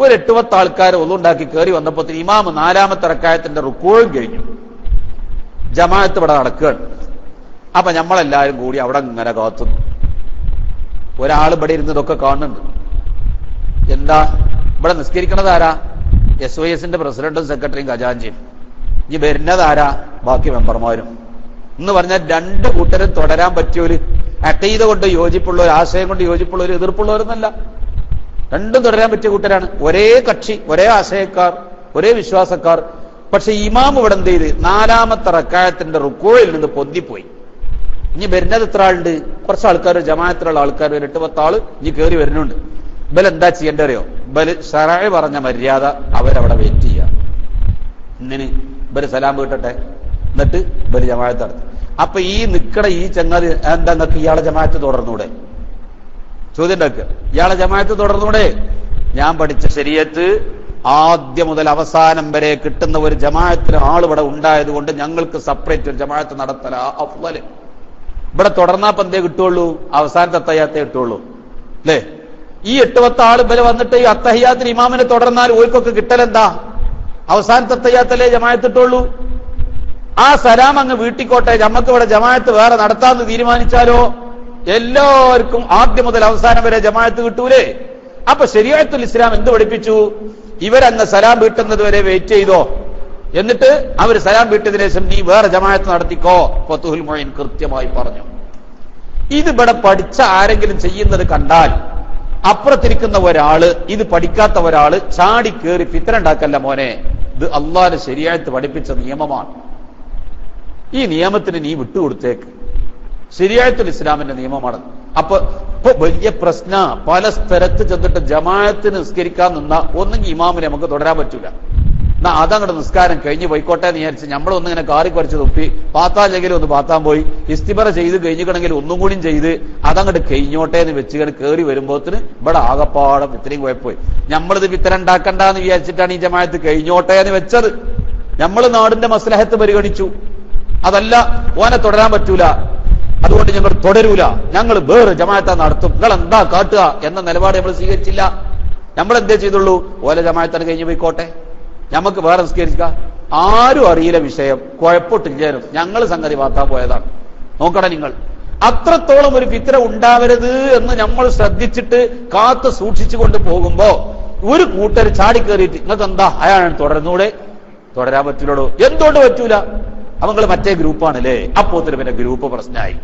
ഒരു 8-10 ആൾക്കാർ ഒന്നുണ്ടാക്കി കയറി വന്നപ്പോ ഇമാം 4ാമത്തെ റക്അത്തിന്റെ റുക്കൂഉം കഴിഞ്ഞു. ജമാഅത്ത് ഇവിടെ നടക്കുകയാണ്. അപ്പൊ നമ്മളെല്ലാരും കൂടി അവിടെ ഇങ്ങനെ കാത്തുന്നു. ഒരാൾ ഇവിടെ ഇരുന്നതൊക്കെ കാണുന്നുണ്ട്. എന്താ ഇവിടെ നിസ്കരിക്കണത് ആരാ? SYSന്റെ പ്രസിഡന്റും സെക്രട്ടറിയും ഖജാൻജിയും. ഇനി വരുന്നത് ആരാ? ബാക്കി മെമ്പർമാരും. എന്ന് പറഞ്ഞാൽ രണ്ട് കൂട്ടരും തുടരാൻ പറ്റിയൊരു അഖീദ കൊണ്ട് യോജിപ്പുള്ളവർ, ആശയം കൊണ്ട് യോജിപ്പുള്ളവർ, എതിർപ്പുള്ളവരെന്നല്ല, രണ്ടും തുടരാൻ പറ്റിയ കൂട്ടരാണ്. ഒരേ കക്ഷി, ഒരേ ആശയക്കാർ, ഒരേ വിശ്വാസക്കാർ. പക്ഷെ ഇമാം ഇവിടെ എന്ത് ചെയ്ത്? 4ാമത്തെ റക്അത്തിന്റെ റുക്കൂയിൽ നിന്ന് പൊന്തിപ്പോയി. ഇനി വരുന്നത് എത്ര ആളുണ്ട്? കുറച്ച് ആൾക്കാർ, ജമാഅത്തിലുള്ള ആൾക്കാർ, 8-10 ആള് ഇനി കയറി വരുന്നുണ്ട്. ഇബൽ എന്താ ചെയ്യേണ്ടറിയോ? ഇബൽ ശറഅ് പറഞ്ഞ മര്യാദ അവരവിടെ വെയിറ്റ് ചെയ്യുക. ഇന്നിന് ഇബല് സലാം വീട്ടട്ടെ, എന്നിട്ട് ഇബല് ജമാഅത്ത് നടത്തും. അപ്പൊ ഈ നിക്കട ഈ ചങ്ങാതി എന്താ നിങ്ങൾക്ക് ഇയാളെ ജമാഅത്ത് തുടർന്നൂടെ? ചോദ്യം ഉണ്ടാക്കുക. ഇയാളെ ജമാഅത്ത് തുടർന്നൂടെ? ഞാൻ പഠിച്ച ശരീഅത്ത് ആദ്യം മുതൽ അവസാനം വരെ കിട്ടുന്ന ഒരു ജമാഅത്തിന് ആളിവിടെ ഉണ്ടായത് കൊണ്ട് ഞങ്ങൾക്ക് സെപ്പറേറ്റ് ഒരു ജമാഅത്ത് നടത്തല അഫ്ളല്. ഇവിടെ തുടർന്നാ പന്തേ കിട്ടുള്ളൂ, അവസാനത്തെ അത്തഹിയ്യാത്തേ കിട്ടുള്ളൂ അല്ലേ? ഈ 8-10 ആള് ഇവര് വന്നിട്ട് ഈ അത്തഹിയ്യാത്തിന് ഇമാമിനെ തുടർന്നാൽ ഓർക്കൊക്കെ കിട്ടലെന്താ? അവസാനത്തെ അത്തഹിയ്യാത്തല്ലേ ജമാഅത്ത് കിട്ടുള്ളൂ. ആ സലാം അങ്ങ് വീട്ടിക്കോട്ടെ, നമുക്ക് ഇവിടെ ജമാഅത്ത് വേറെ നടത്താമെന്ന് തീരുമാനിച്ചാലോ എല്ലാവർക്കും ആദ്യം മുതൽ അവസാനം വരെ ജമാഅത്ത് കിട്ടൂലേ? അപ്പൊ ശരീഅത്തുൽ ഇസ്ലാം എന്ത് പഠിപ്പിച്ചു? ഇവരങ്ങ് സലാം വീട്ടുന്നത് വരെ വെയിറ്റ് ചെയ്തോ, എന്നിട്ട് അവർ സലാം വീട്ടിയതിനു ശേഷം നീ വേറെ ജമാഅത്ത് നടത്തിക്കോ. ഫതുഹുൽ മുഈൻ കൃത്യമായി പറഞ്ഞു. ഇത് ഇവിടെ പഠിച്ച ആരെങ്കിലും ചെയ്യുന്നത് കണ്ടാൽ അപ്പുറത്തിരിക്കുന്ന ഒരാള്, ഇത് പഠിക്കാത്ത ഒരാള് ചാടി കയറി ഫിത്ന ഉണ്ടാക്കല്ല മോനെ, ഇത് അല്ലാഹുവിന്റെ ശരീഅത്ത് പഠിപ്പിച്ച നിയമമാണ്. ഈ നിയമത്തിന് നീ വിട്ടുകൊടുത്തേക്ക്. ശരീഅത്തുൽ ഇസ്ലാമിന്റെ നിയമമാണ്. അപ്പൊ ഇപ്പൊ വലിയ പ്രശ്ന, പല സ്ഥലത്ത് ചെന്നിട്ട് ജമാഅത്തിന് നിസ്കരിക്കാൻ നിന്ന ഒന്നെങ്കിൽ ഇമാമിനെ നമുക്ക് തുടരാൻ പറ്റൂല. എന്നാ അതങ്ങോട്ട് നിസ്കാരം കഴിഞ്ഞ് പോയിക്കോട്ടെ എന്ന് വിചാരിച്ച് നമ്മളൊന്നിങ്ങനെ കാറി കുറച്ച് തുപ്പി പാത്താലെങ്കിലും ഒന്ന് പാത്താൻ പോയി, ഇസ്തിബറ ചെയ്ത് കഴിഞ്ഞിക്കണമെങ്കിൽ ഒന്നും കൂടിയും ചെയ്ത് അതങ്ങോട്ട് കഴിഞ്ഞോട്ടെ എന്ന് വെച്ച് കയറി വരുമ്പോത്തിന് ഇവിടെ ആകപ്പാടം ഇത്രയും കുഴപ്പമായി. നമ്മളിത് വിത്തരം ഉണ്ടാക്കണ്ടെന്ന് വിചാരിച്ചിട്ടാണ് ഈ ജമാഅത്ത് കഴിഞ്ഞോട്ടെ എന്ന് വെച്ചത്. നമ്മൾ നാടിന്റെ മസ്ലഹത്ത് പരിഗണിച്ചു. അതല്ല, ഓനെ തുടരാൻ പറ്റൂല, അതുകൊണ്ട് ഞങ്ങൾ തുടരൂല, ഞങ്ങൾ വേറെ ജമാഅത്ത് നടത്തും, നിങ്ങൾ എന്താ കാട്ടുക എന്ന നിലപാട് നമ്മൾ സ്വീകരിച്ചില്ല. നമ്മൾ എന്തേ ചെയ്തുള്ളൂ? ഓല ജമാഅത്താണ് കഴിഞ്ഞ് പോയിക്കോട്ടെ, നമുക്ക് വേറെ നിസ്കരിക്കുക. ആരും അറിയില്ല വിഷയം, കുഴപ്പമില്ലായിരുന്നു, ഞങ്ങൾ സംഗതി വാർത്താൻ പോയതാണ്. നോക്കണം നിങ്ങൾ, അത്രത്തോളം ഒരു ഫിത്ന ഉണ്ടാവരുത് എന്ന് നമ്മൾ ശ്രദ്ധിച്ചിട്ട് കാത്തു സൂക്ഷിച്ചുകൊണ്ട് പോകുമ്പോ ഒരു കൂട്ടർ ചാടിക്കേറിയിട്ട് നിങ്ങൾക്ക് എന്താ അയാളാണ് തുടർന്നൂടെ? തുടരാൻ പറ്റൂലോ. എന്തുകൊണ്ട് പറ്റൂല? അവങ്ങൾ മറ്റേ ഗ്രൂപ്പാണല്ലേ. അപ്പോത്തിന് പിന്നെ ഗ്രൂപ്പ് പ്രശ്നമായി,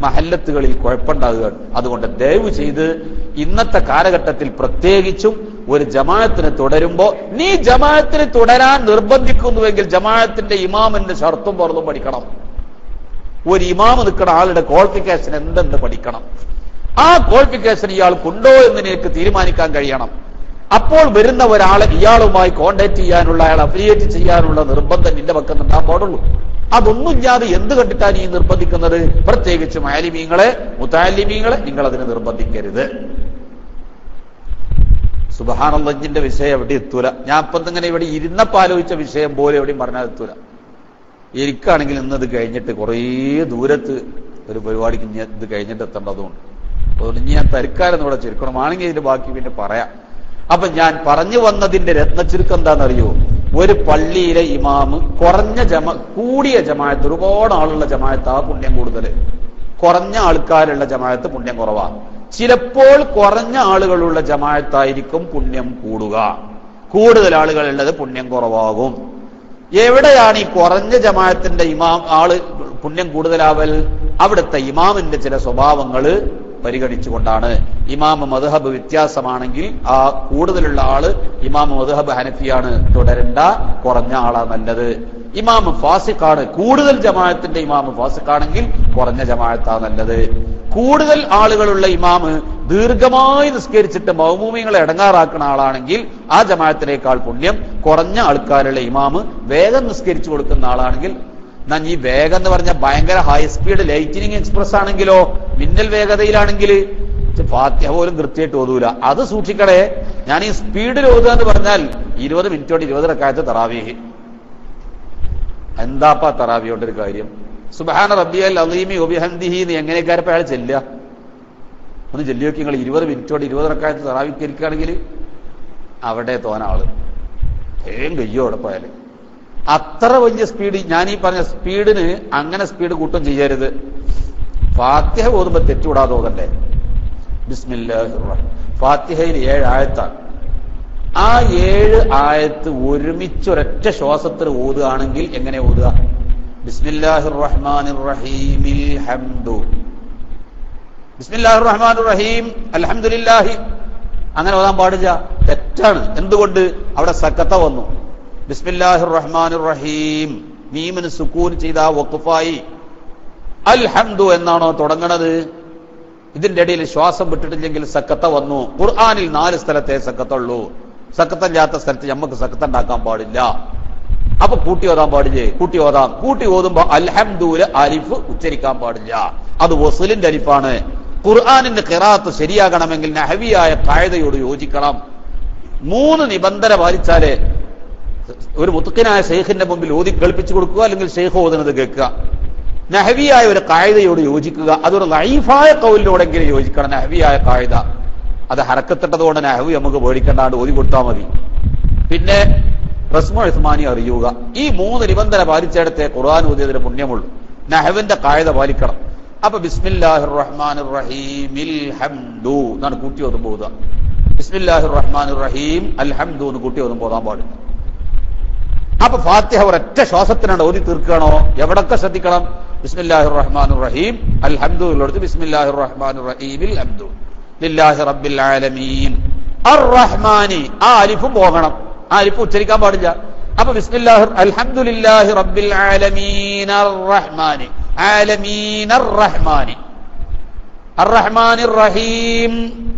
മഹല്ലത്തുകളിൽ കുഴപ്പമുണ്ടാകുകയാണ്. അതുകൊണ്ട് ദയവ് ചെയ്ത് ഇന്നത്തെ കാലഘട്ടത്തിൽ പ്രത്യേകിച്ചും ഒരു ജമാഅത്തിന് തുടരുമ്പോ, നീ ജമാഅത്തിന് തുടരാൻ നിർബന്ധിക്കുന്നുവെങ്കിൽ ജമാഅത്തിന്റെ ഇമാമിന്റെ ഷർത്തും പുറത്തും പഠിക്കണം. ഒരു ഇമാമ് നിൽക്കുന്ന ആളുടെ ക്വാളിഫിക്കേഷൻ എന്തെന്ന് പഠിക്കണം. ആ ക്വാളിഫിക്കേഷൻ ഇയാൾക്കുണ്ടോ എന്ന് നിനക്ക് തീരുമാനിക്കാൻ കഴിയണം. അപ്പോൾ വരുന്ന ഒരാളെ ഇയാളുമായി കോണ്ടാക്ട് ചെയ്യാനുള്ള, അയാൾ അഫിലിയേറ്റ് ചെയ്യാനുള്ള നിർബന്ധം നിന്റെ പക്കം നിന്നാൻ പാടുള്ളൂ. അതൊന്നുമില്ലാതെ എന്ത് കണ്ടിട്ടാണ് ഈ നിർബന്ധിക്കുന്നത്? പ്രത്യേകിച്ചും ആലിമീങ്ങളെ, മുതഅല്ലിമീങ്ങളെ നിങ്ങൾ അതിന് നിർബന്ധിക്കരുത്. സുബ്ഹാനല്ലാഹിന്റെ വിഷയം എവിടെ എത്തൂല. ഞാൻ ഇപ്പം ഇങ്ങനെ ഇവിടെ ഇരുന്നപ്പോൾ ആലോചിച്ച വിഷയം പോലെ എവിടെയും പറഞ്ഞാൽ എത്തൂല. എനിക്കാണെങ്കിൽ ഇന്നത് കഴിഞ്ഞിട്ട് കുറേ ദൂരത്ത് ഒരു പരിപാടിക്ക് ഇത് കഴിഞ്ഞിട്ട് എത്തേണ്ടതുകൊണ്ട് അതുകൊണ്ട് ഞാൻ തൽക്കാലം ഇവിടെ ചുരുക്കണം. ആണെങ്കിൽ ഇതിന്റെ ബാക്കി പിന്നെ പറയാം. അപ്പൊ ഞാൻ പറഞ്ഞു വന്നതിന്റെ രത്നച്ചുരുക്കം എന്താണെന്നറിയോ? ഒരു പള്ളിയിലെ ഇമാമ് കുറഞ്ഞ കൂടിയ ജമാഅത്ത്, ഒരുപാട് ആളുള്ള ജമാഅത്ത് ആ പുണ്യം കൂടുതൽ, കുറഞ്ഞ ആൾക്കാരുള്ള ജമാഅത്ത് പുണ്യം കുറവാ. ചിലപ്പോൾ കുറഞ്ഞ ആളുകളുള്ള ജമാഅത്തായിരിക്കും പുണ്യം കൂടുക, കൂടുതൽ ആളുകളുള്ളത് പുണ്യം കുറവാകും. എവിടെയാണ് ഈ കുറഞ്ഞ ജമാഅത്തിന്റെ ആള് പുണ്യം കൂടുതലാവൽ? അവിടുത്തെ ഇമാമിന്റെ ചില സ്വഭാവങ്ങൾ പരിഗണിച്ചുകൊണ്ടാണ്. ഇമാമ് മദ്ഹബ് വ്യത്യാസമാണെങ്കിൽ ആ കൂടുതലുള്ള ആള് ഇമാമ് മദ്ഹബ് ഹനഫിയാണ്, തുടരണ്ട, കുറഞ്ഞ ആളാ നല്ലത്. ഇമാമ് ഫാസിഖാണ്, കൂടുതൽ ജമാഅത്തിന്റെ ഇമാമ് ഫാസിഖാണെങ്കിൽ കുറഞ്ഞ ജമാഅത്താ നല്ലത്. കൂടുതൽ ആളുകളുള്ള ഇമാമ് ദീർഘമായി നിസ്കരിച്ചിട്ട് മൗമൂമികളെ ഇടങ്ങാറാക്കുന്ന ആളാണെങ്കിൽ ആ ജമാഅത്തിനേക്കാൾ പുണ്യം. കുറഞ്ഞ ആൾക്കാരുള്ള ഇമാമ് വേഗം നിസ്കരിച്ചു കൊടുക്കുന്ന ആളാണെങ്കിൽ, എന്നാൽ ഈ വേഗം എന്ന് പറഞ്ഞാൽ ഭയങ്കര ഹൈ സ്പീഡ് ലൈറ്റിനിങ് എക്സ്പ്രസ് ആണെങ്കിലോ, മിന്നൽ വേഗതയിലാണെങ്കിൽ ഫാത്തിഹ പോലും കൃത്യമായിട്ട് ഓതൂല. അത് സൂക്ഷിക്കണേ. ഞാൻ ഈ സ്പീഡിൽ ഓതുക എന്ന് പറഞ്ഞാൽ 20 മിനിറ്റോട് 20 റക്അത്ത് തറാവീഹ്. എന്താപ്പാ തറാവീഹ് ഒരു കാര്യം? സുബ്ഹാന റബ്ബിയൽ അളീമി വബിഹംദിഹി എന്ന് എങ്ങനെയൊക്കെ അയാൾ ചെല്ലുക? ഒന്ന് ചെല്ലി നോക്കി നിങ്ങൾ. 20 മിനിറ്റോട് 20 റക്അത്ത് തറാവീഹ് ഇരിക്കുകയാണെങ്കിൽ അവിടെ തോനാള് വേഗം കയ്യോ അവിടെ പോയാല്. അത്ര വലിയ സ്പീഡ്, ഞാൻ ഈ പറഞ്ഞ സ്പീഡിന് അങ്ങനെ സ്പീഡ് കൂട്ടം ചെയ്യരുത്. ഫാത്തിഹ ഓതുമ്പോ തെറ്റുകൂടാതെ ഓതണ്ടേ? ബിസ്മില്ലാഹിർ റഹ്മാനിർ റഹീം. ഫാത്തിഹയിൽ 7 ആയത്താണ്. ആ 7 ആയത്ത് ഒരുമിച്ചൊരൊറ്റ ശ്വാസത്തിൽ ഓതുകയാണെങ്കിൽ എങ്ങനെ ഓതുക? ബിസ്മില്ലാഹിർ റഹ്മാനിർ റഹീമിൽ ഹംദു, ബിസ്മില്ലാഹിർ റഹ്മാനിർ റഹീം അൽഹംദുലില്ലാഹി, അങ്ങനെ ഓതാൻ പാടില്ല. തെറ്റാണ്. എന്തുകൊണ്ട്? അവിടെ സക്കത്ത വന്നു. ബിസ്മില്ലാഹിർ റഹ്മാനിർ റഹീം, മീമിന് സുക്കൂൻ ചെയ്ത വഖഫായി. അൽഹംദു എന്നാണോ തുടങ്ങണത്? ഇതിന്റെ ഇടയിൽ ശ്വാസം വിട്ടിട്ടില്ലെങ്കിൽ സക്കത്ത വന്നു. ഖുർആനിൽ 4 സ്ഥലത്തെ സക്കത്തുള്ളൂ. സക്കത്തല്ലാത്ത സ്ഥലത്ത് നമുക്ക് സക്കത്ത ഉണ്ടാക്കാൻ പാടില്ല. അപ്പൊ കൂട്ടി ഓതാൻ പാടില്ലേ? കൂട്ടി ഓതാം. കൂട്ടി ഓതുമ്പോ അൽഹംദുല് അലിഫ് ഉച്ചരിക്കാൻ പാടില്ല. അത് വസ്ലിന്റെ അലിഫാണ്. ഖുർആനിന്റെ ഖിറാഅത്ത് ശരിയാകണമെങ്കിൽ നഹവിയായ ഖായിദയോട് യോജിക്കണം. 3 നിബന്ധന പാലിച്ചാലേ ഒരു മുത്തഖിനായ ശൈഖിന്റെ മുമ്പിൽ ഓതി കേൾപ്പിച്ചു കൊടുക്കുക, അല്ലെങ്കിൽ ശൈഖ് ഓതുന്നത് കേൾക്കുക. നഹവിയായ ഒരു ഖായിദയോട് യോജിക്കുക. അതൊരു ലൈഫായ ഖൗലിനോടെങ്കിലും യോജിക്കണം. നഹവിയായ ഖായിദ അത് ഹറക്കത്തിട്ടതുകൊണ്ട് നഹവി നമുക്ക് പേടിക്കണ്ടാണ്ട് ഓതി കൊടുത്താൽ മതി. പിന്നെ റസ്മു ഉസ്മാനി അറിയുക. ഈ 3 നിബന്ധന പാലിച്ചിടത്തെ ഖുർആൻ ഓതിയതിന് പുണ്യമുള്ളൂ. നഹവിന്റെ ഖായിദ പാലിക്കണം. അപ്പൊ ബിസ്മില്ലാഹിർ റഹ്മാനിർ റഹീമിൽ ഹംദു എന്നാണ് കൂട്ടി ഓതുമ്പോൾ ഓതുക. ബിസ്മില്ലാഹിർ റഹ്മാനിർ റഹീം അൽഹംദു എന്ന് കൂട്ടി ഓതുമ്പോൾ ഓതാൻ പാടില്ല. അപ്പൊ ഫാത്തിഹ ഒരൊറ്റ ശ്വാസത്തിനാണ് ഓതി തീർക്കണോ? എവിടൊക്കെ ശ്രദ്ധിക്കണം? ബിസ്മില്ലാഹിർ റഹ്മാനിർ റഹീം അൽഹംദു ഉള്ളിടത്ത് ബിസ്മില്ലാഹിർ റഹ്മാനിർ റഹീമിൽ ഹംദു ലില്ലാഹി റബ്ബിൽ ആലമീൻ അർ റഹ്മാനി, ആ അലിഫും പോകണം. ആ അലിഫ് ഉച്ചരിക്കാൻ പാടില്ല. അപ്പൊ ബിസ്മില്ലാഹിർ അൽഹംദുലില്ലാഹി റബ്ബിൽ ആലമീൻ അർ റഹ്മാനി, ആലമീൻ അർ റഹ്മാനി, അർ റഹ്മാനിർ റഹീം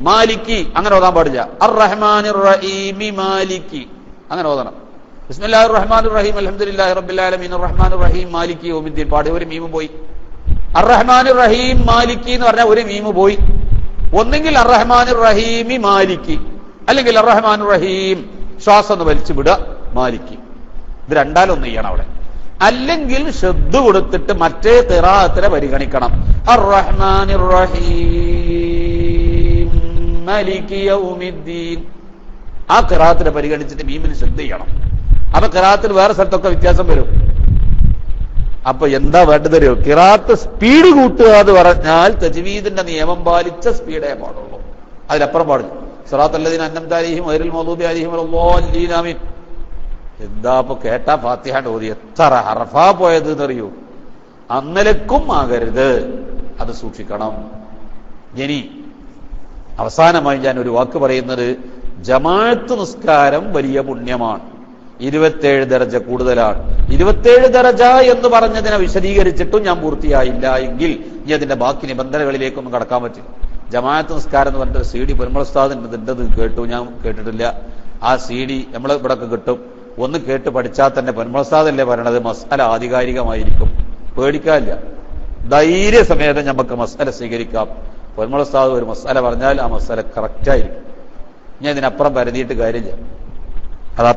മാലിക്കി, അങ്ങനെ ഓതാൻ പാടില്ല. അർ റഹ്മാനിർ റഹീമി മാലിക്കി, അങ്ങനെ ഓതണം. ബിസ്മില്ലാഹിർ റഹ്മാനിർ റഹീം അൽഹംദുലില്ലാഹി റബ്ബിൽ ആലമീൻ അർ റഹ്മാനിർ റഹീം മാലിക്കി യൗമിദ്ദീൻ പാടി ഒരു മീമ് പോയി. അർ റഹ്മാനിർ റഹീം മാലിക്കി എന്ന് പറഞ്ഞാൽ ഒരു മീമ് പോയി. ഒന്നെങ്കിൽ അർ റഹ്മാനിർ റഹീമി മാലിക്കി, അല്ലെങ്കിൽ അർ റഹ്മാനിർ റഹീം ശ്വാസം ഒന്ന് വലിച്ചു വിടുക മാലിക്കി. ഇത് രണ്ടാലൊന്നും ചെയ്യണം അവിടെ. അല്ലെങ്കിൽ ശ്രദ്ധ കൊടുത്തിട്ട് മറ്റേ ഖിറാഅത്തിനെ പരിഗണിക്കണം. അർ റഹ്മാനിർ റഹീം മാലിക്കി യൗമിദ്ദീൻ, ആ ഖിറാഅത്തിനെ പരിഗണിച്ചിട്ട് മീമിന് ശ്രദ്ധ ചെയ്യണം. അപ്പൊ ഖിറാഅത്തിൽ വേറെ സ്ഥലത്തൊക്കെ വ്യത്യാസം വരും. അപ്പൊ എന്താ വേണ്ടത്? ഖിറാഅത്ത് സ്പീഡ് കൂട്ടുക എന്ന് പറഞ്ഞാൽ തജ്വീദിന്റെ നിയമം പാലിച്ച സ്പീഡേ പാടുള്ളൂ, അതിലപ്പുറം പാടില്ല. സിറാത്തൽ ലദീന അൻഅംത അലൈഹിം ഗൈറിൽ മഗ്ദൂബി അലൈഹിം വലദ്ദാലിൻ ആമീൻ. എന്താ ഇപ്പൊ കേട്ടാ ഫാത്തിഹയുടെ ഓതി എത്ര ഹർഫാ പോയത് എന്നറിയൂ. അന്നലക്കും ആകരുത്, അത് സൂക്ഷിക്കണം. ഇനി അവസാനമായി ഞാൻ ഒരു വാക്ക് പറയുന്നത്, ജമാഅത്ത് നിസ്കാരം വലിയ പുണ്യമാണ്. 27 ദറജ കൂടുതലാണ്. 27 ദറജ എന്ന് പറഞ്ഞതിനെ വിശദീകരിച്ചിട്ടും ഞാൻ പൂർത്തിയായില്ല എങ്കിൽ ഇനി അതിന്റെ ബാക്കി നിബന്ധനകളിലേക്കൊന്നും കടക്കാൻ പറ്റില്ല. ജമാഅത്ത് നിസ്കാരം എന്ന് പറഞ്ഞിട്ട് CD പൊന്മളസ്താദിൻ്റെത് കേട്ടു, ഞാൻ കേട്ടിട്ടില്ല. ആ CD നമ്മൾ ഇവിടെയൊക്കെ കിട്ടും. ഒന്ന് കേട്ട് പഠിച്ചാൽ തന്നെ പൊന്മളസ്താദല്ലേ പറയണത്, മസ്അല ആധികാരികമായിരിക്കും, പേടിക്കാനില്ല. ധൈര്യസമേതം നമുക്ക് മസ്അല സ്വീകരിക്കാം. പൊന്മളസ്താദ് ഒരു മസ്അല പറഞ്ഞാൽ ആ മസ്അല കറക്റ്റായിരിക്കും. ഞാൻ ഇതിനപ്പുറം പരതിയിട്ട് കാര്യമില്ല. അത്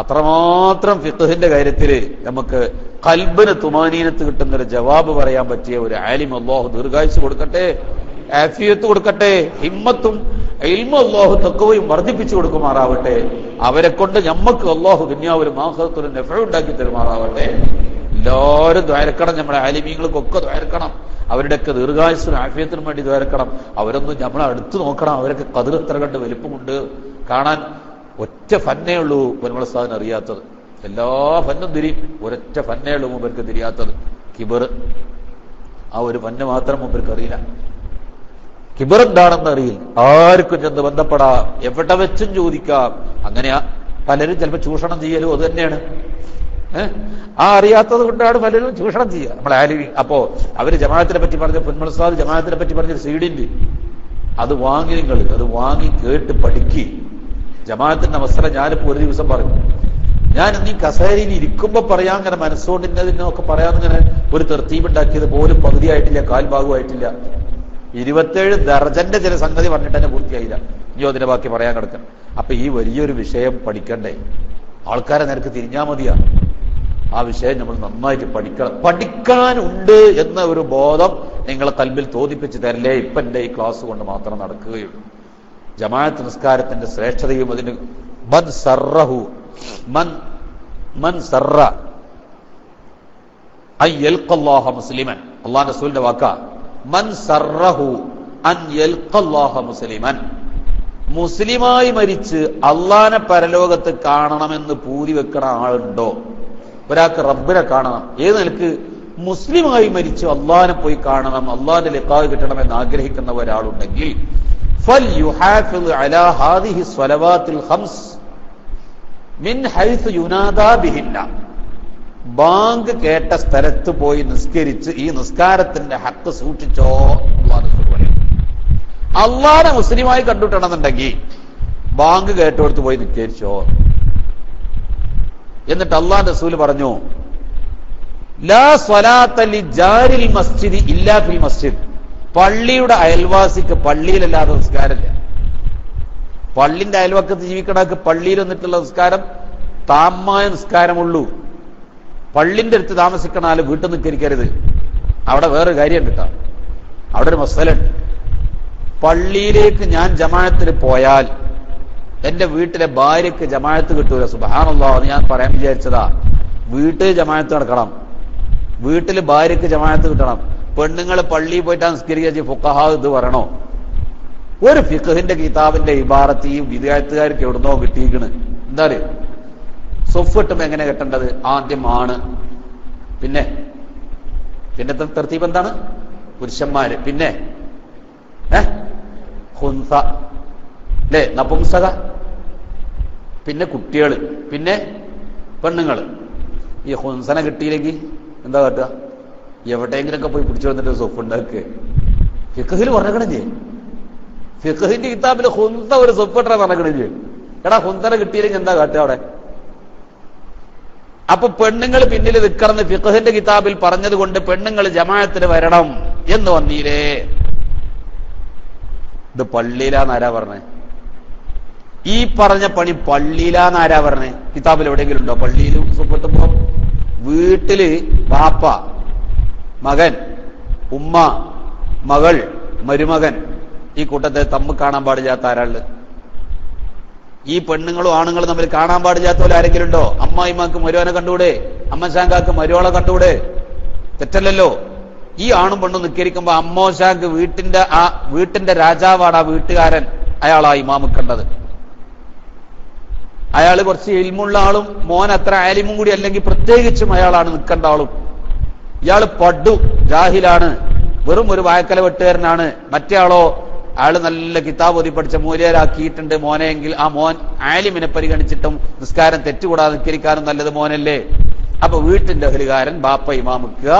അത്രമാത്രം ഫിഖ്ഹിന്റെ കാര്യത്തില് നമുക്ക് ഖൽബിന് തുമാനീനത്ത് കിട്ടുന്നൊരു ജവാബ് പറയാൻ പറ്റിയ ഒരു ആലിം അല്ലാഹു ദീർഘായുസ് കൊടുക്കട്ടെ, ആഫിയത്ത് കൊടുക്കട്ടെ, ഹിമ്മത്തും ഇൽമും അല്ലാഹു തഖ്വയും വർദ്ധിപ്പിച്ചു കൊടുക്കുമാറാവട്ടെ. അവരെ കൊണ്ട് നമുക്ക് അല്ലാഹു ദുനിയാവിലും ആഖിറത്തിലും നഫ്ഉ ഉണ്ടാക്കി തരുമാറാവട്ടെ. എല്ലാവരും ദ്വാരക്കണം. നമ്മുടെ ആലിമീങ്ങൾക്കൊക്കെ ദ്വാരക്കണം. അവരുടെയൊക്കെ ദീർഘായുസിനും ആഫിയത്തിനും വേണ്ടി ദ്വാരക്കണം. അവരൊന്നും നമ്മളെ അടുത്ത് നോക്കണം. അവരൊക്കെ ഖദർ എത്ര കണ്ട് വലിപ്പമുണ്ട് കാണാൻ. ഒറ്റ ഫന്നേ ഉള്ളൂ പൊന്മളസ്താദിന് അറിയാത്തത്. എല്ലാ ഫന്നും തിരിയും, ഒരൊറ്റ ഫന്നേ ഉള്ളൂ മൂപ്പർക്ക് തിരിയാത്തത്, കിബർ. ആ ഒരു ഫന്ന് മാത്രം മൂപ്പർക്ക് അറിയില്ല. കിബർ എന്താണെന്ന് അറിയില്ല. ആർക്കും ചെന്ന് ബന്ധപ്പെടാം, എവിടെ വെച്ചും ചോദിക്കാം. അങ്ങനെയാ പലരും ചിലപ്പോൾ ചൂഷണം ചെയ്യലും അത് തന്നെയാണ്. ആ അറിയാത്തത് കൊണ്ടാണ് പലരും ചൂഷണം ചെയ്യുക നമ്മളെ ആലിമി. അപ്പോ അവര് ജമാഅത്തിനെ പറ്റി പറഞ്ഞ പൊന്മളസ്താദ് ജമാഅത്തിനെ പറ്റി പറഞ്ഞൊരു CD അത് വാങ്ങി, നിങ്ങൾ അത് വാങ്ങി കേട്ട് പഠിക്കി. ജമാഅത്തിന്റെ മസല ഞാനിപ്പോ ഒരു ദിവസം പറഞ്ഞു, ഞാൻ ഇന്ന് ഈ കസേരയിൽ ഇരിക്കുമ്പോ പറയാൻ അങ്ങനെ മനസ്സുകൊണ്ടിന്നതിനൊക്കെ പറയാന്നിങ്ങനെ ഒരു തെർത്തീബുണ്ടാക്കിയത് പോലും പകുതിയായിട്ടില്ല, കാൽഭാഗമായിട്ടില്ല. 27 ദർജന്റെ ചില സംഗതി പറഞ്ഞിട്ട് തന്നെ പൂർത്തിയായില്ല. ഇനിയോ അതിന്റെ ബാക്കി പറയാൻ കിടക്കണം. അപ്പൊ ഈ വലിയൊരു വിഷയം പഠിക്കണ്ടേ? ആൾക്കാരെ നിനക്ക് തിരിഞ്ഞാ മതിയാ. ആ വിഷയം നമ്മൾ നന്നായിട്ട് പഠിക്കണം. പഠിക്കാനുണ്ട് എന്ന ഒരു ബോധം നിങ്ങളെ കൽബിൽ തോന്നിപ്പിച്ച് തരലേ ഇപ്പൊ എന്റെ ഈ ക്ലാസ് കൊണ്ട് മാത്രം നടക്കുകയുള്ളൂ. ജമാഅത്ത് നിസ്കാരത്തിന്റെ ശ്രേഷ്ഠതയും അതിന് മൻ സർറഹു മൻ സർറ അൻ യൽഖല്ലാഹ മുസ്ലിമൻ, അല്ലാഹുവിന്റെ റസൂലിന്റെ വാക്കാ. മൻ സർറഹു അൻ യൽഖല്ലാഹ മുസ്ലിമൻ, മുസ്ലിമായി മരിച്ച് അള്ളാനെ പരലോകത്ത് കാണണമെന്ന് പൂതി വെക്കണ ആളുണ്ടോ? ഒരാൾക്ക് റബ്ബിനെ കാണണം. ഏത് നിലക്ക്? മുസ്ലിമായി മരിച്ച് അള്ളാനെ പോയി കാണണം, അള്ളാന്റെ ലിഖാഹ് കിട്ടണമെന്ന് ആഗ്രഹിക്കുന്ന ഒരാളുണ്ടെങ്കിൽ ഫൽയുഹാഫിദ് അലാ ഹാദിഹി സ്വലവാത്തിൽ ഖംസ് മിൻ ഹൈസു യുനാദാ ബിഹിന്ന, ബാങ്ക് കേട്ട സ്ഥലത്ത് പോയി നിസ്കരിച്ച് ഈ നിസ്കാരത്തിന്റെ ഹക്ക് സൂക്ഷിച്ചോ. അള്ളാനെ മുസ്ലിമായി കണ്ടുകിട്ടണമെന്നുണ്ടെങ്കിൽ ബാങ്ക് കേട്ടോടുത്ത് പോയി നിസ്കരിച്ചോ. എന്നിട്ട് അള്ളാഹുവിന്റെ റസൂല് പറഞ്ഞു, ലാ സ്വലാത്ത ലിജാരിൽ മസ്ജിദി ഇല്ലാ ഫിൽ മസ്ജിദ്, പള്ളിയുടെ അയൽവാസിക്ക് പള്ളിയിലല്ലാതെ നിസ്കാരമില്ല. പള്ളിന്റെ അയൽവക്കത്ത് ജീവിക്കണക്ക് പള്ളിയിൽ വന്നിട്ടുള്ള നിസ്കാരം താമായ നിസ്കാരമുള്ളൂ. പള്ളിന്റെ അടുത്ത് താമസിക്കണ ആള് വീട്ടിൽ നിൽക്കരിക്കരുത്. അവിടെ വേറെ കാര്യം കിട്ടാം. അവിടെ ഒരു മസലുണ്ട്. പള്ളിയിലേക്ക് ഞാൻ ജമാഅത്തിന് പോയാൽ എന്റെ വീട്ടിലെ ഭാര്യക്ക് ജമാഅത്ത് കിട്ടൂല. സുബ്ഹാനല്ലാഹ്, ഞാൻ പറയാൻ വിചാരിച്ചതാ. വീട്ടിൽ ജമാഅത്ത് നടക്കണം, വീട്ടിൽ ഭാര്യക്ക് ജമാഅത്ത് കിട്ടണം. പെണ്ണുങ്ങൾ പള്ളിയിൽ പോയിട്ടാണ് നിസ്കരിക്കുക. ഫുഖഹാ ഇത് പറയണോ? ഒരു ഫിഖഹിന്റെ കിതാബിന്റെ ഇബാറത്ത് ഈ വിദ്യാർത്ഥികാർക്ക് എവിടുന്നോ കിട്ടിയിരിക്കണ്. എന്താ സൊഫ് കിട്ടുമ്പോ എങ്ങനെ കെട്ടേണ്ടത്? ആദ്യം ആണ്, പിന്നെ തർത്തീബ് എന്താണ്? പുരുഷന്മാര്, പിന്നെ ഹുൻസ അല്ലേ, നപുംസക, പിന്നെ കുട്ടികള്, പിന്നെ പെണ്ണുങ്ങള്. ഈ ഹുൻസനെ കിട്ടിയില്ലെങ്കിൽ എന്താ കാട്ടുക? എവിടെയെങ്കിലൊക്കെ പോയി പിടിച്ചു വന്നിട്ട് സൊഫ് ഉണ്ടാക്കുക. ഫിഖഹിൽ പറഞ്ഞേ, ഫിഖഹിന്റെ കിതാബിൽ ഹുൻസ ഒരു സൊഫ് ഇട്ടാ പറഞ്ഞേ. എടാ ഹുൻസനെ കിട്ടിയില്ലെങ്കിൽ എന്താ കാട്ടുക അവിടെ? അപ്പൊ പെണ്ണുങ്ങൾ പിന്നിൽ നിൽക്കണമെന്ന് ഫിഖഹിന്റെ കിതാബിൽ പറഞ്ഞത് കൊണ്ട് പെണ്ണുങ്ങൾ ജമാഅത്തിന് വരണം എന്ന് വന്നീലേ. ഇത് പള്ളിയിലാന്നാരാ പറഞ്ഞേ? ഈ പറഞ്ഞ പണി പള്ളിയിലാന്നാരാ പറഞ്ഞേ? കിതാബിൽ എവിടെയെങ്കിലും ഉണ്ടോ? പള്ളിയിൽ സുഖപ്പെട്ടുമ്പോ വീട്ടില് വാപ്പ, മകൻ, ഉമ്മ, മകൾ, മരുമകൻ, ഈ കൂട്ടത്തെ തമ്മിൽ കാണാൻ പാടില്ലാത്ത ആരാള്? ഈ പെണ്ണുങ്ങളും ആണുങ്ങളും തമ്മിൽ കാണാൻ പാടില്ലാത്ത പോലെ ആരെങ്കിലും ഉണ്ടോ? അമ്മായിമാക്ക് മരുവനെ കണ്ടുകൂടെ? അമ്മശാങ്കാക്ക് മരുവളെ കണ്ടുകൂടെ? തെറ്റല്ലല്ലോ. ഈ ആണും പെണ്ണും നിസ്കരിക്കുമ്പോ അമ്മോശാക്ക് വീട്ടിന്റെ രാജാവാണ് ആ വീട്ടുകാരൻ, അയാളാ ഇമാമ് കണ്ടത്. അയാള് കുറച്ച് ഇൽമുള്ള ആളും മോൻ അത്ര ആലിമും കൂടി അല്ലെങ്കിൽ പ്രത്യേകിച്ചും അയാളാണ് നിൽക്കേണ്ട ആളും. ഇയാള് പഡു ജാഹിലാണ്, വെറും ഒരു വായക്കല വെട്ടുകാരനാണ്. മറ്റേ ആളോ അയാള് നല്ല കിതാബ് ഓതി പഠിച്ച മൂല്യരാക്കിയിട്ടുണ്ട് മോനെങ്കിൽ ആ മോൻ ആലിമിനെ പരിഗണിച്ചിട്ടും നിസ്കാരം തെറ്റുകൂടാതെ നിസ്കരിക്കാനും നല്ലത് മോനല്ലേ. അപ്പൊ വീട്ടിന്റെ അഹ്ലുകാരൻ ബാപ്പ ഇമാം നിൽക്കുക,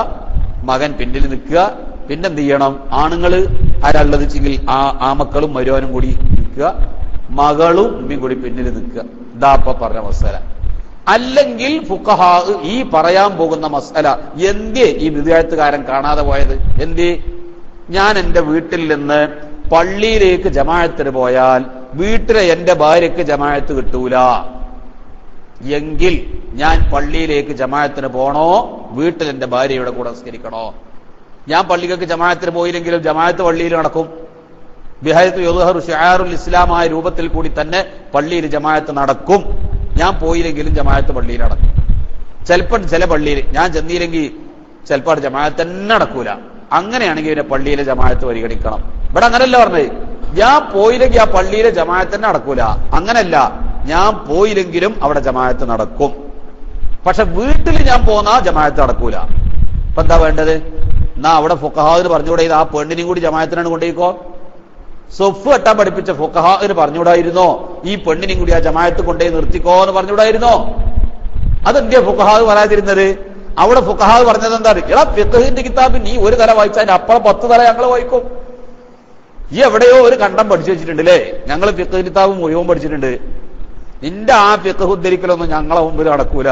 മകൻ പിന്നിൽ നിൽക്കുക. പിന്നെന്ത് ചെയ്യണം? ആണുങ്ങള് ആരാളുള്ളത് വെച്ചെങ്കിൽ ആ മക്കളും മരുവനും കൂടി നിൽക്കുക, മകളും ഉമ്മയും കൂടി പിന്നിൽ നിൽക്കുക. ഇതാപ്പ പറഞ്ഞ മസല. അല്ലെങ്കിൽ ഫുഖഹാ ഈ പറയാൻ പോകുന്ന മസല എന്തേ ഈ വിദ്യാർത്ഥികാരൻ കാണാതെ പോയത്? എന്തേ? ഞാൻ എന്റെ വീട്ടിൽ നിന്ന് പള്ളിയിലേക്ക് ജമാഅത്തിന് പോയാൽ വീട്ടിലെ എന്റെ ഭാര്യക്ക് ജമാഅത്ത് കിട്ടൂല എങ്കിൽ ഞാൻ പള്ളിയിലേക്ക് ജമാഅത്തിന് പോണോ, വീട്ടിൽ എന്റെ ഭാര്യയുടെ കൂടെ നിസ്കരിക്കണോ? ഞാൻ പള്ളിക്ക് ജമാഅത്തിന് പോയില്ലെങ്കിലും ജമാഅത്ത് പള്ളിയിൽ നടക്കും. ബിഹൈതു യുദ്ഹറു ശിആറുൽ ഇസ്ലാമായ രൂപത്തിൽ കൂടി തന്നെ പള്ളിയിൽ ജമാഅത്ത് നടക്കും. ഞാൻ പോയില്ലെങ്കിലും ജമാഅത്ത് പള്ളിയിൽ നടക്കും. ചിലപ്പോൾ ചില പള്ളിയിൽ ഞാൻ ചെന്നില്ലെങ്കിൽ ചിലപ്പോൾ ജമാഅത്ത് തന്നെ നടക്കൂല. അങ്ങനെയാണെങ്കിൽ പിന്നെ പള്ളിയിലെ ജമാഅത്ത് പരിഗണിക്കണം. ഇവിടെ അങ്ങനല്ല പറഞ്ഞത്. ഞാൻ പോയില്ലെങ്കിൽ ആ പള്ളിയിലെ ജമാഅത്ത് തന്നെ നടക്കൂല. അങ്ങനല്ല, ഞാൻ പോയില്ലെങ്കിലും അവിടെ ജമാഅത്ത് നടക്കും. പക്ഷെ വീട്ടിൽ ഞാൻ പോന്നാ ജമാഅത്ത് നടക്കൂല. ഇപ്പൊ എന്താ വേണ്ടത്? എന്നാ അവിടെ ഫുഖഹാന് പറഞ്ഞുകൂടെ ഇത് ആ പെണ്ണിനെയും കൂടി ജമാഅത്തിനാണ് കൊണ്ടേക്കോ? സൊഫ് കെട്ടാൻ പഠിപ്പിച്ച ഫുഖഹാന് പറഞ്ഞുകൂടായിരുന്നോ ഈ പെണ്ണിനെയും കൂടി ആ ജമാഅത്ത് കൊണ്ടേ നിർത്തിക്കോ എന്ന് പറഞ്ഞുകൂടായിരുന്നോ? അതെന്താ ഫുഖഹാന് പറയാതിരുന്നത്? അവിടെ ഫുഖഹാ പറഞ്ഞത് എന്താണ്? എടാ ഫിഖഹിന്റെ കിതാബ് നീ ഒരു തല വായിച്ചാൽ അതിന്റെ അപ്പുറം 10 തല ഞങ്ങൾ വായിക്കും. ഈ എവിടെയോ ഒരു കണ്ടം പഠിച്ചു വെച്ചിട്ടുണ്ട് അല്ലേ? ഞങ്ങൾ ഫിഖ് കിതാബ് മുഴുവൻ പഠിച്ചിട്ടുണ്ട്. നിന്റെ ആ ഫിഖ് ഉദ്ധരിക്കലൊന്നും ഞങ്ങളെ മുമ്പിൽ നടക്കൂല.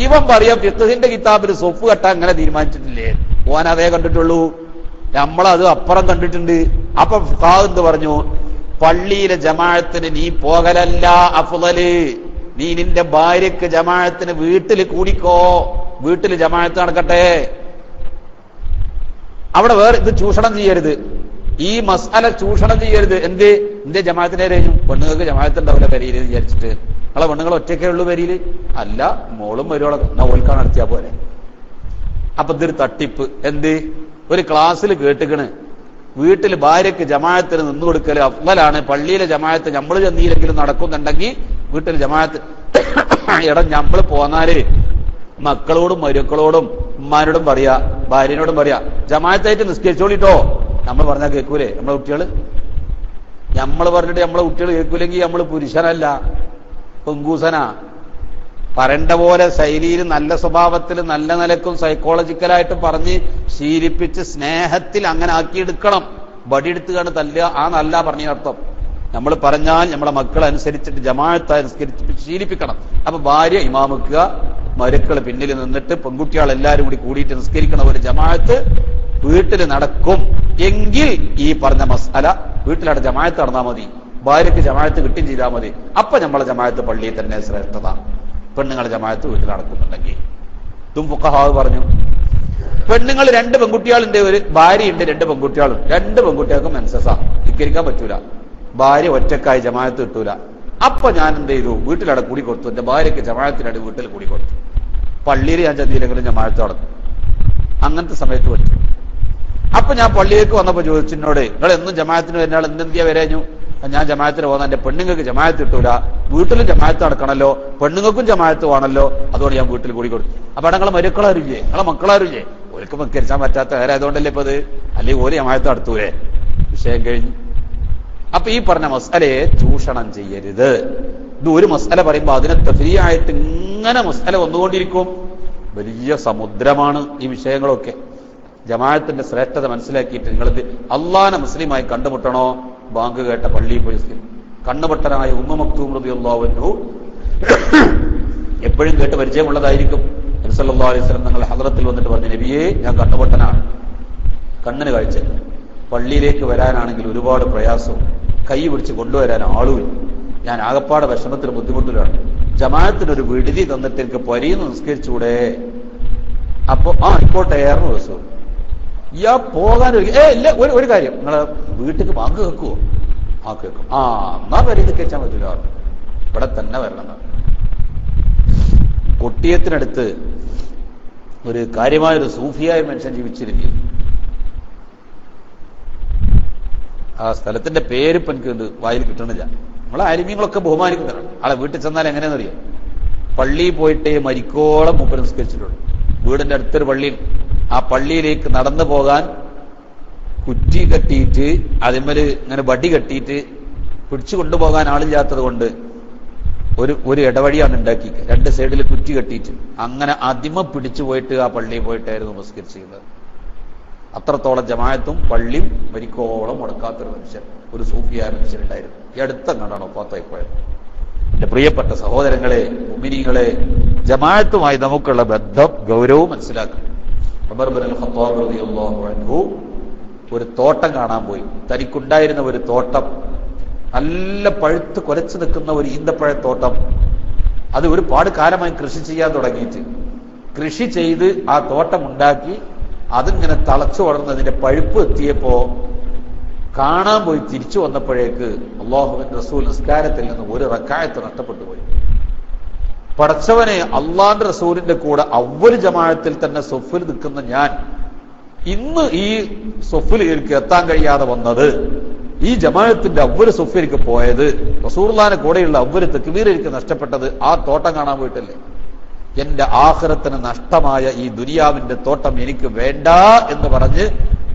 ഇവൻ പറയാ ഫിഖഹിന്റെ കിതാബിൽ സൊഫ് കെട്ടാൻ അങ്ങനെ തീരുമാനിച്ചിട്ടില്ലേ? ഓൻ അതേ കണ്ടിട്ടുള്ളൂ, നമ്മളത് അപ്പുറം കണ്ടിട്ടുണ്ട്. അപ്പൊ ഫുഖഹാ എന്ത് പറഞ്ഞു? പള്ളിയിലെ ജമാഅത്തിന് നീ പോകലല്ല അഫ്ളല്, നീ നിന്റെ ഭാര്യക്ക് ജമാഅത്തിന് വീട്ടിൽ കൂടിക്കോ, വീട്ടിൽ ജമാഅത്ത് നടക്കട്ടെ. അവിടെ വേറെ ഇത് ചൂഷണം ചെയ്യരുത്, ഈ മസ്അല ചൂഷണം ചെയ്യരുത്. എന്തേ ജമാഅത്തിനെ കഴിഞ്ഞു? പെണ്ണുങ്ങൾക്ക് ജമാഅത്ത് ഉണ്ടാവില്ല പെരയിൽ വിചാരിച്ചിട്ട്. നമ്മളെ പെണ്ണുങ്ങൾ ഒറ്റയ്ക്കേ ഉള്ളൂ പെരയിൽ? അല്ല, മോളും വരുവോളം ഓൽക്കാൻ നടത്തിയാ പോലെ. അപ്പൊ ഇതൊരു തട്ടിപ്പ്. ഒരു ക്ലാസ്സിൽ കേട്ടിക്കണ് വീട്ടിൽ ഭാര്യയ്ക്ക് ജമാഅത്തിന് നിന്നു കൊടുക്കൽ അഫ്ളലാണ്. പള്ളിയിലെ ജമാഅത്ത് നമ്മൾ ചെന്നില്ലെങ്കിലും നടക്കുന്നുണ്ടെങ്കിൽ വീട്ടിൽ ജമാഅത്ത് ഇടം നമ്മൾ പോന്നാല് മക്കളോടും മരുക്കളോടും ഉമ്മാനോടും പറയാ, ഭാര്യനോടും പറയാ, ജമാഅത്തായിട്ട് നിസ്കരിച്ചോളിട്ടോ. നമ്മൾ പറഞ്ഞാൽ കേൾക്കൂലേ നമ്മളെ കുട്ടികള്? നമ്മൾ പറഞ്ഞിട്ട് നമ്മളെ കുട്ടികൾ കേൾക്കൂലെങ്കിൽ നമ്മൾ പുരുഷനല്ല, പെങ്കൂസനാ. പറയേണ്ട പോലെ ശൈലിയിൽ നല്ല സ്വഭാവത്തിൽ നല്ല നിലക്കും സൈക്കോളജിക്കലായിട്ടും പറഞ്ഞ് ശീലിപ്പിച്ച് സ്നേഹത്തിൽ അങ്ങനെ ആക്കിയെടുക്കണം. വടിയെടുത്തുകാണ് തല്ലുക ആ നല്ല പറഞ്ഞർത്ഥം. നമ്മൾ പറഞ്ഞാൽ നമ്മളെ മക്കളനുസരിച്ചിട്ട് ജമാഅത്ത് അനുസരിച്ചിട്ട് ശീലിപ്പിക്കണം. അപ്പൊ ഭാര്യ ഇമാമിക്കുക, മരുക്കൾ പിന്നിൽ നിന്നിട്ട് പെൺകുട്ടികളെല്ലാരും കൂടിയിട്ട് നിസ്കരിക്കണം. ഒരു ജമാഅത്ത് വീട്ടിൽ നടക്കും എങ്കിൽ ഈ പറഞ്ഞ മസാല വീട്ടിലവിടെ ജമാഅത്ത് നടന്നാൽ മതി, ഭാര്യയ്ക്ക് ജമാഅത്ത് കിട്ടുകയും ചെയ്താൽ മതി. അപ്പൊ നമ്മളെ ജമാഅത്ത് പള്ളിയിൽ തന്നെ ശ്രേഷ്ഠത. പെണ്ണുങ്ങളെ ജമാഅത്ത് വീട്ടിൽ നടക്കുന്നുണ്ടെങ്കിൽ തും ഫുഖഹാവ് പറഞ്ഞു, പെണ്ണുങ്ങൾ 2 പെൺകുട്ടികളുണ്ട്, ഒരു ഭാര്യയുണ്ട്, 2 പെൺകുട്ടികളും. 2 പെൺകുട്ടികൾക്കും മെൻസസാ, നിസ്കരിക്കാൻ പറ്റൂല. ഭാര്യ ഒറ്റക്കായി ജമാഅത്ത് കിട്ടൂല. അപ്പൊ ഞാൻ എന്ത് ചെയ്തു? വീട്ടിലവിടെ കൂടി കൊടുത്തു. എന്റെ ഭാര്യയ്ക്ക് ജമാഅത്തിനടി വീട്ടിൽ കൂടി കൊടുത്തു. പള്ളിയിൽ ഞാൻ ചെന്നില്ലെങ്കിലും ജമാഅത്ത് നടന്നു. അങ്ങനത്തെ സമയത്ത് പറ്റും. അപ്പൊ ഞാൻ പള്ളിയിലേക്ക് വന്നപ്പോ ചോദിച്ചു എന്നോട്, നിങ്ങൾ എന്നും ജമാഅത്തിന് വരുന്ന ആൾ എന്തെന്തിയാ വരഞ്ഞു? ഞാൻ ജമാഅത്തിന് പോകുന്ന എന്റെ പെണ്ണുങ്ങൾക്ക് ജമാഅത്ത് കിട്ടൂല, വീട്ടിലും ജമാഅത്ത് നടക്കണല്ലോ, പെണ്ണുങ്ങൾക്കും ജമാഅത്ത് വേണല്ലോ, അതുകൊണ്ട് ഞാൻ വീട്ടിൽ കൂടി കൊടുത്തു. അപ്പൊ നിങ്ങളെ മരുക്കളാരില്ലേ, നിങ്ങളെ മക്കളാരില്ലേ? ഓർക്ക് മക്കരിച്ചാൻ പറ്റാത്ത ആരായതുകൊണ്ടല്ലേ ഇപ്പൊ അത്, അല്ലെങ്കിൽ ഓര് ജമാഅത്ത് നടത്തൂലേ? വിഷയം കഴിഞ്ഞു. അപ്പൊ ഈ പറഞ്ഞ മസ്അലയെ ചൂഷണം ചെയ്യരുത്. ഇത് ഒരു മസ്അല പറയുമ്പോ അതിനെ തഫ്രീആയിട്ട് ഇങ്ങനെ മസ്അല വന്നുകൊണ്ടിരിക്കും. വലിയ സമുദ്രമാണ് ഈ വിഷയങ്ങളൊക്കെ. ജമാഅത്തിന്റെ ശ്രേഷ്ഠത മനസ്സിലാക്കിയിട്ട് നിങ്ങൾക്ക് അള്ളാനെ മുസ്ലിമായി കണ്ടുമുട്ടണോ? ബാങ്ക് കേട്ട പള്ളിയിൽ പോയി കണ്ണുപൊട്ടനായ ഉമ്മ മക്തൂം റളിയല്ലാഹു അൻഹു എപ്പോഴും കേട്ട് പരിചയമുള്ളതായിരിക്കും. നബി സല്ലല്ലാഹു അലൈഹി വസല്ലം തങ്ങൾ ഹദ്റത്തിൽ വന്നിട്ട് പറഞ്ഞു, നബിയേ ഞാൻ കണ്ണുപൊട്ടനാണ്, കണ്ണിന് കാഴ്ച, പള്ളിയിലേക്ക് വരാനാണെങ്കിൽ ഒരുപാട് പ്രയാസവും, കൈ പിടിച്ച് കൊണ്ടുവരാൻ ആളുമില്ല, ഞാൻ ആകപ്പാടെ വിഷമത്തിന് ബുദ്ധിമുട്ടിലാണ്, ജമാഅത്തിനൊരു വിടുതി തന്നിട്ട് എനിക്ക് പൊരയിൽ നിസ്കരിച്ചൂടെ? അപ്പൊ ഇപ്പോട്ടേറുന്ന ദിവസവും ഇയാ പോകാൻ ഇല്ല. ഒരു കാര്യം, നിങ്ങളെ വീട്ടിൽ ബാങ്ക് കേൾക്കുവോ? കേൾക്കും. എന്നാ വരെ നിസ്കരിച്ചാൽ പറ്റില്ല, ഇവിടെ തന്നെ വരണം. കൊട്ടിയത്തിനടുത്ത് ഒരു കാര്യമായൊരു സൂഫിയായ മനുഷ്യൻ ജീവിച്ചിരിക്കും. ആ സ്ഥലത്തിന്റെ പേരിപ്പം എനിക്ക് വായിൽ കിട്ടണില്ല. നമ്മളെ ആലിമീങ്ങളൊക്കെ ബഹുമാനിക്കുന്നതാണ്. ആളെ വീട്ടിൽ ചെന്നാൽ എങ്ങനെയാണെന്നറിയാം, പള്ളിയിൽ പോയിട്ടേ മരിക്കോളം മുമ്പ് നിസ്കരിച്ചിട്ടുള്ളൂ. വീടിന്റെ അടുത്തൊരു പള്ളിയിൽ, ആ പള്ളിയിലേക്ക് നടന്നു പോകാൻ കുറ്റി കെട്ടിയിട്ട് അതിന്മേല് ഇങ്ങനെ വടി കെട്ടിയിട്ട് പിടിച്ചു കൊണ്ടുപോകാൻ ആളില്ലാത്തത് കൊണ്ട് ഒരു ഇടവഴിയാണ് ഉണ്ടാക്കി, 2 സൈഡിൽ കുറ്റി കെട്ടിയിട്ട് അങ്ങനെ അതിമ പിടിച്ചു പോയിട്ട് ആ പള്ളിയിൽ പോയിട്ടായിരുന്നു നമസ്കരിച്ചിരുന്നത്. അത്രത്തോളം ജമാഅത്തും പള്ളിയും മരിക്കോളം മുടക്കാത്തൊരു മനുഷ്യൻ, ഒരു സൂഫിയായ മനുഷ്യനുണ്ടായിരുന്നു. ഈ അടുത്തങ്ങാണ്ടാണ് വഫാത്തായി പോയത്. എന്റെ പ്രിയപ്പെട്ട സഹോദരങ്ങളെ, മുഅ്മിനീങ്ങളെ, ജമാഅത്തുമായി നമുക്കുള്ള ബന്ധം ഗൗരവവും മനസ്സിലാക്കണം. ഉമർ ഇബ്നുൽ ഖത്താബ് റളിയല്ലാഹു അൻഹു ഒരു തോട്ടം കാണാൻ പോയി. തനിക്കുണ്ടായിരുന്ന ഒരു തോട്ടം, നല്ല പഴുത്ത് കുലച്ചു നിൽക്കുന്ന ഒരു ഈന്തപ്പഴത്തോട്ടം, അത് ഒരുപാട് കാലമായി കൃഷി ചെയ്യാൻ തുടങ്ങിയിട്ട്, കൃഷി ചെയ്ത് ആ തോട്ടം ഉണ്ടാക്കി അതിങ്ങനെ തളച്ചു വളർന്നതിന്റെ പഴുപ്പ് എത്തിയപ്പോ കാണാൻ പോയി തിരിച്ചു വന്നപ്പോഴേക്ക് അല്ലാഹുവിന്റെ റസൂൽ നിസ്കാരത്തിൽ നിന്ന് ഒരു റക്അത്ത് നഷ്ടപ്പെട്ടു പോയി. പടച്ചവനെ, അള്ളാന്റെ റസൂലിന്റെ കൂടെ അവ്വൽ ജമാഅത്തിൽ തന്നെ സൊഫിൽ നിൽക്കുന്ന ഞാൻ ഇന്ന് ഈ സൊഫിലേക്ക് എത്താൻ കഴിയാതെ വന്നത്, ഈ ജമാഅത്തിന്റെ അവ്വൽ സൊഫിലേക്ക് പോയത്, റസൂലുള്ളാഹിന്റെ കൂടെയുള്ള അവ്വൽ തക്ബീർ എനിക്ക് നഷ്ടപ്പെട്ടത് ആ തോട്ടം കാണാൻ പോയിട്ടല്ലേ? എന്റെ ആഖിറത്തിന് നഷ്ടമായ ഈ ദുനിയാവിന്റെ തോട്ടം എനിക്ക് വേണ്ട എന്ന് പറഞ്ഞ്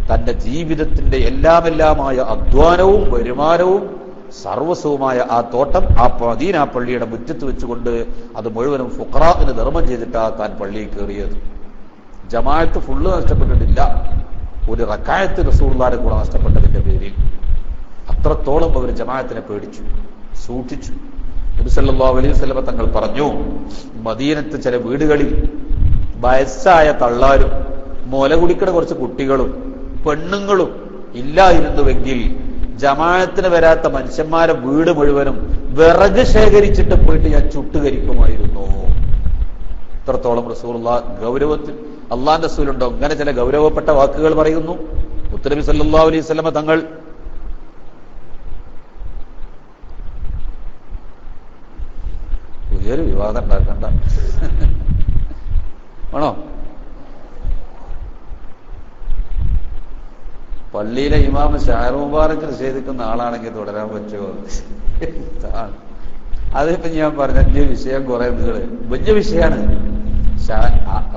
തന്റെ ജീവിതത്തിന്റെ എല്ലാമെല്ലാമായ അധ്വാനവും വരുമാനവും സർവസ്വവുമായ ആ തോട്ടം ആ മദീന പള്ളിയുടെ മുറ്റത്ത് വെച്ചുകൊണ്ട് അത് മുഴുവനും ഫുഖറാഇന് ധർമ്മം ചെയ്തിട്ടാ താൻ പള്ളിയിൽ കയറിയത്. ജമാഅത്ത് ഫുള്ള് നഷ്ടപ്പെട്ടിട്ടില്ല, ഒരു റക്അത്ത് റസൂലുള്ളാഹിന്റെ കൂടെ നഷ്ടപ്പെട്ടതിന്റെ പേരിൽ. അത്രത്തോളം അവർ ജമാഅത്തിനെ പേടിച്ചു, സൂക്ഷിച്ചു. നബി സല്ലല്ലാഹു അലൈഹി വസല്ലം തങ്ങൾ പറഞ്ഞു, മദീനത്ത് ചില വീടുകളിൽ വയസ്സായ തള്ളാരും മുല കുടിക്കുന്ന കുറച്ച് കുട്ടികളും പെണ്ണുങ്ങളും ഇല്ലായിരുന്നുവെങ്കിൽ ജമാഅത്തിന് വരാത്ത മനുഷ്യന്മാരെ വീട് മുഴുവനും വിറക് ശേഖരിച്ചിട്ട് പോയിട്ട് ഞാൻ ചുട്ടുകരിക്കുമായിരുന്നു. ഇത്രത്തോളം റസൂലുള്ളാഹി ഗൗരവത്തിൽ. അള്ളാന്റെ റസൂലുണ്ടോ അങ്ങനെ ചില ഗൗരവപ്പെട്ട വാക്കുകൾ പറയുന്നു? മുത്തനബി സല്ലല്ലാഹു അലൈഹി വസല്ലം തങ്ങൾ പുതിയൊരു വിവാദം ഉണ്ടാക്കണ്ട ആണോ? പള്ളിയിലെ ഇമാമ് ഷാഹർ മുബാറക്ക് നിഷേധിക്കുന്ന ആളാണെങ്കിൽ തുടരാൻ പറ്റുമോ? അതിപ്പോ ഞാൻ പറഞ്ഞ വിഷയം കുറെ വലിയ വിഷയമാണ്.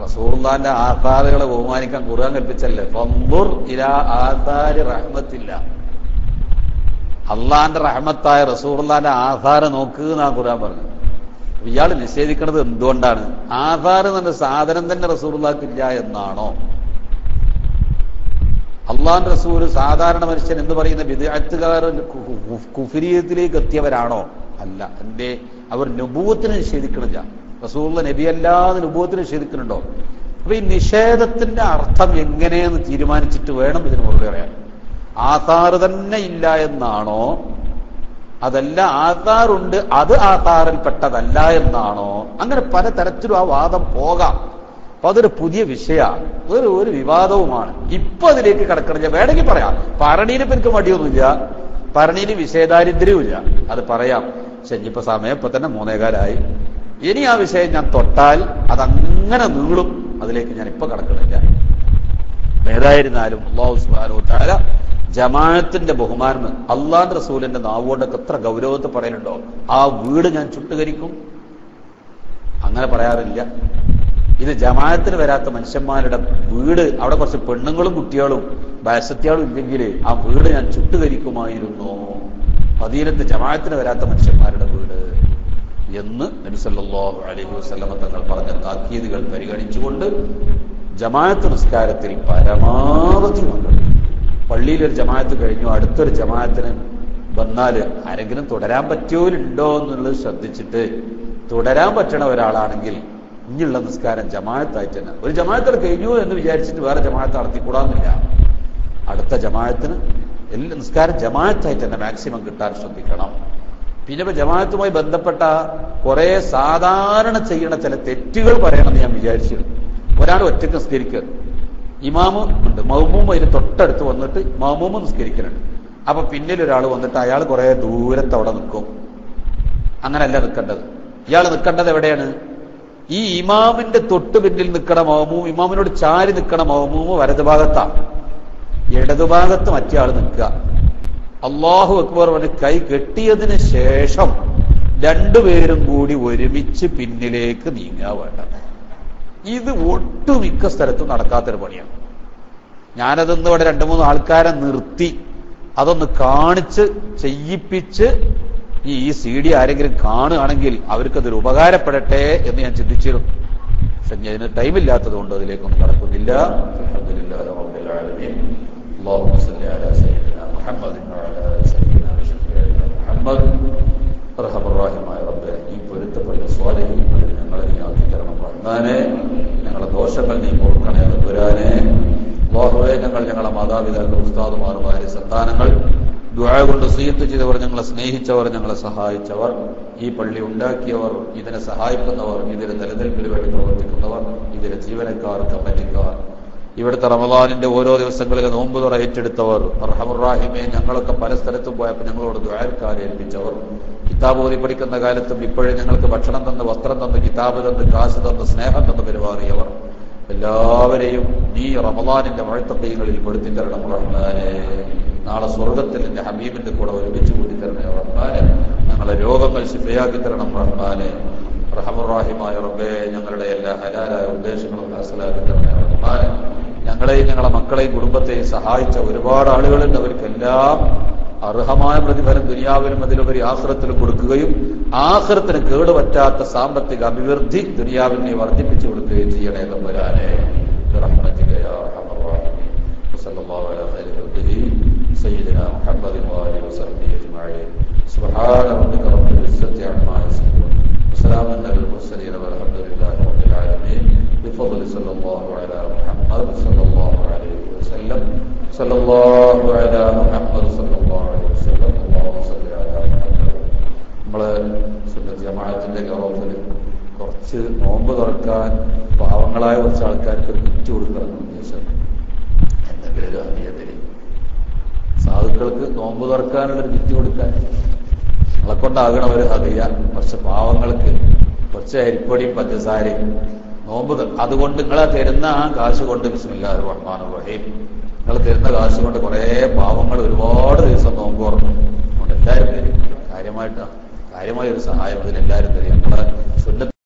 റസൂലുള്ളാഹിന്റെ ആധാറുകളെ ബഹുമാനിക്കാൻ ഖുർആൻ കൽപ്പിച്ചല്ലേ, ഫൻദുർ ഇലാ ആധാരി റഹ്മത്തില്ല, അള്ളാന്റെ റഹ്മത്തായ റസൂലുള്ളാഹിന്റെ ആധാറ് നോക്ക് എന്നാ ഖുർആൻ പറഞ്ഞു. ഇയാൾ നിഷേധിക്കുന്നത് എന്തുകൊണ്ടാണ്? ആധാറ് എന്ന സാധനം തന്നെ റസൂലുള്ളാഹിക്ക് ഇല്ല എന്നാണോ? അള്ളാന്റെ റസൂൽ സാധാരണ മനുഷ്യൻ എന്ന് പറയുന്ന ബിദ്അത്തുകാർ കുഫ്രിയത്തിലേക്ക് എത്തിയവരാണോ? അല്ല. എന്തേ? അവർ നുബുവത്തിനെ നിഷേധിക്കണില്ല. റസൂലുള്ള നബി അല്ലാതെ നുബുവത്തിനെ നിഷേധിക്കുന്നുണ്ടോ? അപ്പൊ ഈ നിഷേധത്തിന്റെ അർത്ഥം എങ്ങനെയെന്ന് തീരുമാനിച്ചിട്ട് വേണം ഇതിന് മറുപടി പറയാൻ. ആധാറ് തന്നെ ഇല്ല എന്നാണോ, അതല്ല ആധാറുണ്ട് അത് ആധാറിൽ പെട്ടതല്ല എന്നാണോ? അങ്ങനെ പലതരത്തിലും ആ വാദം പോകാം. അപ്പൊ അതൊരു പുതിയ വിഷയമാണ്, ഒരു വിവാദവുമാണ്. ഇപ്പൊ അതിലേക്ക് കിടക്കണില്ല. വേണമെങ്കിൽ പറയാം, പറഞ്ഞതിനിപ്പോ എനിക്ക് മടിയൊന്നുമില്ല, പറഞ്ഞതിന് വിഷയദാരിദ്ര്യവുമില്ല, അത് പറയാം. പക്ഷെ ഇനിയിപ്പോ സമയം ഇപ്പൊ തന്നെ 3:15. ഇനി ആ വിഷയം ഞാൻ തൊട്ടാൽ അതങ്ങനെ നീളും. അതിലേക്ക് ഞാൻ ഇപ്പൊ കടക്കണില്ല. ഏതായിരുന്നാലും അല്ലാഹു സുബ്ഹാനഹു വ തആല ജമാഅത്തിന്റെ ബഹുമാനം അള്ളാഹുവിന്റെ റസൂലിന്റെ നാവുകൊണ്ടൊക്കെ എത്ര ഗൗരവത്തിൽ പറയലുണ്ടോ? ആ വീട് ഞാൻ ചുട്ടുകരിക്കും, അങ്ങനെ പറയാറില്ല. ഇത് ജമാഅത്തിന് വരാത്ത മനുഷ്യന്മാരുടെ വീട്, അവിടെ കുറച്ച് പെണ്ണുങ്ങളും കുട്ടികളും ബാസത്യാളും ഇല്ലെങ്കിൽ ആ വീട് ഞാൻ ചുട്ടുകരിക്കുമായിരുന്നു. മദീനത്ത് ജമാഅത്തിന് വരാത്ത മനുഷ്യന്മാരുടെ വീട് എന്ന് നബി സല്ലല്ലാഹു അലൈഹി വസല്ലമ തങ്ങൾ പറഞ്ഞ താക്കീതുകൾ പരിഗണിച്ചുകൊണ്ട് ജമാഅത്ത് നിസ്കാരത്തിൽ പരമാവധി പങ്കെടുക്കും. പള്ളിയിലൊരു ജമാഅത്ത് കഴിഞ്ഞു, അടുത്തൊരു ജമാഅത്തിന് വന്നാൽ ആരെങ്കിലും തുടരാൻ പറ്റിയോലുണ്ടോ എന്നുള്ളത് ശ്രദ്ധിച്ചിട്ട് തുടരാൻ പറ്റണ ഒരാളാണെങ്കിൽ ഇനിയുള്ള നിസ്കാരം ജമാഅത്തായിട്ട് തന്നെ. ഒരു ജമാഅത്തിൽ കഴിഞ്ഞു എന്ന് വിചാരിച്ചിട്ട് വേറെ ജമാഅത്ത് നടത്തിക്കൂടാന്നില്ല. അടുത്ത ജമാഅത്തിന് എല്ലാ നിസ്കാരം ജമാഅത്തായിട്ട് തന്നെ മാക്സിമം കിട്ടാൻ ശ്രദ്ധിക്കണം. പിന്നെ ഇപ്പൊ ജമാഅത്തുമായി ബന്ധപ്പെട്ട കുറെ സാധാരണ ചെയ്യണ ചില തെറ്റുകൾ പറയണമെന്ന് ഞാൻ വിചാരിച്ചിരുന്നു. ഒരാൾ ഒറ്റയ്ക്ക് നിസ്കരിക്കുക, ഇമാമ് ഉണ്ട്, മഅ്മൂം അതിന് തൊട്ടടുത്ത് വന്നിട്ട് മഅ്മൂം നിസ്കരിക്കുന്നുണ്ട്. അപ്പൊ പിന്നിൽ ഒരാൾ വന്നിട്ട് അയാൾ കുറെ ദൂരത്ത് അവിടെ നിൽക്കും. അങ്ങനെയല്ല നിൽക്കേണ്ടത്. ഇയാൾ നിൽക്കേണ്ടത് എവിടെയാണ്? ഈ ഇമാമിന്റെ തൊട്ട് പിന്നിൽ നിൽക്കണ മഅ്മൂം, ഇമാമിനോട് ചാരി നിൽക്കണ മഅ്മൂം വലതുഭാഗത്താണ്, ഇടതുഭാഗത്ത് മറ്റേ ആൾ നിൽക്കുക. അല്ലാഹു അക്ബർ പറഞ്ഞ് കൈ കെട്ടിയതിന് ശേഷം രണ്ടുപേരും കൂടി ഒരുമിച്ച് പിന്നിലേക്ക് നീങ്ങാൻ വേണ്ട. ഇത് ഒട്ടുമിക്ക സ്ഥലത്തും നടക്കാത്തൊരു പണിയാണ്. ഞാനതൊന്ന് ഇവിടെ 2-3 ആൾക്കാരെ നിർത്തി അതൊന്ന് കാണിച്ച് ചെയ്യിപ്പിച്ച് ഈ CD ആരെങ്കിലും കാണുകയാണെങ്കിൽ അവർക്കതൊരു ഉപകാരപ്പെടട്ടെ എന്ന് ഞാൻ ചിന്തിച്ചിരുന്നു. പക്ഷെ അതിന് ടൈമില്ലാത്തത് കൊണ്ട് അതിലേക്കൊന്നും കടക്കുന്നില്ല. അൽഹംദുലില്ലാഹി റബ്ബിൽ ആലമീൻ. അല്ലാഹുമ്മ സ്വല്ലി അലാ സയ്യിദിനാ മുഹമ്മദിൻ വഅലാ ആലി സയ്യിദിനാ മുഹമ്മദ്. അർഹമർ റഹീമായ റബ്ബേ, ഈ പൊരുത്തപ്പെട്ട സ്വാലിഹീങ്ങളിൽ ഞങ്ങളെ നീ ആക്കി തരണം റഹ്മാനേ. ഞങ്ങളുടെ ദോഷങ്ങൾ നീ പൊറുക്കണേ തമ്പുരാനേ. അല്ലാഹുവേ, ഞങ്ങളെ മാതാപിതാക്കൾ, ഉസ്താദുമാർ, ഭാര്യ, സന്താനങ്ങൾ, ദുആ കൊണ്ട് വസിയത്ത് ചെയ്തവർ, ഞങ്ങളെ സ്നേഹിച്ചവർ, ഞങ്ങളെ സഹായിച്ചവർ, ഈ പള്ളി ഉണ്ടാക്കിയവർ, ഇതിനെ സഹായിക്കുന്നവർ, ഇതിന് നിലനിൽപ്പിന് വേണ്ടി പ്രവർത്തിക്കുന്നവർ, ഇതിലെ ജീവനക്കാർ, കമ്മിറ്റിക്കാർ, ഇവിടുത്തെ റമദാനിന്റെ ഓരോ ദിവസങ്ങളിലെ നോമ്പ് തുറ ഏറ്റെടുത്തവർ, അർഹമർ റഹീമേ, ഞങ്ങളൊക്കെ പല സ്ഥലത്തും പോയപ്പോൾ ഞങ്ങളോട് ദുആക്കാൻ ഏൽപ്പിച്ചവർ, കിതാബ് ഓതി പഠിക്കുന്ന കാലത്തും ഇപ്പോഴും ഞങ്ങൾക്ക് ഭക്ഷണം തന്ന്, വസ്ത്രം തന്ന്, കിതാബ് തന്ന്, കാശ് തന്ന്, സ്നേഹം തന്ന് പെരുമാറിയവർ എല്ലാവരെയും നീ റമദാനിന്റെ മുഅത്തഖീങ്ങളിൽ പെടുത്തി തരണം റഹ്മാനേ. നാളെ സ്വർഗത്തിൽ നിന്റെ ഹബീബിന്റെ കൂടെ ഒരുമിച്ച് കൂടി തരണേ റഹ്മാനേ. ഞങ്ങളെ രോഗങ്ങൾ ശിഫയാക്കി തരണം റഹ്മാനേ. റഹ്മാൻ റഹീമായ റബ്ബേ, ഞങ്ങളുടെ എല്ലാ ഹലാലായ ഉദ്ദേശങ്ങളും ഹാസിലാക്കി തരണേ റഹ്മാനേ. ഞങ്ങളെയും ഞങ്ങളെ മക്കളെയും കുടുംബത്തെയും സഹായിച്ച ഒരുപാട് ആളുകളുണ്ട്. അവർക്കെല്ലാം അർഹമായ പ്രതിഫലം ദുനിയാവിലും അതിലുപരി ആഖിറത്തിലും കൊടുക്കുകയും ആഖിറത്തിന് കേടുപറ്റാത്ത സാമ്പത്തിക അഭിവൃദ്ധി ദുനിയാവിൽ നീ വർദ്ധിപ്പിച്ചു കൊടുക്കുകയും ചെയ്യണേ തമ്പുരാനേ. ബിറഹ്മതിക യാ അർഹമർ റഹീമീൻ. വസല്ലല്ലാഹു അലാ ഖൈരി ഖൽഖിഹി സയ്യിദിനാ മുഹമ്മദിൻ വആലിഹി വസഹ്ബിഹി അജ്മഈൻ. സുബ്ഹാന റബ്ബിക റബ്ബിൽ ഇസ്സത്തി അമ്മാ യസിഫൂൻ. വസലാമുൻ അലൽ മുർസലീൻ വൽഹംദുലില്ലാഹി റബ്ബിൽ ആലമീൻ. ബിഫദ്ലി സല്ലല്ലാഹു അലാ മുഹമ്മദ് സല്ലല്ലാഹു അലൈഹി വസല്ലം. സല്ലല്ലാഹു അലാ മുഹമ്മദ് സല്ലല്ലാഹു അലൈഹി വസല്ലം. അല്ലാഹുമ്മ സ്വല്ലി അലാ മുഹമ്മദ്. നമ്മള് സുന്നത്ത് ജമാഅത്തിന്റെ ഗൗരവത്തിൽ കുറച്ച് നോമ്പ് തുറക്കാൻ പാവങ്ങളായ കുറച്ച് ആൾക്കാർക്ക് ഒരു കിറ്റ് കൊടുക്കണം ഉദ്ദേശം. എന്തെങ്കിലും ഒരു അനിയത്തിന് സാധുക്കൾക്ക് നോമ്പ് തുറക്കാനുള്ളൊരു കിറ്റ് കൊടുക്കാൻ നമ്മളെ കൊണ്ടാകണവർ അറിയാം. പക്ഷെ പാവങ്ങൾക്ക് കുറച്ച് അരിപ്പൊടിയും പഞ്ചസാരയും നോമ്പ് അതുകൊണ്ട് നിങ്ങളെ തരുന്ന ആ കാശ് കൊണ്ട് ബിസ്മില്ലാഹിർ റഹ്മാനിർ റഹീം നിങ്ങൾ തരുന്ന കാശ് കൊണ്ട് കുറെ പാവങ്ങൾ ഒരുപാട് ദിവസം നോമ്പ് തുറന്നു. അതുകൊണ്ട് എല്ലാവരും തരും. കാര്യമായ ഒരു സഹായം അതിനെല്ലാവരും തരും. നമ്മുടെ സുന്നത്ത്